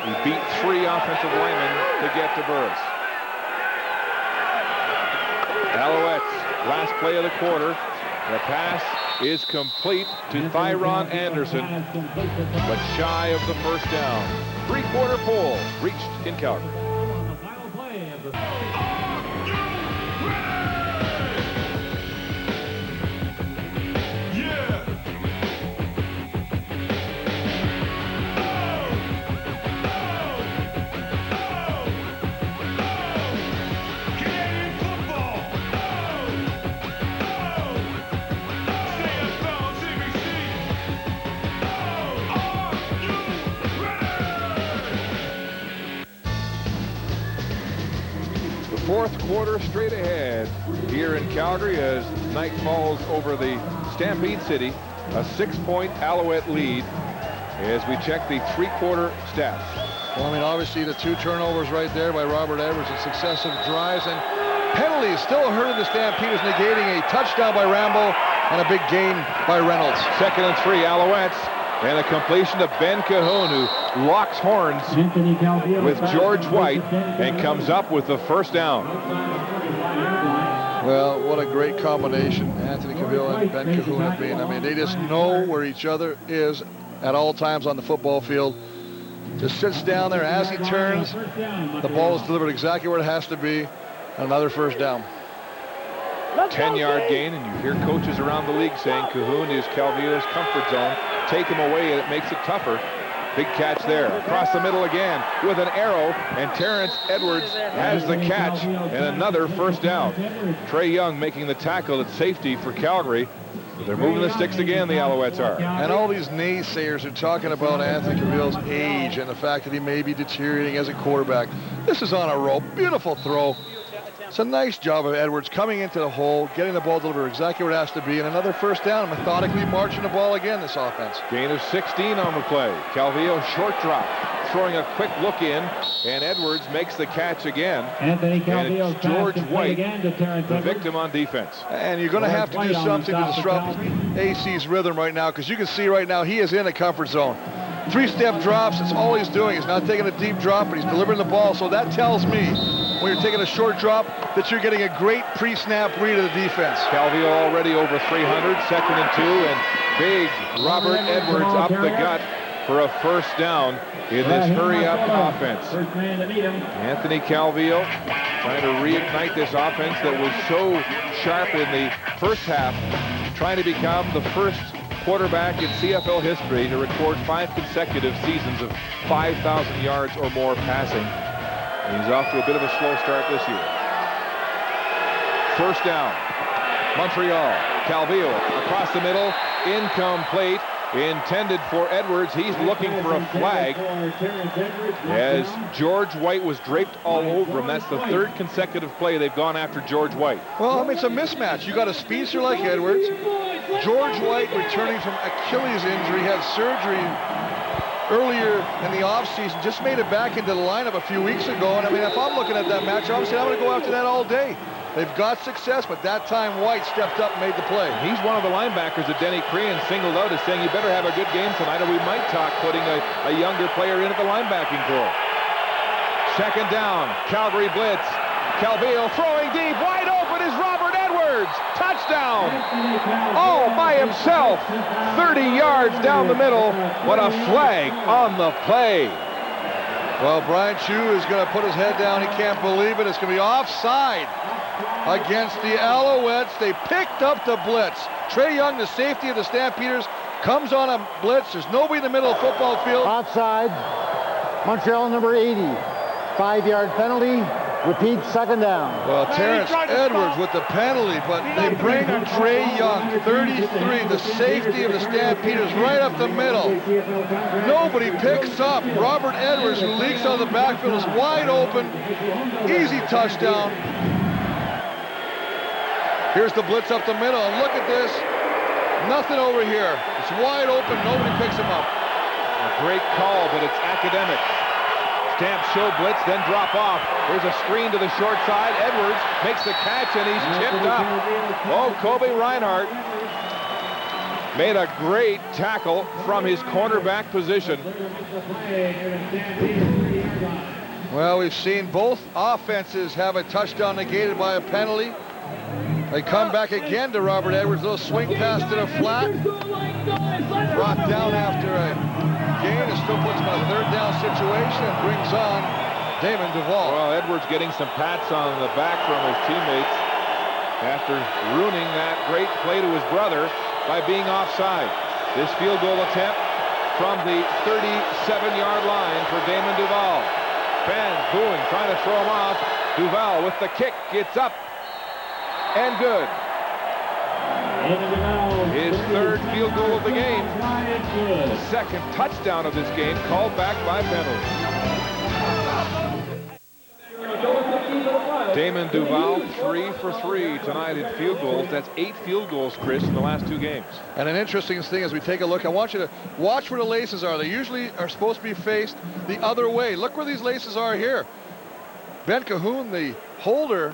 Speaker 4: He beat 3 offensive linemen to get to Burris. Alouettes, last play of the quarter. The pass is complete to Thyron Anderson, but shy of the first down. Three-quarter pole reached in Calgary. Fourth quarter straight ahead here in Calgary as night falls over the Stampede City. A 6-point Alouette lead as we check the three-quarter stats.
Speaker 5: Well, I mean, obviously the 2 turnovers right there by Robert Edwards and successive drives and penalties still hurting the Stampeders, negating a touchdown by Rambo and a big gain by Reynolds.
Speaker 4: 2nd and 3, Alouettes. And a completion to Ben Cahoon, who locks horns with George White and comes up with the first down.
Speaker 5: Well, what a great combination Anthony Cavill and Ben Cahoon have been. I mean, they just know where each other is at all times on the football field. Just sits down there as he turns. The ball is delivered exactly where it has to be. Another first down.
Speaker 4: 10-yard gain, and you hear coaches around the league saying Cahoon is Calvillo's comfort zone. Take him away, and it makes it tougher. Big catch there. Across the middle again with an arrow, and Terrence Edwards has the catch, and another first down. Trey Young making the tackle at safety for Calgary. They're moving the sticks again, the Alouettes are.
Speaker 5: And all these naysayers are talking about Anthony Cavill's age and the fact that he may be deteriorating as a quarterback. This is on a roll. Beautiful throw. It's a nice job of Edwards coming into the hole, getting the ball delivered exactly where it has to be, and another first down, methodically marching the ball again, this offense.
Speaker 4: Gain of 16 on the play. Calvillo short drop, throwing a quick look in, and Edwards makes the catch again.
Speaker 12: Anthony Calvillo,
Speaker 4: and it's George White, the victim on defense.
Speaker 5: And you're going to have to do something to disrupt AC's rhythm right now, because you can see right now he is in a comfort zone. 3-step drops, that's all he's doing. He's not taking a deep drop, but he's delivering the ball. So that tells me, when you're taking a short drop, that you're getting a great pre-snap read of the defense.
Speaker 4: Calvillo already over 300, 2nd and 2, and big Robert Edwards up the gut for a first down in this hurry-up offense. Anthony Calvillo trying to reignite this offense that was so sharp in the first half, trying to become the first quarterback in CFL history to record 5 consecutive seasons of 5,000 yards or more passing. And he's off to a bit of a slow start this year. First down, Montreal. Calvillo across the middle, incomplete, intended for Edwards. He's looking for a flag as George White was draped all over him. That's the 3rd consecutive play they've gone after George White.
Speaker 5: Well, I mean, it's a mismatch. You got a speedster like Edwards. George White, returning from Achilles injury, had surgery earlier in the offseason, just made it back into the lineup a few weeks ago. And I mean, if I'm looking at that match, obviously I'm going to go after that all day. They've got success, but that time White stepped up and made the play.
Speaker 4: He's one of the linebackers that Denny Crean singled out as saying, you better have a good game tonight, or we might talk putting a younger player in at the linebacking core. 2nd down, Calgary blitz. Calvillo throwing deep, wide open is Robert Edwards. Touchdown! All by himself. 30 yards down the middle. What a flag on the play.
Speaker 5: Well, Brian Chu is going to put his head down. He can't believe it. It's going to be offside against the Alouettes. They picked up the blitz. Trey Young, the safety of the Stampeders, comes on a blitz. There's nobody in the middle of the football field.
Speaker 2: Offside. Montreal number 80. 5-yard penalty. Repeat, 2nd down.
Speaker 5: Well, Terrence Edwards with the penalty, but they bring Trey Young, 33, the safety of the Stampeders, right up the middle. Nobody picks up. Robert Edwards, who leaks out of the backfield, is wide open. Easy touchdown. Here's the blitz up the middle, and look at this. Nothing over here. It's wide open. Nobody picks him up.
Speaker 4: A great call, but it's academic. Stamp, show blitz, then drop off. There's a screen to the short side. Edwards makes the catch, and he's chipped up. Oh, Kobe Reinhardt made a great tackle from his cornerback position.
Speaker 5: Well, we've seen both offenses have a touchdown negated by a penalty. They come back again to Robert Edwards. Little swing pass to the flat. Brought down after a gain. It still puts him in a third down situation and brings on Damon Duvall.
Speaker 4: Well, Edwards getting some pats on the back from his teammates after ruining that great play to his brother by being offside. This field goal attempt from the 37-yard line for Damon Duvall. Fans booing, trying to throw him off. Duvall with the kick, gets up and good. His third field goal of the game. Second touchdown of this game, called back by penalty. Damon Duvall 3 for 3 tonight in field goals. That's 8 field goals, Chris, in the last 2 games.
Speaker 5: And an interesting thing as we take a look, I want you to watch where the laces are. They usually are supposed to be faced the other way. Look where these laces are here. Ben Cahoon, the holder,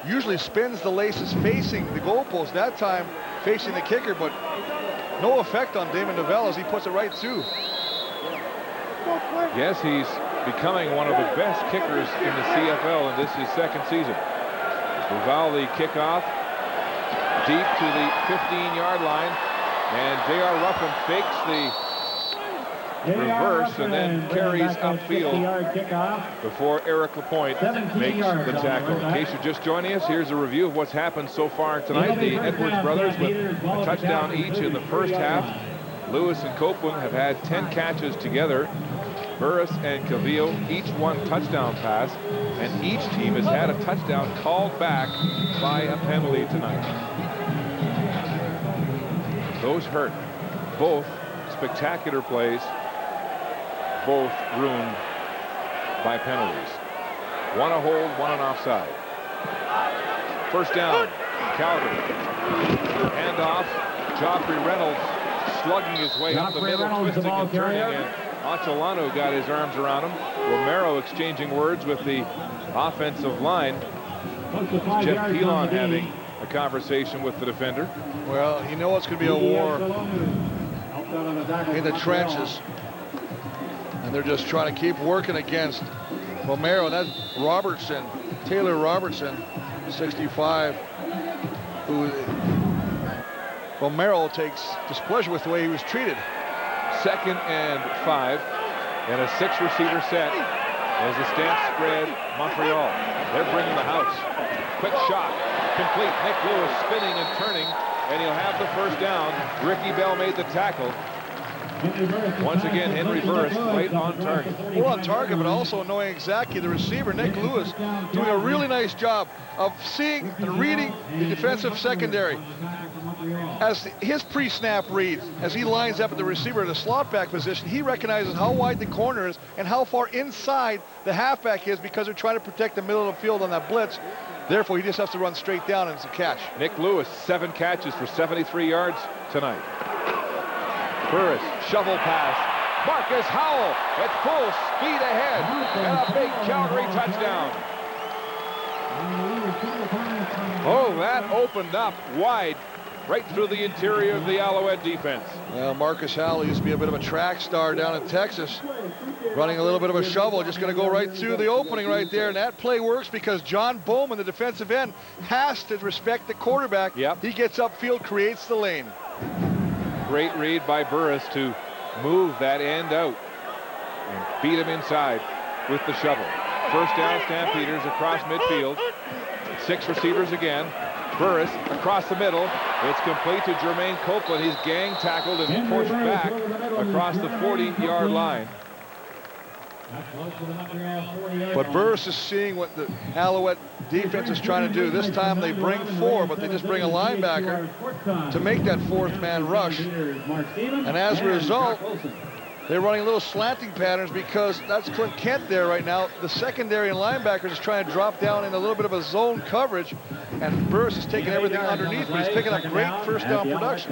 Speaker 5: usually spins the laces facing the goalpost. That time facing the kicker, but no effect on Damon Duvall as he puts it right through.
Speaker 4: Yes, he's becoming one of the best kickers in the CFL, and this is his second season. Duvall, the kickoff deep to the 15-yard line, and J.R. Ruffin fakes the reverse and then carries upfield before Eric Lapointe makes the tackle. In case you're just joining us, here's a review of what's happened so far tonight. The Edwards brothers with a touchdown each in the first half. Lewis and Copeland have had 10 catches together. Burris and Cavillo, each one touchdown pass, and each team has had a touchdown called back by a penalty tonight. Those hurt. Both spectacular plays, both ruined by penalties. One a hold, one an offside. First down, Calgary. Handoff, Joffrey Reynolds slugging his way up the middle, twisting and turning, and Ochelano got his arms around him. Romero exchanging words with the offensive line. Jeff Pilon having a conversation with the defender.
Speaker 5: Well, you know it's going to be a war in the trenches. And they're just trying to keep working against Romero. And that's Robertson, Taylor Robertson, 65, who Romero takes displeasure with the way he was treated.
Speaker 4: 2nd and 5, and a 6-receiver set as the Stamps spread Montreal. They're bringing the house. Quick shot, complete. Nick Lewis spinning and turning, and he'll have the first down. Ricky Bell made the tackle. Once again, Henry Burris right on target.
Speaker 5: Well, on target, but also knowing exactly the receiver, Nick Lewis, doing a really nice job of seeing and reading the defensive secondary. As his pre-snap reads, as he lines up at the receiver in the slot back position, he recognizes how wide the corner is and how far inside the halfback is because they're trying to protect the middle of the field on that blitz. Therefore, he just has to run straight down and it's a catch.
Speaker 4: Nick Lewis, 7 catches for 73 yards tonight. Burris, shovel pass. Marcus Howell at full speed ahead, and a big Calgary touchdown. Oh, that opened up wide right through the interior of the Alouette defense.
Speaker 5: Well, Marcus Howell used to be a bit of a track star down in Texas, running a little bit of a shovel, just going to go right through the opening right there, and that play works because John Bowman, the defensive end, has to respect the quarterback.
Speaker 4: Yep.
Speaker 5: He gets upfield, creates the lane.
Speaker 4: Great read by Burris to move that end out and beat him inside with the shovel. First down, Stampeders across midfield. 6 receivers again. Burris across the middle. It's complete to Jermaine Copeland. He's gang tackled and pushed back across the 40-yard line.
Speaker 5: But Burris is seeing what the Alouette defense is trying to do. This time they bring 4, but they just bring a linebacker to make that 4th man rush. And as a result, they're running little slanting patterns because that's Clint Kent there right now. The secondary and linebackers is trying to drop down in a little bit of a zone coverage, and Burris is taking everything underneath, but he's picking up great first down production.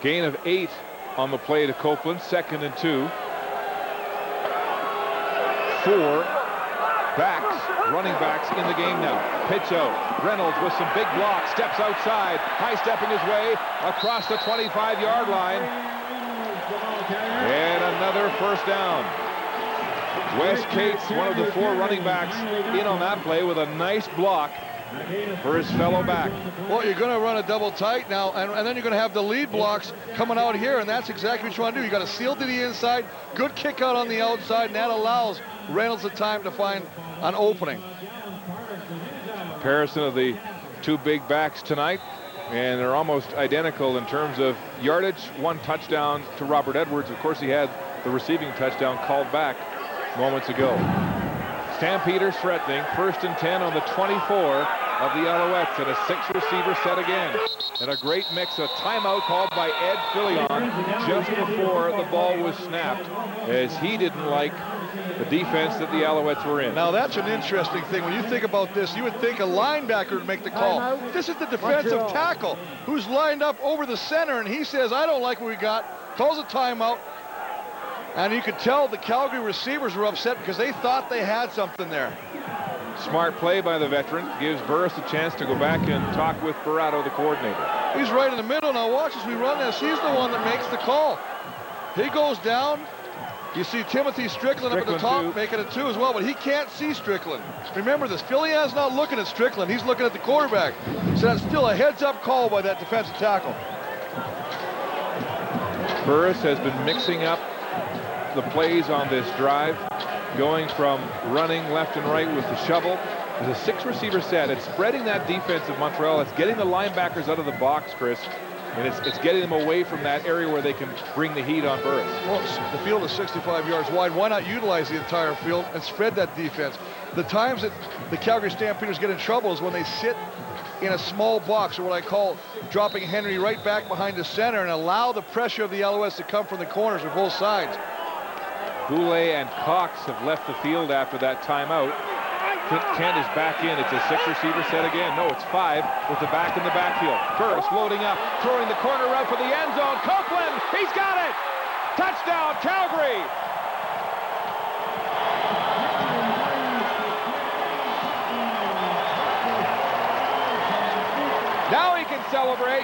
Speaker 4: Gain of 8 on the play to Copeland, 2nd and 2. 4 running backs in the game now. Pitch out. Reynolds with some big blocks, steps outside, high-stepping his way across the 25-yard line. And another first down. Wes Cates, one of the 4 running backs, in on that play with a nice block for his fellow back.
Speaker 5: Well, you're going to run a double tight now, and then you're going to have the lead blocks coming out here, and that's exactly what you want to do. You got to seal to the inside, good kick out on the outside, and that allows Reynolds the time to find an opening.
Speaker 4: Comparison of the two big backs tonight, and they're almost identical in terms of yardage. One touchdown to Robert Edwards. Of course, he had the receiving touchdown called back moments ago. Stampeders threatening, 1st and 10 on the 24 of the Alouettes, and a 6-receiver set again. And a great mix, a timeout called by Ed Filion just before the ball was snapped, as he didn't like the defense that the Alouettes were in.
Speaker 5: Now that's an interesting thing. When you think about this, you would think a linebacker would make the call. This is the defensive tackle who's lined up over the center, and he says, I don't like what we got, calls a timeout. And you could tell the Calgary receivers were upset because they thought they had something there.
Speaker 4: Smart play by the veteran, gives Burris a chance to go back and talk with Barrato, the coordinator.
Speaker 5: He's right in the middle. Now watch as we run this. He's the one that makes the call. He goes down. You see Timothy Strickland up at the top, making it 2 as well, but he can't see Strickland. Remember this, Fillion's not looking at Strickland, he's looking at the quarterback. So that's still a heads-up call by that defensive tackle.
Speaker 4: Burris has been mixing up the plays on this drive, going from running left and right with the shovel. There's a 6-receiver set. It's spreading that defense of Montreal. It's getting the linebackers out of the box, Chris, and it's getting them away from that area where they can bring the heat on Burris.
Speaker 5: Well, the field is 65 yards wide. Why not utilize the entire field and spread that defense? The times that the Calgary Stampeders get in trouble is when they sit in a small box, or what I call dropping Henry right back behind the center and allow the pressure of the Alouettes to come from the corners of both sides.
Speaker 4: Goulet and Cox have left the field after that timeout. Kent is back in. It's a 6-receiver set again. No, it's 5 with the back in the backfield. Burris loading up, throwing the corner route for the end zone. Copeland, he's got it! Touchdown, Calgary! Now he can celebrate.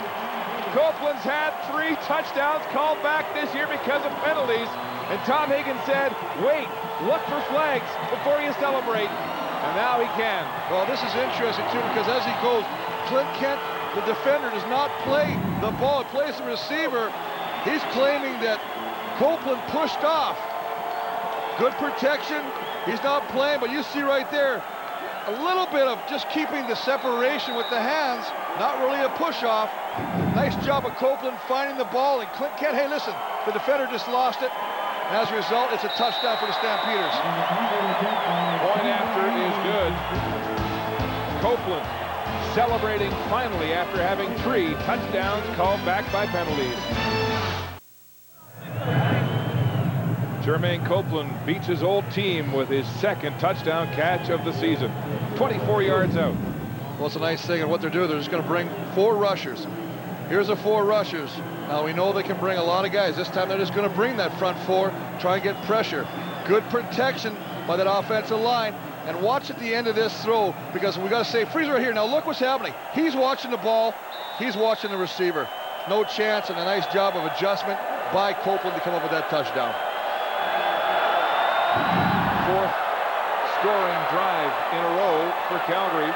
Speaker 4: Copeland's had 3 touchdowns called back this year because of penalties. And Tom Higgins said, wait, look for flags before you celebrate. And now he can.
Speaker 5: Well, this is interesting, too, because as he goes, Clint Kent, the defender, does not play the ball. He plays the receiver. He's claiming that Copeland pushed off. Good protection. He's not playing, but you see right there, a little bit of just keeping the separation with the hands. Not really a push-off. Nice job of Copeland finding the ball. And Clint Kent, hey, listen, the defender just lost it. As a result, it's a touchdown for the Stampeders.
Speaker 4: Point after is good. Copeland celebrating finally after having 3 touchdowns called back by penalties. Jermaine Copeland beats his old team with his 2nd touchdown catch of the season. 24 yards out.
Speaker 5: Well, it's a nice thing, and what they're doing, they're just going to bring 4 rushers. Here's the 4 rushers. Now we know they can bring a lot of guys. This time they're just going to bring that front 4, try and get pressure. Good protection by that offensive line. And watch at the end of this throw, because we got to say, freeze right here. Now look what's happening. He's watching the ball. He's watching the receiver. No chance, and a nice job of adjustment by Copeland to come up with that touchdown.
Speaker 4: 4th scoring drive in a row for Calgary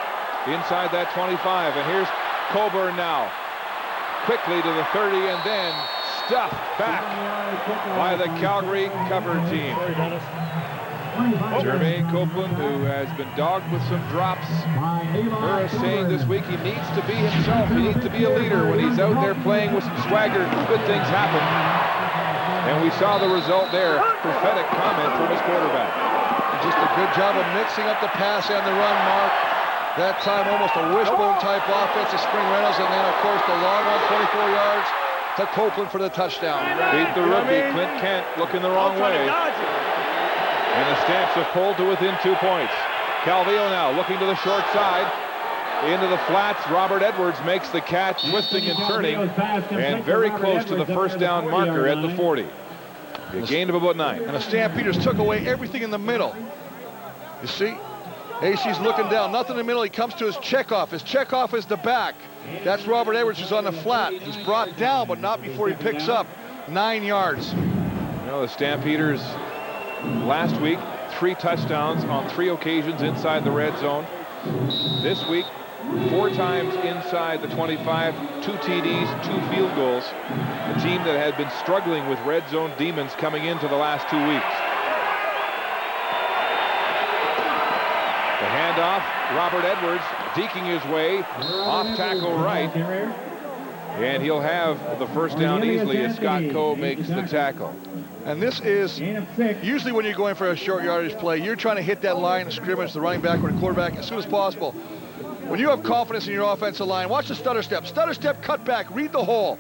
Speaker 4: inside that 25. And here's Coburn now. Quickly to the 30, and then stuffed back by the Calgary cover team. Jermaine Copeland, who has been dogged with some drops. Burris saying this week he needs to be himself. He needs to be a leader. When he's out there playing with some swagger, good things happen. And we saw the result there. Prophetic comment from his quarterback.
Speaker 5: Just a good job of mixing up the pass and the run, Mark. That time almost a wishbone-type offense to Spring Reynolds, and then, of course, the long one, 24 yards to Copeland for the touchdown.
Speaker 4: Beat the rookie, Clint Kent, looking the wrong way. And the Stamps have pulled to within 2 points. Calvillo now looking to the short side. Into the flats, Robert Edwards makes the catch, twisting and turning, and very close to the 1st down marker at the 40. A gain of about 9.
Speaker 5: And the Stampeders took away everything in the middle. You see? AC's looking down, nothing in the middle. He comes to his checkoff. His checkoff is the back. That's Robert Edwards, who's on the flat. He's brought down, but not before he picks up 9 yards.
Speaker 4: You know, the Stampeders last week, 3 touchdowns on 3 occasions inside the red zone. This week, 4 times inside the 25, 2 TDs, 2 field goals. A team that had been struggling with red zone demons coming into the last 2 weeks. The handoff, Robert Edwards deking his way off tackle right. And he'll have the first down easily as Scott Coe makes the tackle.
Speaker 5: And this is usually when you're going for a short yardage play, you're trying to hit that line of scrimmage, the running back or the quarterback, as soon as possible. When you have confidence in your offensive line, watch the stutter step, cut back, read the hole.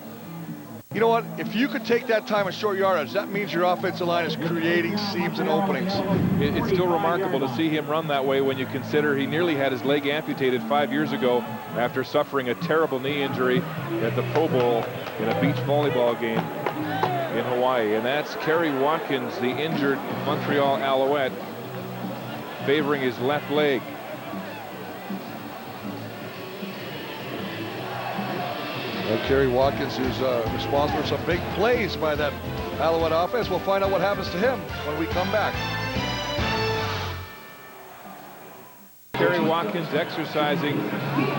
Speaker 5: You know what? If you could take that time at short yardage, that means your offensive line is creating seams and openings.
Speaker 4: It's still remarkable to see him run that way when you consider he nearly had his leg amputated 5 years ago after suffering a terrible knee injury at the Pro Bowl in a beach volleyball game in Hawaii. And that's Kerry Watkins, the injured Montreal Alouette, favoring his left leg.
Speaker 5: Kerry Watkins, who's responsible for some big plays by that Alouette offense. We'll find out what happens to him when we come back.
Speaker 4: Kerry Watkins exercising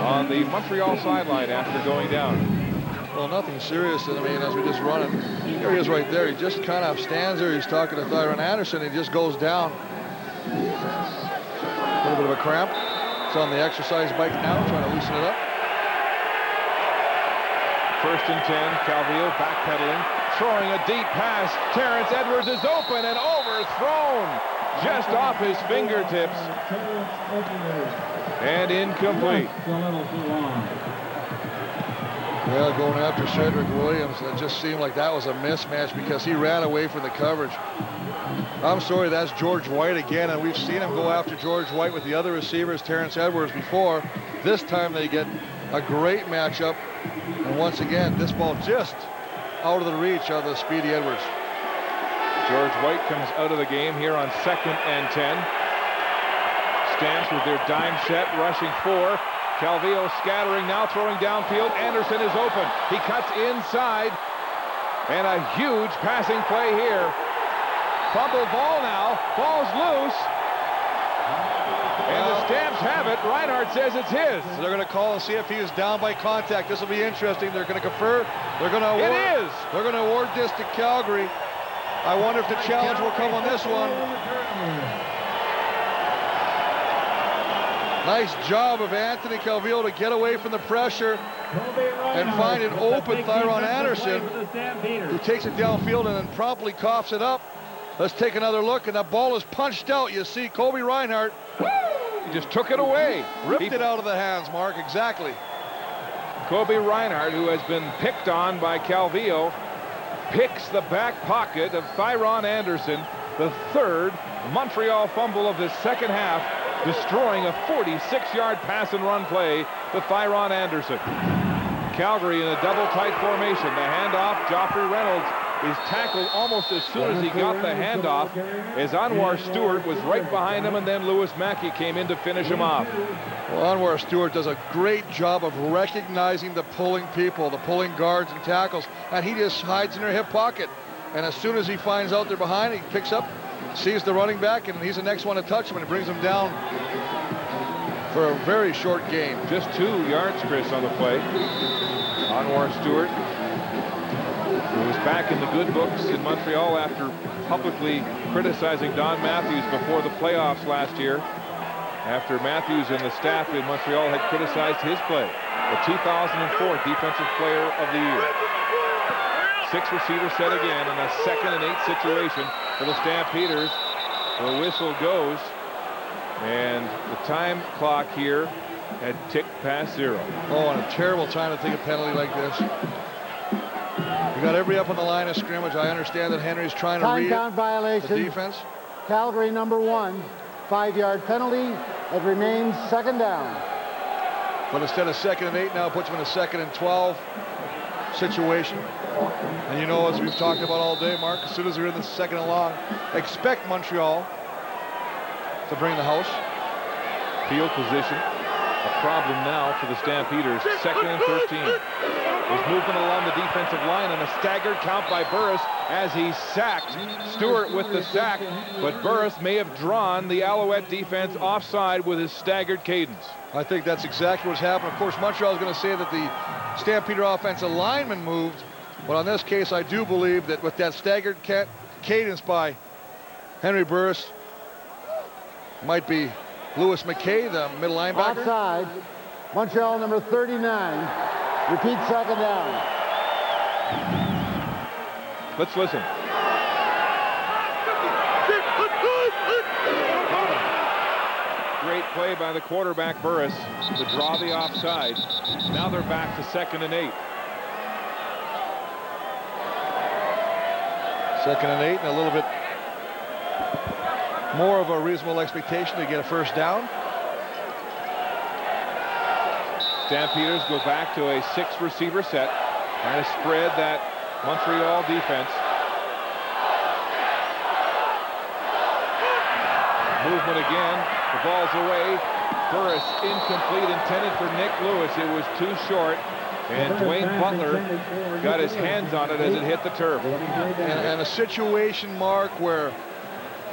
Speaker 4: on the Montreal sideline after going down.
Speaker 5: Well, nothing serious. I mean, as we just run it, here he is right there. He just kind of stands there. He's talking to Thyron Anderson. He just goes down. A little bit of a cramp. It's on the exercise bike now, trying to loosen it up.
Speaker 4: 1st and 10, Calvillo backpedaling, throwing a deep pass. Terrence Edwards is open and overthrown just off his fingertips. And incomplete.
Speaker 5: Well, going after Cedric Williams, it just seemed like that was a mismatch because he ran away from the coverage. I'm sorry, that's George White again, and we've seen him go after George White with the other receivers, Terrence Edwards, before. This time they get a great matchup. And once again, this ball just out of the reach of the speedy Edwards.
Speaker 4: George White comes out of the game here on 2nd and 10. Stamps with their dime set, rushing 4. Calvillo scattering now, throwing downfield. Anderson is open. He cuts inside. And a huge passing play here. Fumbled ball now. Ball's loose. And the Stamps have it. Reinhardt says it's his.
Speaker 5: So they're going to call and see if he is down by contact. This will be interesting. They're going to confer. They're going to award.
Speaker 4: It is.
Speaker 5: They're going to award this to Calgary. I wonder if the challenge will come on this one. Nice job of Anthony Calvillo to get away from the pressure and find an open Thyron Anderson, who takes it downfield and then promptly coughs it up. Let's take another look, and that ball is punched out. You see Kobe Reinhardt.
Speaker 4: He just took it away.
Speaker 5: Ripped it out of the hands, Mark, exactly.
Speaker 4: Kobe Reinhardt, who has been picked on by Calvillo, picks the back pocket of Thyron Anderson, the 3rd Montreal fumble of the second half, destroying a 46-yard pass and run play to Thyron Anderson. Calgary in a double tight formation. The handoff, Joffrey Reynolds is tackled almost as soon as he got the handoff, as Anwar Stewart was right behind him, and then Lewis Mackey came in to finish him off.
Speaker 5: Well, Anwar Stewart does a great job of recognizing the pulling people, the pulling guards and tackles, and he just hides in their hip pocket. And as soon as he finds out they're behind, he picks up, sees the running back, and he's the next one to touch him, and it brings him down for a very short gain.
Speaker 4: Just 2 yards, Chris, on the play. Anwar Stewart, who was back in the good books in Montreal after publicly criticizing Don Matthews before the playoffs last year, after Matthews and the staff in Montreal had criticized his play. The 2004 Defensive Player of the Year. 6 receiver set again in a 2nd and 8 situation for the Stampeders. The whistle goes, and the time clock here had ticked past 0.
Speaker 5: Oh, and a terrible time to take a penalty like this. You got everybody up on the line of scrimmage. I understand that Henry's trying to read
Speaker 2: Time violation.
Speaker 5: the defense.
Speaker 2: Calgary number 1, 5-yard penalty. It remains 2nd down.
Speaker 5: But instead of 2nd and 8, now puts him in a 2nd and 12 situation. And you know, as we've talked about all day, Mark, as soon as they're in the 2nd and long, expect Montreal to bring the house.
Speaker 4: Field position, a problem now for the Stampeders. 2nd and 13. There's movement along the defensive line and a staggered count by Burris as he's sacked. Stewart with the sack, but Burris may have drawn the Alouette defense offside with his staggered cadence.
Speaker 5: I think that's exactly what's happened. Of course, Montreal is going to say that the Stampeder offensive lineman moved, but on this case, I do believe that with that staggered cadence by Henry Burris, might be Lewis McKay, the middle linebacker.
Speaker 2: Outside, Montreal number 39. Repeat second down.
Speaker 4: Let's listen. Great play by the quarterback Burris to draw the offside. Now they're back to 2nd and 8.
Speaker 5: 2nd and 8 and a little bit more of a reasonable expectation to get a first down.
Speaker 4: Stampeders go back to a 6-receiver set, trying to spread that Montreal defense. Movement again. The ball's away. Burris incomplete, intended for Nick Lewis. It was too short, and Dwayne Butler got his hands on it as it hit the turf.
Speaker 5: And a situation, Mark, where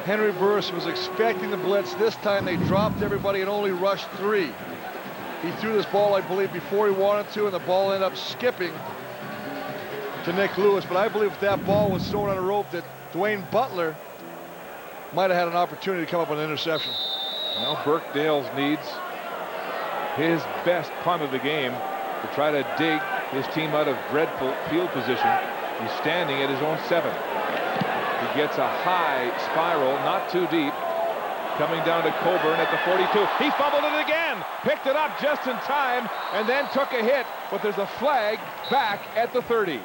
Speaker 5: Henry Burris was expecting the blitz. This time they dropped everybody and only rushed 3. He threw this ball, I believe, before he wanted to, and the ball ended up skipping to Nick Lewis. But I believe if that ball was thrown on a rope, that Dwayne Butler might have had an opportunity to come up with an interception.
Speaker 4: Well, Burkdale needs his best punt of the game to try to dig his team out of dreadful field position. He's standing at his own 7. He gets a high spiral, not too deep, coming down to Coburn at the 42. He fumbled it again, picked it up just in time, and then took a hit, but there's a flag back at the 30.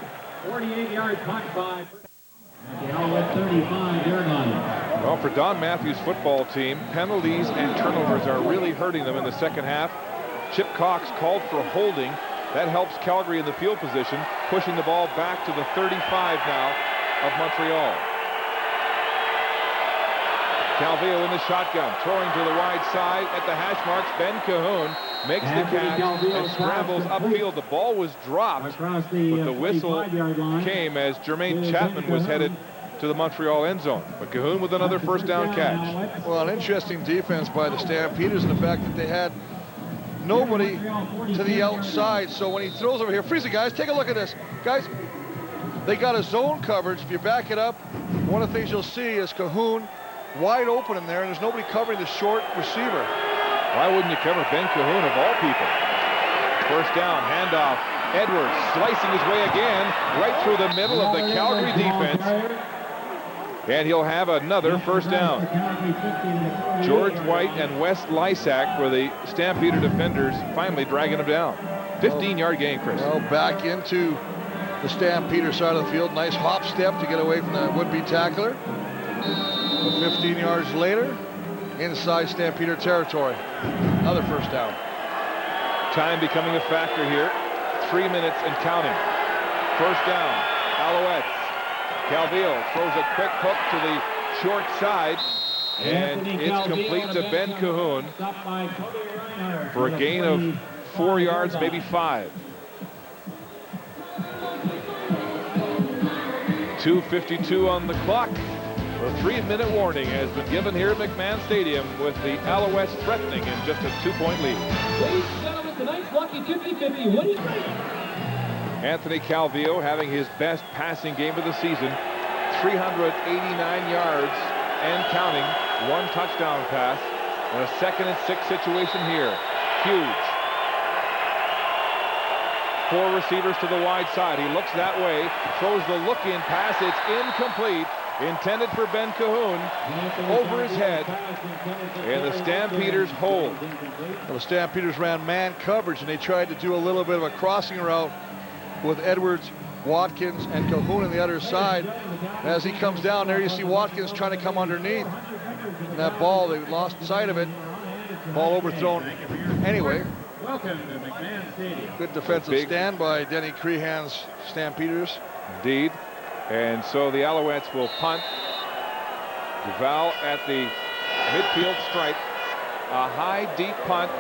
Speaker 12: 48-yard punt by the Alouette 35-yard line.
Speaker 4: Well, for Don Matthews' football team, penalties and turnovers are really hurting them in the second half. Chip Cox called for holding. That helps Calgary in the field position, pushing the ball back to the 35 now of Montreal. Calvillo in the shotgun, throwing to the wide side at the hash marks. Ben Cahoon makes the catch and scrambles upfield. The ball was dropped, but the whistle came as Jermaine Chapman was headed to the Montreal end zone. But Cahoon with another first down catch.
Speaker 5: Well, an interesting defense by the Stampeders, and the fact that they had nobody to the outside. So when he throws over here, freeze it, guys. Take a look at this. Guys, they got a zone coverage. If you back it up, one of the things you'll see is Cahoon wide open in there, and there's nobody covering the short receiver.
Speaker 4: Why wouldn't you cover Ben Cahoon of all people? First down, handoff. Edwards slicing his way again right through the middle of the Calgary defense. And he'll have another first down. George White and Wes Lysak were the Stampeder defenders, finally dragging him down. 15-yard gain, Chris.
Speaker 5: Well, back into the Stampeder side of the field. Nice hop step to get away from the would-be tackler. 15 yards later, inside Stampeder territory. Another first down.
Speaker 4: Time becoming a factor here. 3 minutes and counting. First down, Alouettes. Calvillo throws a quick hook to the short side, and it's complete to Ben Cahoon for a gain of 4 yards, maybe 5. 2:52 on the clock. A 3-minute warning has been given here at McMahon Stadium, with the Alouettes threatening in just a 2-point lead.
Speaker 12: Ladies and gentlemen, tonight's lucky 50-50. What do you think?
Speaker 4: Anthony Calvillo having his best passing game of the season. 389 yards and counting. 1 touchdown pass. And a 2nd and 6 situation here. Huge. 4 receivers to the wide side. He looks that way. Throws the look-in pass. It's incomplete. Intended for Ben Cahoon, over his head, and the Stampeders hold.
Speaker 5: Well, the Stampeders ran man coverage, and they tried to do a little bit of a crossing route with Edwards, Watkins, and Cahoon on the other side. As he comes down there, you see Watkins trying to come underneath. And that ball, they lost sight of it. Ball overthrown anyway.
Speaker 12: Welcome to McMahon Stadium.
Speaker 5: Good defensive stand by Denny Crehan's Stampeders.
Speaker 4: Indeed. And so the Alouettes will punt. Duval at the midfield stripe. A high, deep punt.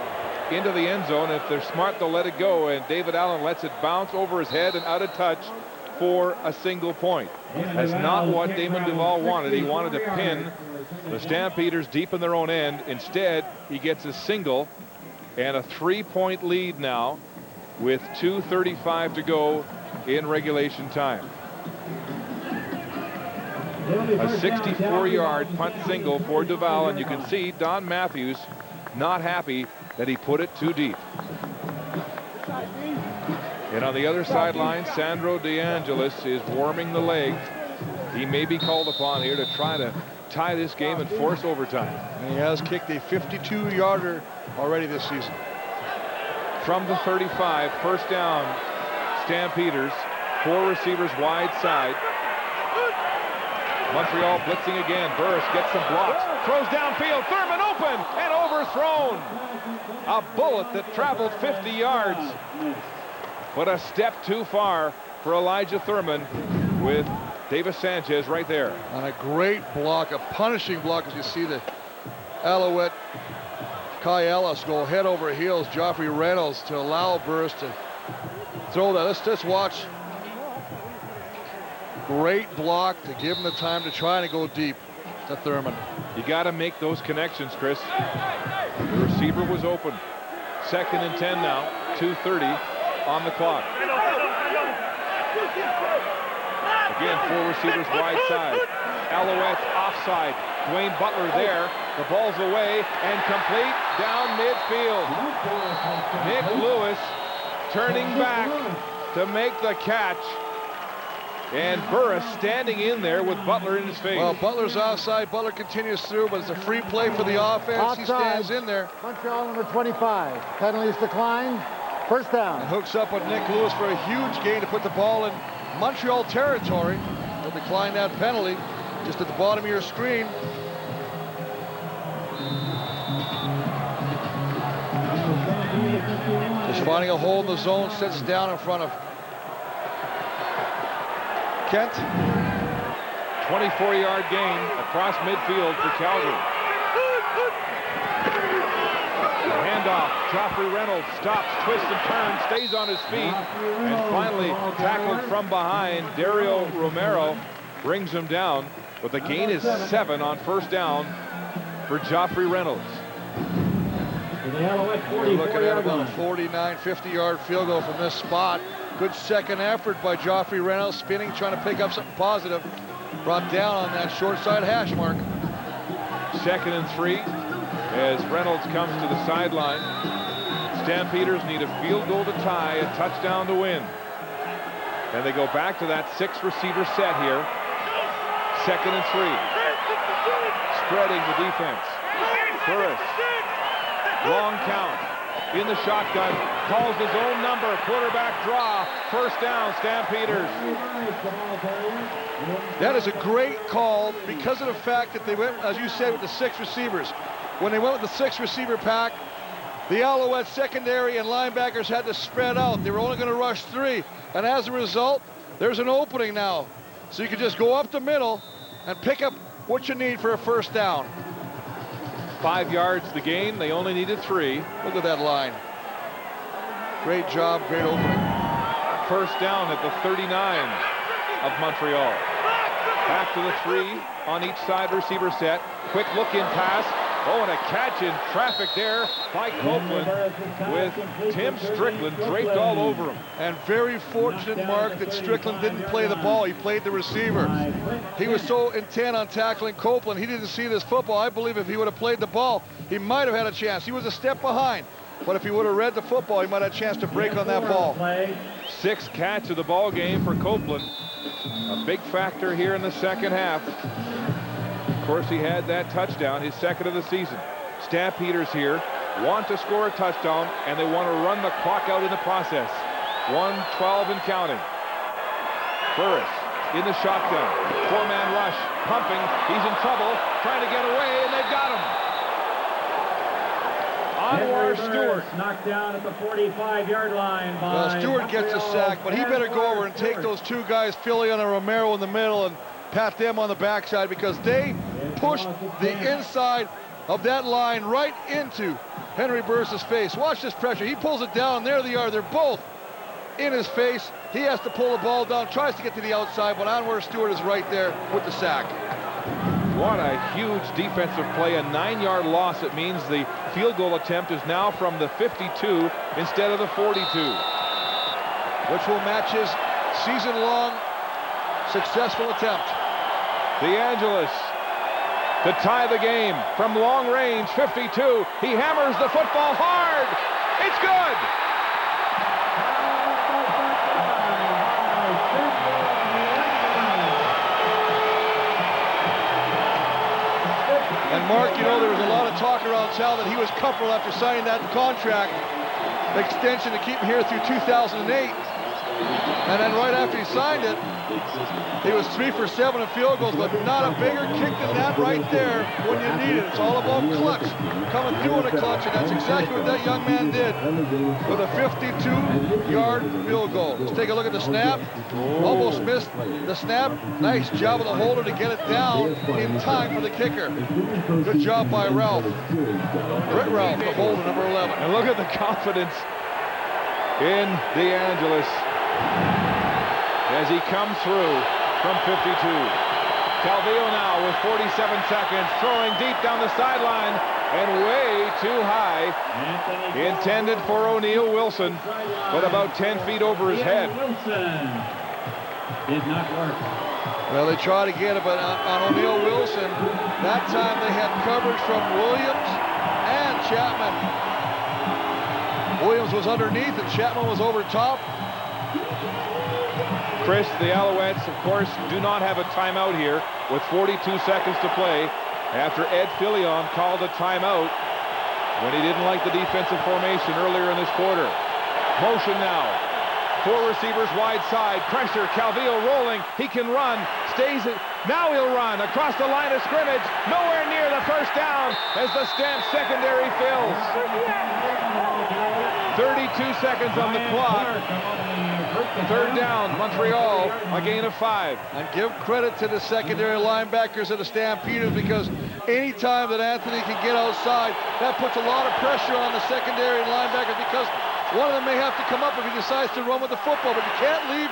Speaker 4: into the end zone. If they're smart, they'll let it go, and David Allen lets it bounce over his head and out of touch for a single point. That's not what Damon Duval wanted. He wanted to pin the Stampeders deep in their own end. Instead, he gets a single and a 3-point lead now with 2:35 to go in regulation time. A 64-yard punt single for Duval, and you can see Don Matthews not happy that he put it too deep. And on the other sideline, Sandro DeAngelis is warming the legs. He may be called upon here to try to tie this game and force overtime.
Speaker 5: And he has kicked a 52-yarder already this season.
Speaker 4: From the 35, first down, Stampeders, 4 receivers wide side. Montreal blitzing again. Burris gets some blocks, throws downfield. Thurman open and overthrown. A bullet that traveled 50 yards, but a step too far for Elijah Thurman with Davis Sanchez right there.
Speaker 5: On a great block, a punishing block, as you see the Alouette Kai Ellis go head over heels. Joffrey Reynolds to allow Burris to throw that. Let's watch. Great block to give him the time to try and go deep to Thurman.
Speaker 4: You got to make those connections, Chris. The receiver was open. 2nd and 10 now. 2:30 on the clock. Again, 4 receivers wide side. Alouettes offside. Dwayne Butler there. The ball's away and complete down midfield. Nick Lewis turning back to make the catch. And Burris standing in there with Butler in his face.
Speaker 5: Well, Butler's outside. Butler continues through, but it's a free play for the offense.
Speaker 2: Offside.
Speaker 5: He stands in there.
Speaker 2: Montreal number 25. Penalties declined. First down.
Speaker 5: And hooks up with Nick Lewis for a huge gain to put the ball in Montreal territory. They'll decline that penalty. Just at the bottom of your screen. Just finding a hole in the zone, sits down in front of Kent.
Speaker 4: 24-yard gain across midfield for Calgary. The handoff. Joffrey Reynolds stops, twists and turns, stays on his feet, and finally tackled from behind. Dario Romero brings him down, but the gain is 7 on first down for Joffrey Reynolds.
Speaker 5: We're looking at about a 49, 50-yard field goal from this spot. Good second effort by Joffrey Reynolds, spinning, trying to pick up something positive. Brought down on that short side hash mark.
Speaker 4: 2nd and 3 as Reynolds comes to the sideline. Stampeders need a field goal to tie, a touchdown to win. And they go back to that 6-receiver set here. 2nd and 3. Spreading the defense. Burris. Long count. In the shotgun. Calls his own number. Quarterback draw. First down, Stampeders.
Speaker 5: That is a great call because of the fact that they went, as you said, with the 6 receivers. When they went with the 6-receiver pack, the Alouette secondary and linebackers had to spread out. They were only going to rush 3. And as a result, there's an opening now. So you can just go up the middle and pick up what you need for a first down.
Speaker 4: 5 yards the gain. They only needed 3.
Speaker 5: Look at that line. Great job, great opening.
Speaker 4: First down at the 39 of Montreal. Back to the 3 on each side receiver set. Quick look-in pass. Oh, and a catch in traffic there by Copeland with Tim Strickland draped all over him.
Speaker 5: And very fortunate, Mark, that Strickland didn't play the ball. He played the receiver. He was so intent on tackling Copeland, he didn't see this football. I believe if he would have played the ball, he might have had a chance. He was a step behind. But if he would have read the football, he might have had a chance to break on that ball.
Speaker 4: 6th catch of the ball game for Copeland. A big factor here in the second half. Of course, he had that touchdown, his 2nd of the season. Stampeders here want to score a touchdown, and they want to run the clock out in the process. 1:12 and counting. Burris in the shotgun. 4-man rush, pumping. He's in trouble, trying to get away, and they've got him. Anwar Stewart.
Speaker 12: Knocked down at the 45-yard line by
Speaker 5: Well, Stewart gets a sack, but he better go over and take those 2 guys, Philly and Romero, in the middle and pat them on the backside because they pushed the inside of that line right into Henry Burris' face. Watch this pressure. He pulls it down. There they are. They're both in his face. He has to pull the ball down, tries to get to the outside, but Anwar Stewart is right there with the sack.
Speaker 4: What a huge defensive play, a 9-yard loss. It means the field goal attempt is now from the 52 instead of the 42.
Speaker 5: Which will match his season-long successful attempt.
Speaker 4: DeAngelis to tie the game from long range, 52. He hammers the football hard. It's good.
Speaker 5: And Mark, you know, there was a lot of talk around town that he was comfortable after signing that contract extension to keep him here through 2008. And then right after he signed it, he was 3 for 7 in field goals, but not a bigger kick than that right there when you need it. It's all about clutch, coming through in a clutch, and that's exactly what that young man did with a 52-yard field goal. Let's take a look at the snap. Almost missed the snap. Nice job of the holder to get it down in time for the kicker. Good job by Ralph. Britt Ralph, the holder, number 11.
Speaker 4: And look at the confidence in DeAngelis as he comes through from 52. Calvillo now with 47 seconds, throwing deep down the sideline and way too high. Intended for O'Neal Wilson, but about 10 feet over his head.
Speaker 12: Did not work.
Speaker 5: Well, they tried to get it, but on O'Neal Wilson, that time they had coverage from Williams and Chapman. Williams was underneath and Chapman was over top.
Speaker 4: Chris, the Alouettes, of course, do not have a timeout here with 42 seconds to play after Ed Fillion called a timeout when he didn't like the defensive formation earlier in this quarter. Motion now. 4 receivers wide side. Pressure. Calvillo rolling. He can run. Stays it. Now he'll run across the line of scrimmage. Nowhere near the first down as the Stamp secondary fills. 32 seconds on the clock. 3rd down, Montreal, a gain of 5.
Speaker 5: And give credit to the secondary linebackers of the Stampeders, because anytime that Anthony can get outside, that puts a lot of pressure on the secondary linebackers, because one of them may have to come up if he decides to run with the football, but you can't leave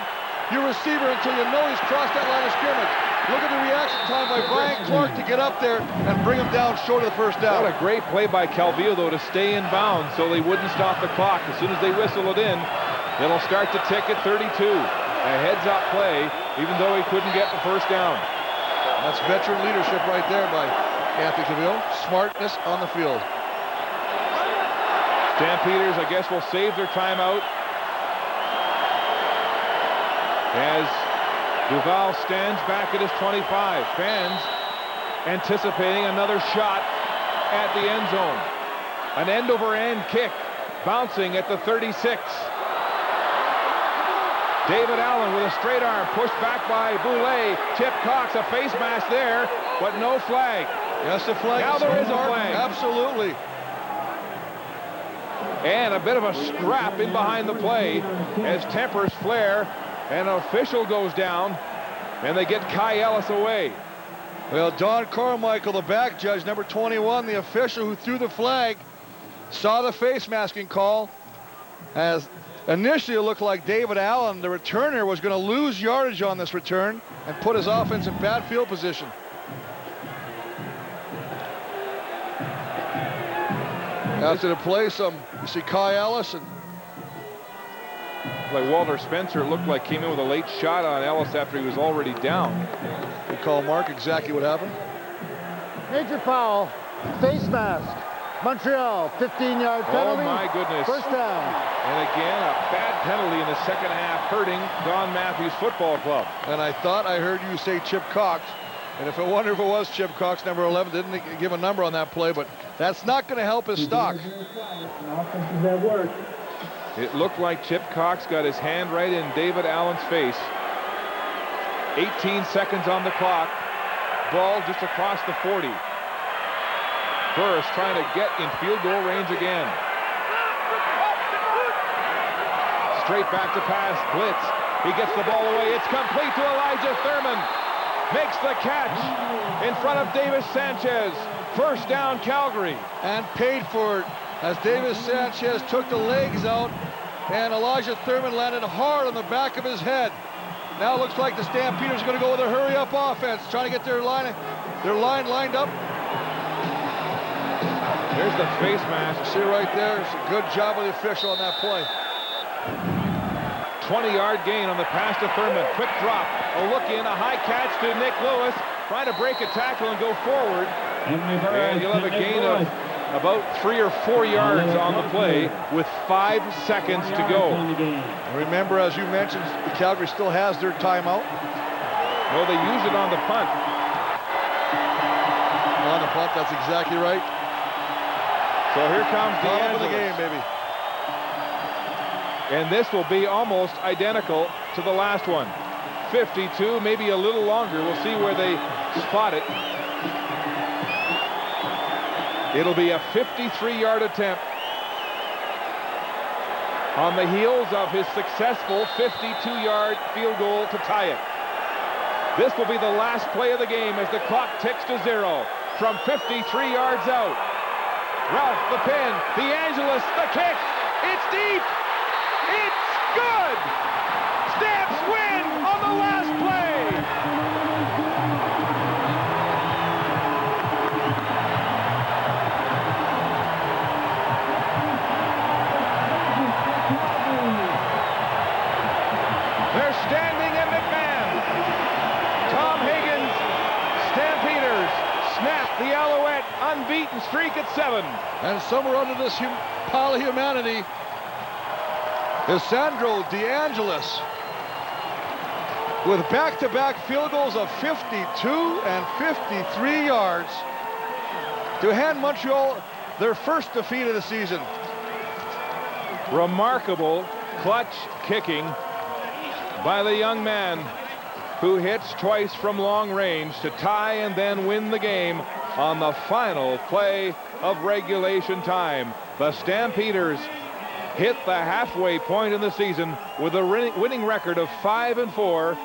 Speaker 5: your receiver until you know he's crossed that line of scrimmage. Look at the reaction time by Brian Clark to get up there and bring him down short of the first down.
Speaker 4: What a great play by Calvillo, though, to stay in bounds so they wouldn't stop the clock. As soon as they whistle it in, it'll start to tick at 32. A heads-up play, even though he couldn't get the first down.
Speaker 5: That's veteran leadership right there by Anthony Calvillo. Smartness on the field.
Speaker 4: Stampeders, I guess, will save their timeout as Duval stands back at his 25. Fans anticipating another shot at the end zone. An end-over-end kick bouncing at the 36. David Allen with a straight arm, pushed back by Boulay. Chip Cox, a face mask there, but no flag.
Speaker 5: Yes, the flag.
Speaker 4: Now there is a flag.
Speaker 5: Absolutely.
Speaker 4: And a bit of a scrap in behind the play as tempers flare. An official goes down, and they get Kai Ellis away.
Speaker 5: Well, Don Carmichael, the back judge, number 21, the official who threw the flag, saw the face masking call. As initially it looked like David Allen, the returner, was going to lose yardage on this return and put his offense in bad field position. After the play, you see Kai Ellis, and
Speaker 4: like Walter Spencer, it looked like came in with a late shot on Ellis after he was already down.
Speaker 5: We call Mark exactly what happened.
Speaker 2: Major foul, face mask. Montreal, 15-yard penalty.
Speaker 4: Oh my goodness.
Speaker 2: First down.
Speaker 4: And again, a bad penalty in the second half, hurting Don Matthews Football Club.
Speaker 5: And I thought I heard you say Chip Cox. And if I wonder if it was Chip Cox, number 11, didn't give a number on that play, but that's not going to help his stock.
Speaker 4: It looked like Chip Cox got his hand right in David Allen's face. 18 seconds on the clock. Ball just across the 40. Burris trying to get in field goal range again. Straight back to pass. Blitz. He gets the ball away. It's complete to Elijah Thurman. Makes the catch in front of Davis Sanchez. First down, Calgary.
Speaker 5: And paid for as Davis Sanchez took the legs out, and Elijah Thurman landed hard on the back of his head. Now it looks like the Stampeders are going to go with a hurry-up offense, trying to get their line lined up.
Speaker 4: There's the face mask.
Speaker 5: See right there, it's a good job of the official on that play.
Speaker 4: 20-yard gain on the pass to Thurman. Quick drop, a look in, a high catch to Nick Lewis, trying to break a tackle and go forward. And you'll have a gain of about 3 or 4 yards on the play with 5 seconds to go.
Speaker 5: Remember, as you mentioned, the Calgary still has their timeout.
Speaker 4: Well, they use it on the punt.
Speaker 5: On the punt, that's exactly right.
Speaker 4: So here comes the
Speaker 5: end of the game, baby.
Speaker 4: And this will be almost identical to the last one. 52, maybe a little longer. We'll see where they spot it. It'll be a 53-yard attempt on the heels of his successful 52-yard field goal to tie it. This will be the last play of the game as the clock ticks to 0 from 53 yards out. Ralph, the pin, DeAngelis, the kick. It's deep. It's good. Stamps win on the last play. They're standing in McMahon. Tom Higgins, Stampeders snap the Alouette unbeaten streak at 7.
Speaker 5: And somewhere under this pile of humanity is Sandro DeAngelis with back-to-back field goals of 52 and 53 yards to hand Montreal their first defeat of the season.
Speaker 4: Remarkable clutch kicking by the young man who hits twice from long range to tie and then win the game on the final play of regulation time. The Stampeders hit the halfway point in the season with a winning record of 5-4.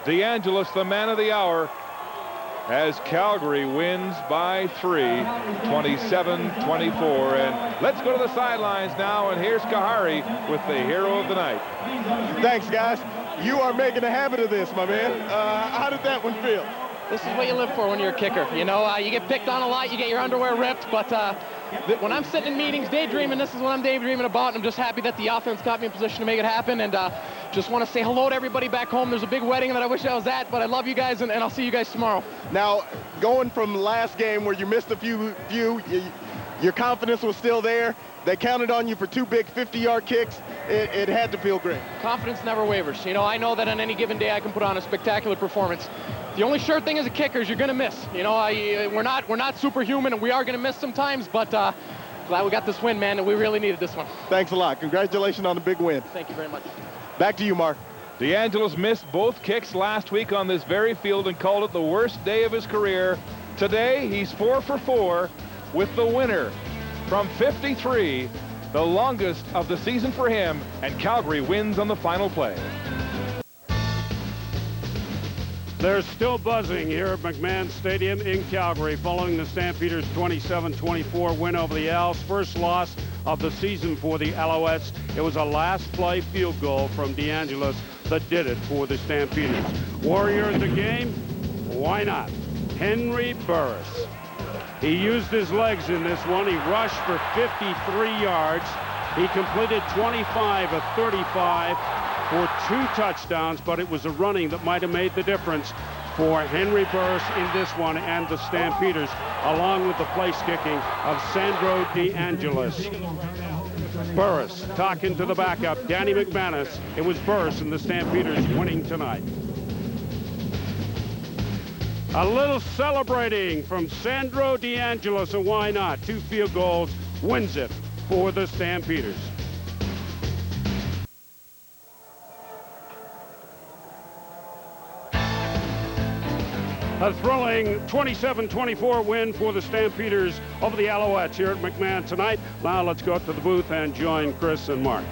Speaker 4: DeAngelis, the man of the hour, as Calgary wins by 3, 27-24. And let's go to the sidelines now, and here's Kahari with the hero of the night.
Speaker 6: Thanks, guys. You are making a habit of this, my man. How did that one feel?
Speaker 15: This is what you live for when you're a kicker. You know, you get picked on a lot, you get your underwear ripped, but when I'm sitting in meetings daydreaming, this is what I'm daydreaming about, and I'm just happy that the offense got me in position to make it happen, and just want to say hello to everybody back home. There's a big wedding that I wish I was at, but I love you guys, and I'll see you guys tomorrow.
Speaker 6: Now, going from last game where you missed a few, your confidence was still there. They counted on you for 2 big 50-yard kicks. It had to feel great.
Speaker 15: Confidence never wavers. You know, I know that on any given day I can put on a spectacular performance. The only sure thing as a kicker is you're going to miss. You know, we're not superhuman, and we are going to miss sometimes, but glad we got this win, man, and we really needed this one.
Speaker 6: Thanks a lot. Congratulations on the big win.
Speaker 15: Thank you very much.
Speaker 6: Back to you, Mark.
Speaker 4: DeAngelis missed both kicks last week on this very field and called it the worst day of his career. Today, he's 4 for 4 with the winner from 53, the longest of the season for him, and Calgary wins on the final play.
Speaker 1: They're still buzzing here at McMahon Stadium in Calgary following the Stampeders' 27-24 win over the Owls. First loss of the season for the Alouettes. It was a last play field goal from DeAngelis that did it for the Stampeders. Warrior of the game? Why not? Henry Burris. He used his legs in this one. He rushed for 53 yards. He completed 25 of 35 for 2 touchdowns, but it was a running that might have made the difference for Henry Burris in this one and the Stampeders, along with the place kicking of Sandro DeAngelis. Burris talking to the backup, Danny McManus. It was Burris and the Stampeders winning tonight. A little celebrating from Sandro DeAngelis, and why not? 2 field goals, wins it for the Stampeders. A thrilling 27-24 win for the Stampeders over the Alouettes here at McMahon tonight. Now let's go up to the booth and join Chris and Mark.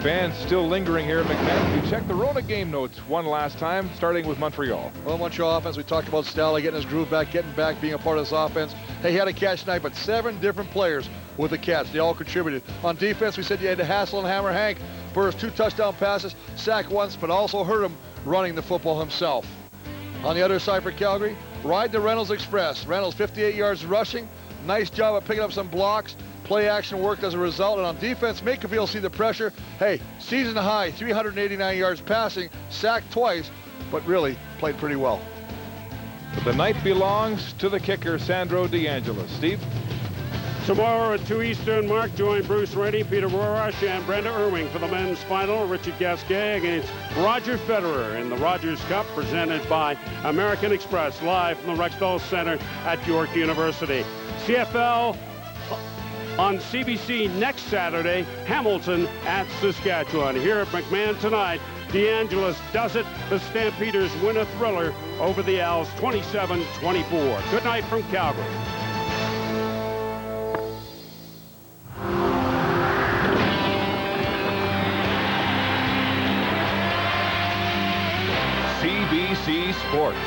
Speaker 4: Fans still lingering here at McMahon. We checked the Rona game notes one last time, starting with Montreal.
Speaker 5: Well, Montreal offense, we talked about Stala getting his groove back, getting back, being a part of this offense. Hey, he had a catch tonight, but 7 different players with the catch. They all contributed. On defense, we said you had to hassle and hammer Hank for his 2 touchdown passes, sack once, but also hurt him running the football himself. On the other side for Calgary, ride the Reynolds Express. Reynolds 58 yards rushing. Nice job of picking up some blocks. Play action worked as a result. And on defense, make Cavill see the pressure. Hey, season high, 389 yards passing, sacked twice, but really played pretty well.
Speaker 4: But the night belongs to the kicker, Sandro DeAngelis. Steve?
Speaker 1: Tomorrow at 2 Eastern, Mark joined Bruce Rennie, Peter Rorash, and Brenda Irving for the men's final. Richard Gasquet against Roger Federer in the Rogers Cup, presented by American Express, live from the Rexall Center at York University. CFL on CBC next Saturday, Hamilton at Saskatchewan. Here at McMahon tonight, DeAngelis does it. The Stampeders win a thriller over the Owls, 27-24. Good night from Calgary.
Speaker 3: CBC Sports,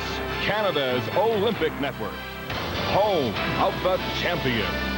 Speaker 3: Canada's Olympic network, home of the champions.